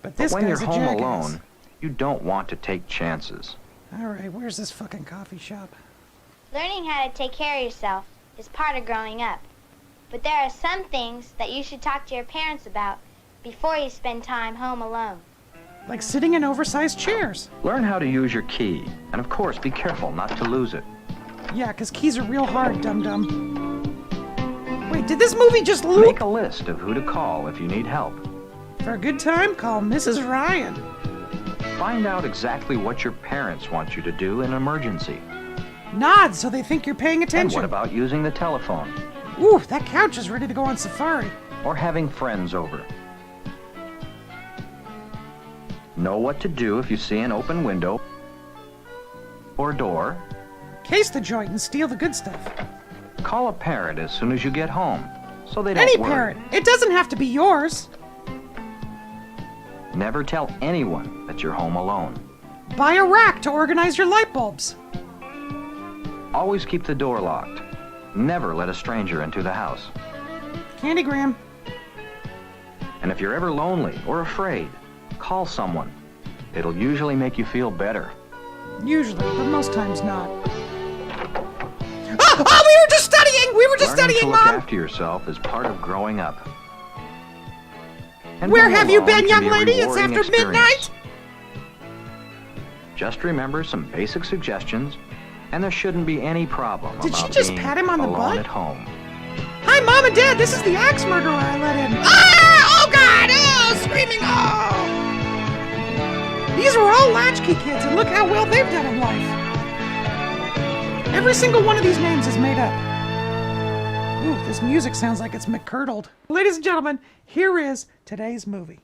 But this when you're guy's a home jackass. alone, you don't want to take chances. All right, where's this fucking coffee shop? Learning how to take care of yourself is part of growing up. But there are some things that you should talk to your parents about before you spend time home alone. Like sitting in oversized chairs. Learn how to use your key, and of course, be careful not to lose it. Yeah, 'cause keys are real hard, dum-dum. Wait, did this movie just loop? Make a list of who to call if you need help. For a good time, call Mrs. Ryan. Find out exactly what your parents want you to do in an emergency. Nod so they think you're paying And attention. what about using the telephone? Ooh, that couch is ready to go on safari. Or having friends over? Know what to do if you see an open window or door. Case the joint and steal the good stuff. Call a parent as soon as you get home, so they don't Any worry. parent. It doesn't have to be yours. Never tell anyone that you're home alone. Buy a rack to organize your light bulbs. Always keep the door locked. Never let a stranger into the house. Candygram. And if you're ever lonely or afraid, call someone. It'll usually make you feel better. Usually, but most times not. Oh, we were just studying! We were just Learning studying, to look Mom! after yourself is part of growing up. And Where being have you alone been, can young be a lady? It's rewarding after experience. midnight? Just remember some basic suggestions, and there shouldn't be any problem Did she about just being pat him on the alone butt? at home. Hi, Mom and Dad. This is the axe murderer I let in. Ah! Oh, God! Oh, screaming! Oh! These are all latchkey kids, and look how well they've done in life. Every single one of these names is made up. Ooh, this music sounds like it's McCurdled. Ladies and gentlemen, here is today's movie.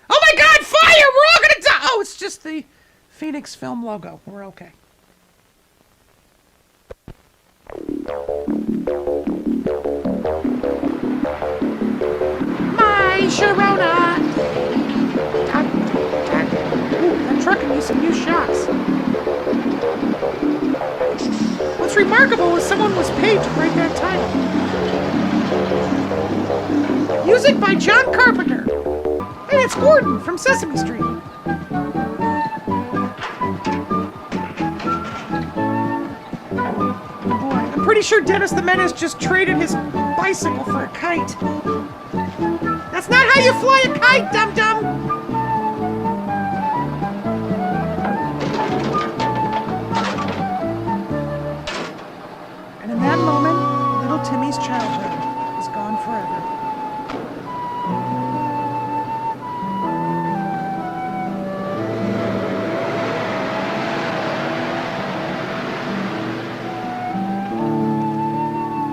Oh my God, fire! We're all gonna die! Oh, it's just the Phoenix Film logo. We're okay. My Sharona! Ooh, that truck can use some new shocks. remarkable is someone was paid to write that title. Music by John Carpenter. Hey, it's Gordon from Sesame Street. I'm pretty sure Dennis the Menace just traded his bicycle for a kite. That's not how you fly a kite, dum-dum! And in that moment, little Timmy's childhood is gone forever.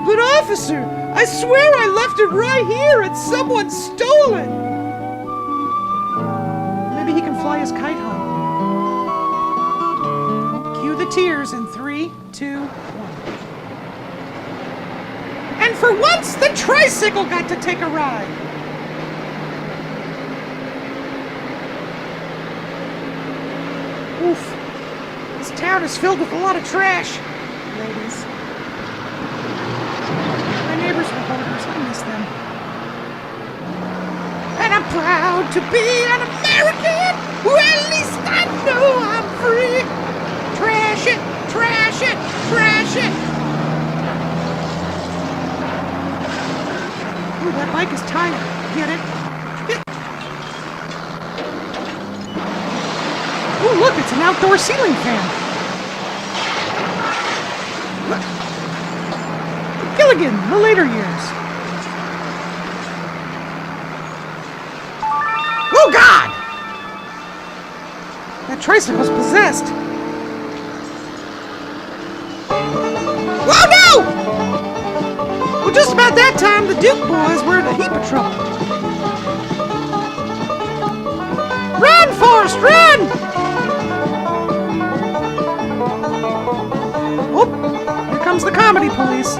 But officer, I swear I left it right here and someone stole it! Maybe he can fly his kite home. Cue the tears in 3, 2, 1. And for once, the tricycle got to take a ride. Oof. This town is filled with a lot of trash, ladies. My neighbors were hoarders. I miss them. And I'm proud to be an American. Well, at least I know I'm free. Trash it, trash it, trash it. Ooh, that bike is tired. Get it? Ooh, look, it's an outdoor ceiling fan. Gilligan, the later years. Oh, God! That tricycle's possessed. Oh, no! Well, just about that time, the Duke boys were in a heap of trouble. Run, Forrest, run! Oh, here comes the comedy police.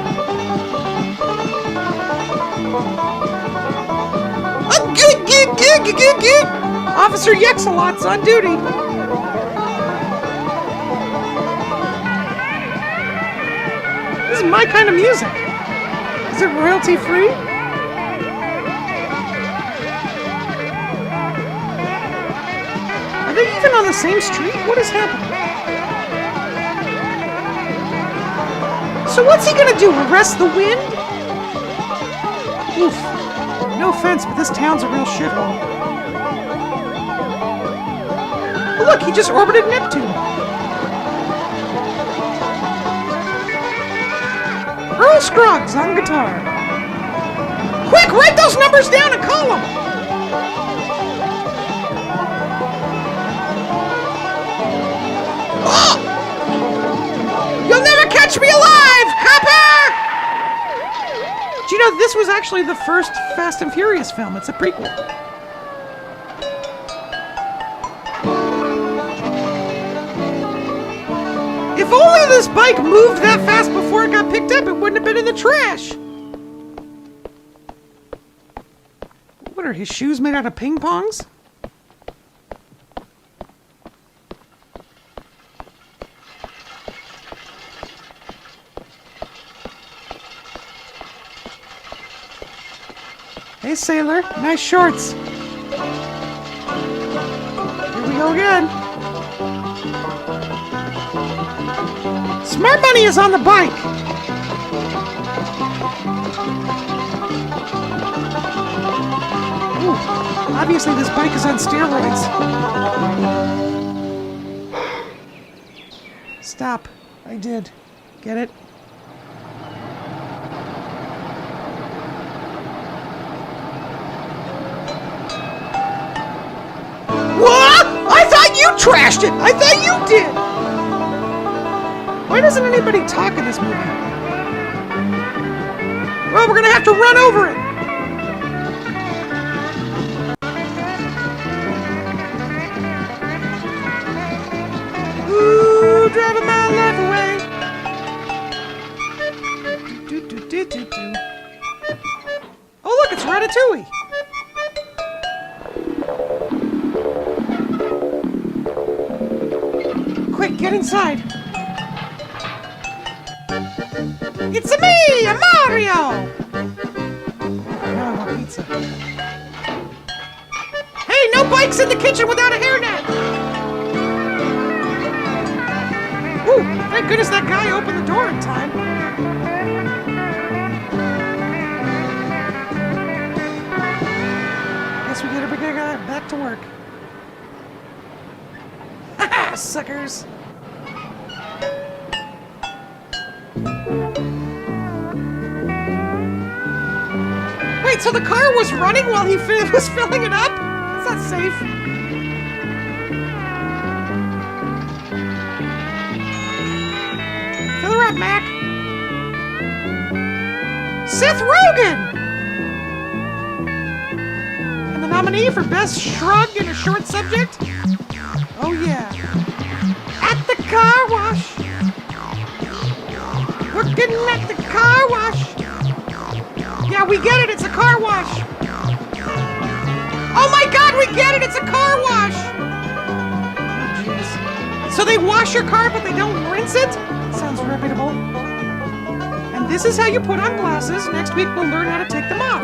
Officer Yexalot's on duty. This is my kind of music. Is it royalty free? Are they even on the same street? What is happening? So what's he gonna do? Arrest the wind? Oof. No offense, but this town's a real shithole. Oh, look, he just orbited Neptune. Earl Scruggs on guitar. Quick, write those numbers down and call them. Oh! You'll never catch me alive, copper! Do you know this was actually the first Fast and Furious film? It's a prequel. If only this bike moved that fast before it got picked up, it wouldn't have been in the trash. What are his shoes made out of ping pongs? Hey, sailor, nice shorts. Here we go again. Smart Money is on the bike. Ooh, obviously this bike is on steroids. Stop. I did. Get it? What? I thought you trashed it! I thought you did! Why doesn't anybody talk in this movie? Well, we're gonna have to run over it! Ooh, driving my life away! Oh, look, it's Ratatouille! Quick, get inside! It's me, Mario! Now I want pizza. Hey, no bikes in the kitchen without a hairnet! Ooh, thank goodness that guy opened the door in time. Guess we gotta bring that guy back to work. Haha, suckers! Wait, so the car was running while he was filling it up? That's not safe. Fill her up, Mac. Seth Rogen! And the nominee for Best Shrug in a Short Subject? Oh yeah. At the car wash. Working at the car wash. Yeah, we get it, it's a car wash. Oh my god, we get it, it's a car wash. Oh, jeez. So they wash your car, but they don't rinse it? Sounds reputable. And this is how you put on glasses. Next week we'll learn how to take them off.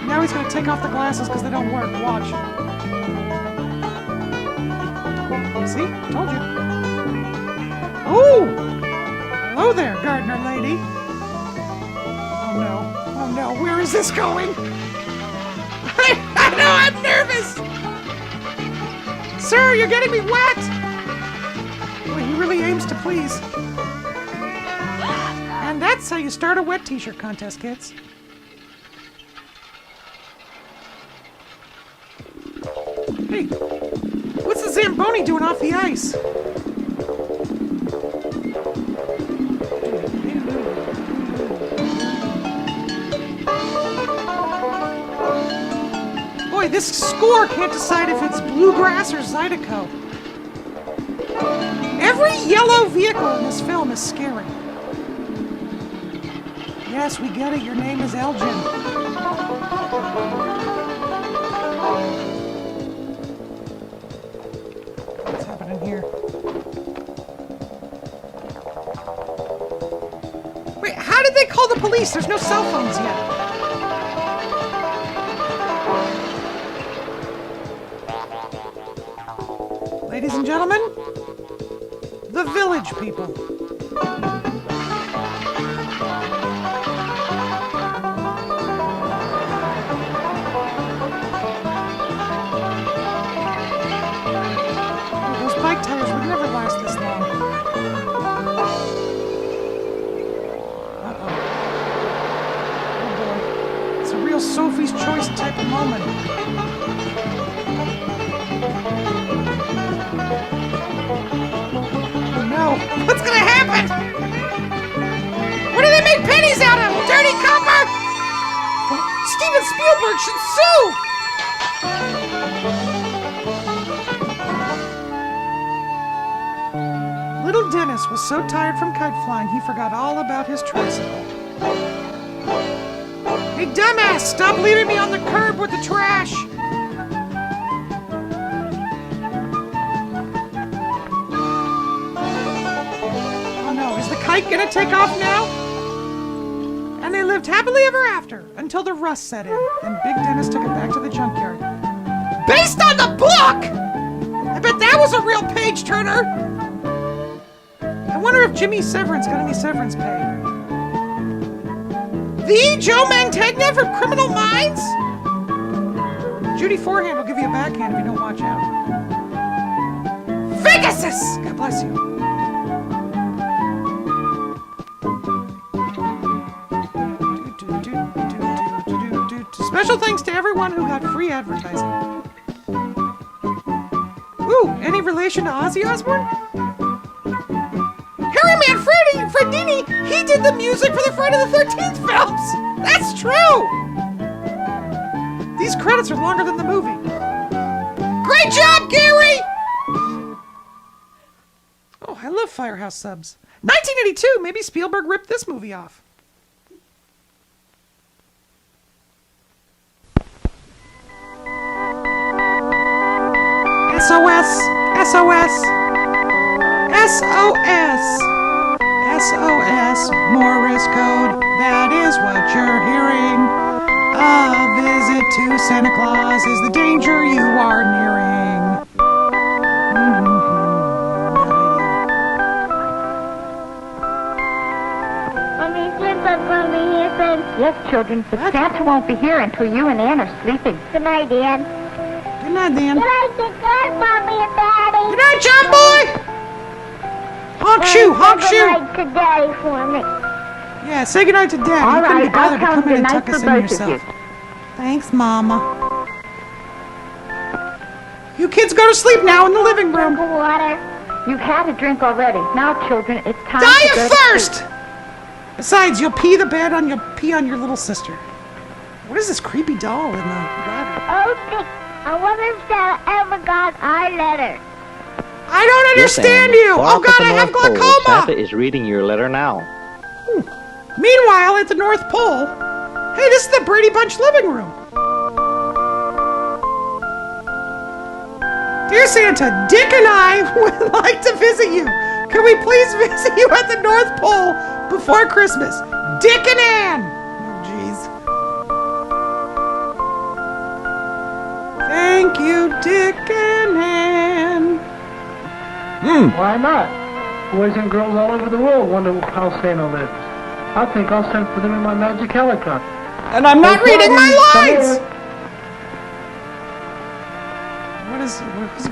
Now he's going to take off the glasses because they don't work. Watch. See? Told you. Ooh! Hello there, gardener lady. Oh no. Oh no. Where is this going? I know, I'm nervous! Sir, you're getting me wet! Boy, he really aims to please. And that's how you start a wet t-shirt contest, kids. Hey, what's the Zamboni doing off the ice? Boy, this score can't decide if it's bluegrass or Zydeco. Every yellow vehicle in this film is scary. Yes, we get it. Your name is Elgin. What's happening here? Wait, how did they call the police? There's no cell phones yet. Ladies and gentlemen, the Village People. Oh, those bike tires would never last this long. Uh-oh. Oh boy. It's a real Sophie's Choice type of moment. What's gonna happen? What do they make pennies out of? Dirty copper? Steven Spielberg should sue! Little Dennis was so tired from kite flying he forgot all about his tricycle. Hey dumbass, stop leaving me on the curb with the trash! Kite gonna take off now? And they lived happily ever after until the rust set in. Then Big Dennis took it back to the junkyard. Based on the book! I bet that was a real page turner! I wonder if Jimmy Severance got any severance pay. The Joe Mantegna from Criminal Minds? Judy Forehand will give you a backhand if you don't watch out. Pegasus! God bless you. Special thanks to everyone who got free advertising. Ooh, any relation to Ozzy Osbourne? Harry Manfredini, he did the music for the Friday the 13th films! That's true! These credits are longer than the movie. Great job, Gary! Oh, I love Firehouse Subs. 1982, maybe Spielberg ripped this movie off. SOS! SOS! SOS Morse code. That is what you're hearing. A visit to Santa Claus is the danger you are nearing. Mommy, Santa's going to be here soon. Yes, children, but Santa won't be here until you and Ann are sleeping. Good night, Ann. Good night, Dan. Good night, good night, Mommy and Daddy. Good night, John Boy. Honk shoe, honk shoe. Good night to Daddy for me. Yeah, say goodnight to Dad. All You couldn't right, be bothered to I'll come in and count tuck us good in nights for both of yourself. Thanks, Mama. You kids go to sleep now in the living room. Water. You've had a drink already. Now, children, it's time Die to go of to thirst! sleep. Besides, you'll pee on your little sister. What is this creepy doll in the ladder? Oh, Dick, I wonder if Santa ever got our letter. I don't understand Yes, you! Ann. Oh Off at God, the I have North Pole, glaucoma! Santa is reading your letter now. Meanwhile, at the North Pole, hey, this is the Brady Bunch living room. Dear Santa, Dick and I would like to visit you. Can we please visit you at the North Pole before Christmas? Dick and Ann! Oh, jeez. Thank you, Dick and Ann. Why not? Boys and girls all over the world wonder how Santa lives. I think I'll send for them in my magic helicopter. And I'm not reading my lines! Come What is it?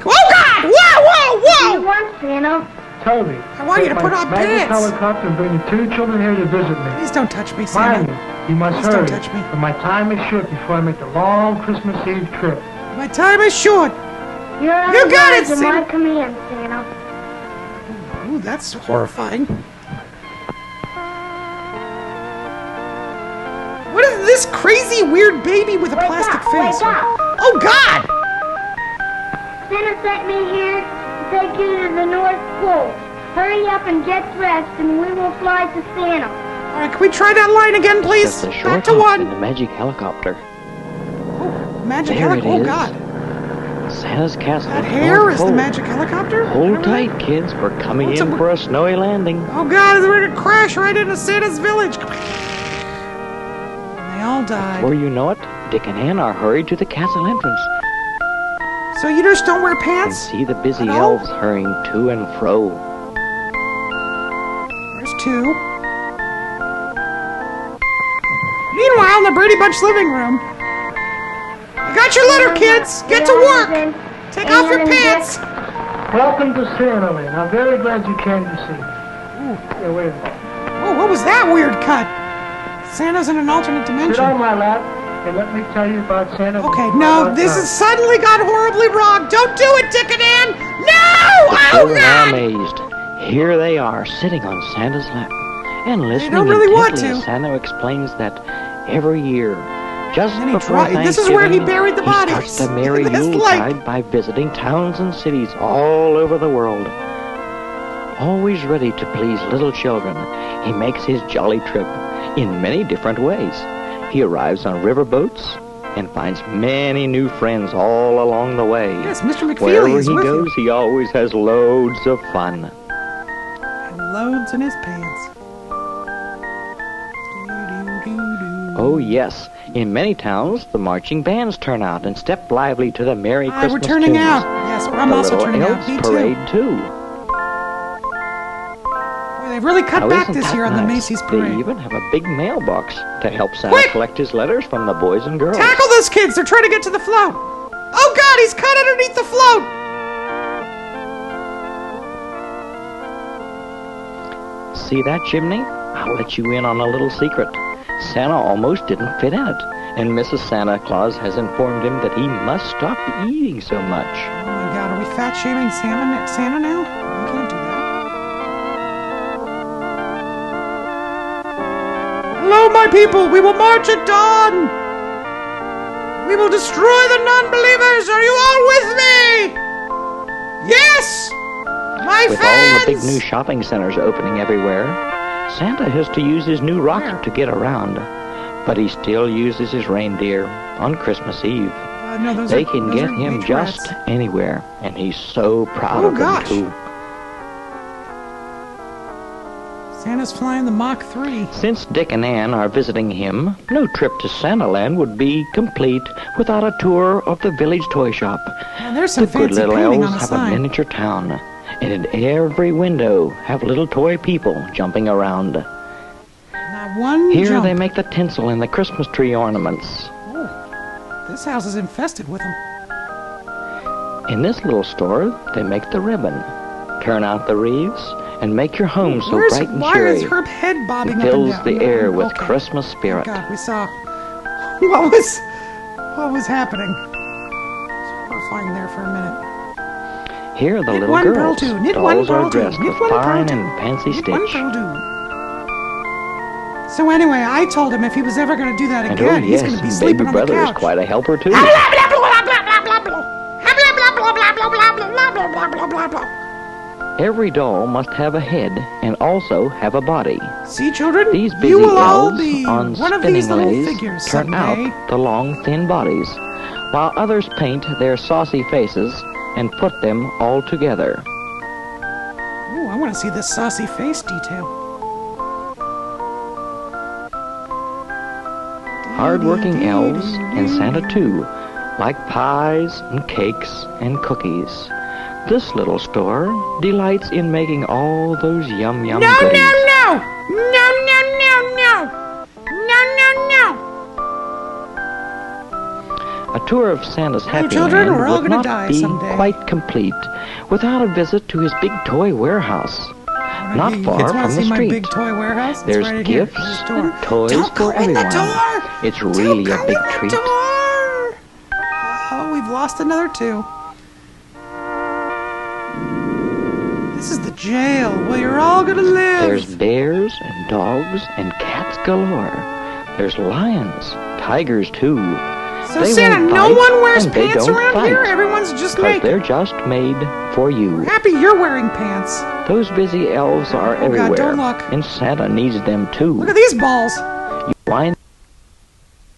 Oh God! Whoa, whoa, whoa! You want Santa? Toby, I want you to take put my on magic pants. helicopter and bring the 2 children here to visit me. Please don't touch me, Santa. Mind you, you must Please hurry. don't touch me. For my time is short before I make the long Christmas Eve trip. My time is short. You got it, my Santa. command, Santa. Ooh, that's horrifying. What is this crazy weird baby with a plastic face? Wake up. Oh God! Santa sent me here to take you to the North Pole. Hurry up and get dressed, and we will fly to Santa. All right, can we try that line again, please? Just a Back short to hop one. in the magic helicopter. Magic There it helicopter. Oh is. God! Santa's castle. That at hair North is the Pole. magic helicopter. Hold tight, kids. We're coming What's in it- for a snowy landing. Oh God! We're gonna crash right into Santa's village. And they all died. Before you know it, Dick and Ann are hurried to the castle entrance So you just don't wear and pants? see the busy At all? elves hurrying to and fro. There's 2. Meanwhile, in the Brady Bunch living room, I got your letter, kids. Get to work. Take off your pants. Welcome to Santa Land. I'm very glad you came to see me. Here, wait a minute. Oh, what was that weird cut? Santa's in an alternate Sit dimension. on my lap and let me tell you about Santa. Okay, no, this has suddenly got horribly wrong. Don't do it, Dick and Ann. No! The Oh children are God! amazed. Here they are, sitting on Santa's lap and listening don't really want intently to. as Santa explains that every year, just And he before tried- this is where he Thanksgiving, buried the he bodies. starts the merry This Yuletide by visiting towns and cities all over the world. Always ready to please little children, he makes his jolly trip in many different ways. He arrives on riverboats and finds many new friends all along the way. Yes, Mr. McFeely Wherever is he with goes, he always has loads of fun. And loads in his pants. Oh, yes. In many towns, the marching bands turn out and step lively to the merry Christmas We're turning tunes. out. Yes, I'm the also little turning out. elves Me too. parade, too. Boy, they've really cut Now, back isn't this that year on the nice? Macy's They parade. even have a big mailbox to help Santa Quick! collect his letters from the boys and girls. Tackle those kids! They're trying to get to the float! Oh God, he's caught underneath the float! See that chimney? I'll let you in on a little secret. Santa almost didn't fit in it, and Mrs. Santa Claus has informed him that he must stop eating so much. Oh my God, are we fat shaming Santa now? You can't do that. Hello, my people! We will march at dawn! We will destroy the non-believers! Are you all with me? Yes! My With fans! all the big new shopping centers opening everywhere, Santa has to use his new rocket to get around. But he still uses his reindeer on Christmas Eve. No, those They are- can those get are him nature just rats. anywhere, and he's so proud Oh, of them, gosh. too. Santa's flying the Mach 3. Since Dick and Ann are visiting him, no trip to Santaland would be complete without a tour of the village toy shop. Now, there's some The good fancy little painting elves on the have a sign. miniature town, and in every window have little toy people jumping around. Not one Here jump. they make the tinsel and the Christmas tree ornaments. Oh, this house is infested with them. In this little store, they make the ribbon, turn out the wreaths, and make your home so bright and why cheery. is her head bobbing It up and fills down? the air with Okay. Christmas spirit. God, we saw what was happening. It's horrifying there for a minute. Here the Knit little one, girls. pearl two. Knit one, Dolls pearl are two. dressed Knit with one, pearl fine two. and fancy Knit one, stitch. pearl two. So anyway, I told him if he was ever going to do that And again, oh he's yes, going to be baby sleeping on the brother is couch. quite a helper too. Every doll must have a head and also have a body. See, children, These busy you will all elves be on one of spinning these little lathes figures turn someday. out the long, thin bodies, while others paint their saucy faces and put them all together. Ooh, I want to see this saucy face detail. Hard-working elves and Santa too like pies and cakes and cookies. This little store delights in making all those yum No, goodies. no, no! No, no, no, no! No, no, no! A tour of Santa's Happy children, Land we're all would gonna not die be someday. quite complete without a visit to his big toy warehouse. Not You far kids from want the to see my street. big toy warehouse? It's There's right in here. gifts There's the door. and toys Don't go for in the everyone. door! It's really a big treat. Oh, we've lost another two. This is the jail where you're all gonna live. There's bears and dogs and cats galore. There's lions, tigers too. So They Santa, won't no bite, one wears and they pants don't around fight, here? Everyone's just 'cause naked. they're just made for you. Happy you're wearing pants. Those busy elves are God, everywhere, don't look. and Santa needs them too. Look at these balls. You wind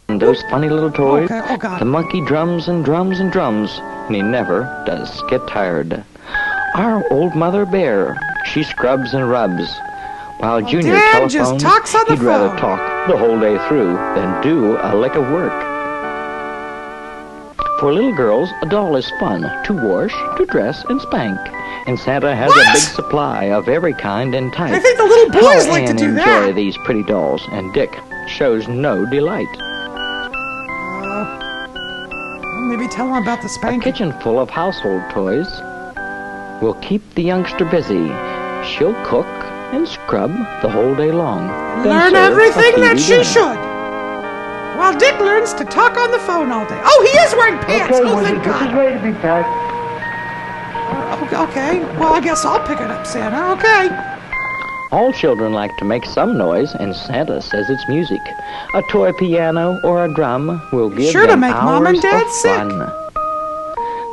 those funny little toys, Okay, oh God. the monkey drums and drums and drums, and he never does get tired. Our old mother bear, she scrubs and rubs, while Junior Dad just telephones, talks on the he'd rather phone. talk the whole day through than do a lick of work. For little girls, a doll is fun to wash, to dress, and spank. And Santa has a big supply of every kind and type. I think the little boys How like to Ann do enjoy that. these pretty dolls, and Dick shows no delight. Maybe tell them about the A spanking. kitchen full of household toys will keep the youngster busy. She'll cook and scrub the whole day long. then Learn serve a everything that TV she dinner. should. While Dick learns to talk on the phone all day. Oh, he is wearing pants. Okay, Oh, Woody, thank this is God. ready to be packed. Okay, well, I guess I'll pick it up, Santa. Okay. All children like to make some noise, and Santa says it's music. A toy piano or a drum will give Sure to them make hours Mom and Dad of sick. fun.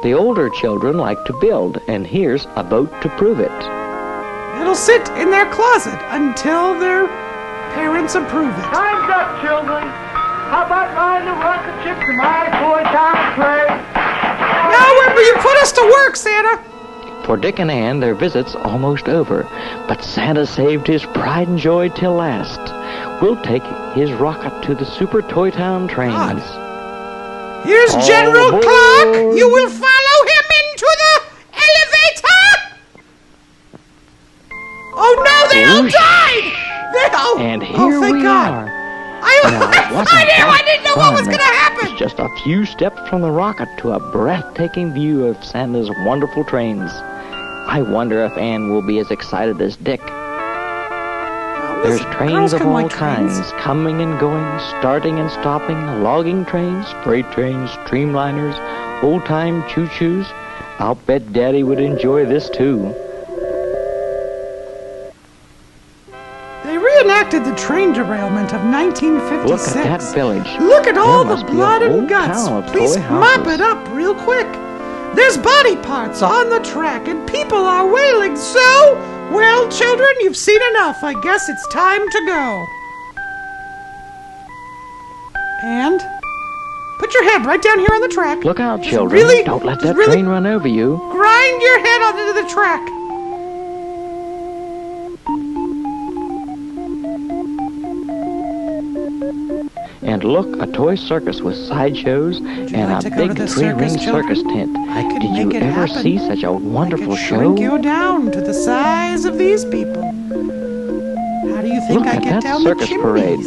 The older children like to build, and here's a boat to prove it. It'll sit in their closet until their parents approve it. Time's up, children. How about riding the rocket ship to my toy town play? Now, where will you put us to work, Santa? For Dick and Ann, their visit's almost over, but Santa saved his pride and joy till last. We'll take his rocket to the Super Toy Town trains. Here's All General aboard. Clark. You will follow him into the elevator. Oh no, they all Whoosh. died. Oh, And oh, here thank we God. are. I Now, wasn't I that didn't know what was fun? going to happen. It's just a few steps from the rocket to a breathtaking view of Santa's wonderful trains. I wonder if Ann will be as excited as Dick. There's trains girls of can all like trains. kinds, coming and going, starting and stopping, logging trains, freight trains, streamliners, old-time choo-choos. I'll bet Daddy would enjoy this too. They reenacted the train derailment of 1956. Look at that village. Look at all There the must be a blood whole and guts. town of Please toy mop houses. it up real quick. There's body parts on the track and people are wailing. So, well, children, you've seen enough. I guess it's time to go. And put your head right down here on the track. Look out, Just children. really- Don't let just that really train run over you. Grind your head onto the track. And look, a toy circus with sideshows and a big three-ring circus tent. Did you ever see such a wonderful show? Shrink you down to the size of these people. How do you think I get down the chimneys? Look at that circus parade.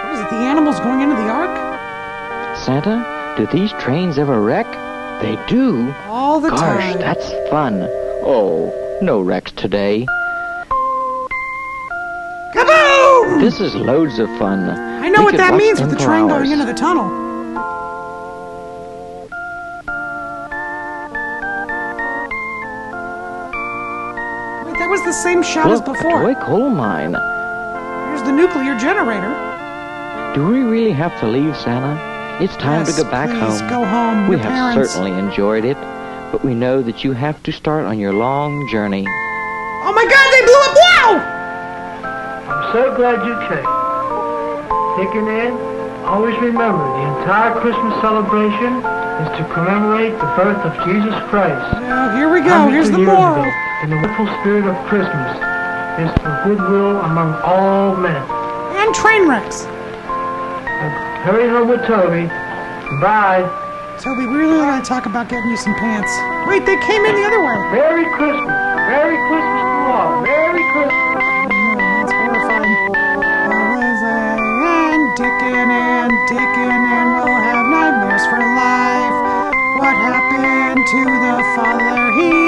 What is it, the animals going into the ark? Santa, do these trains ever wreck? They do. All the time. Gosh, that's fun. Oh, no wrecks today. Kaboom! This is loads of fun. I know what that means with the train going into the tunnel. Wait, that was the same shot as before. A toy coal mine. Here's the nuclear generator. Do we really have to leave, Santa? It's time to go back home. Go home. We have certainly enjoyed it, but we know that you have to start on your long journey. Oh my God, they blew up! Wow! I'm so glad you came. Taking in, always remember the entire Christmas celebration is to commemorate the birth of Jesus Christ. Now, here we go. Here's the moral. And the wonderful spirit of Christmas is for goodwill among all men. And train wrecks. Hurry home with Toby. Bye. Toby, we really want to talk about getting you some pants. Wait, they came in the other way. Merry Christmas. Merry Christmas to all. Merry Christmas. That's horrifying. And Dickin, and we'll have nightmares for life. What happened to the father? He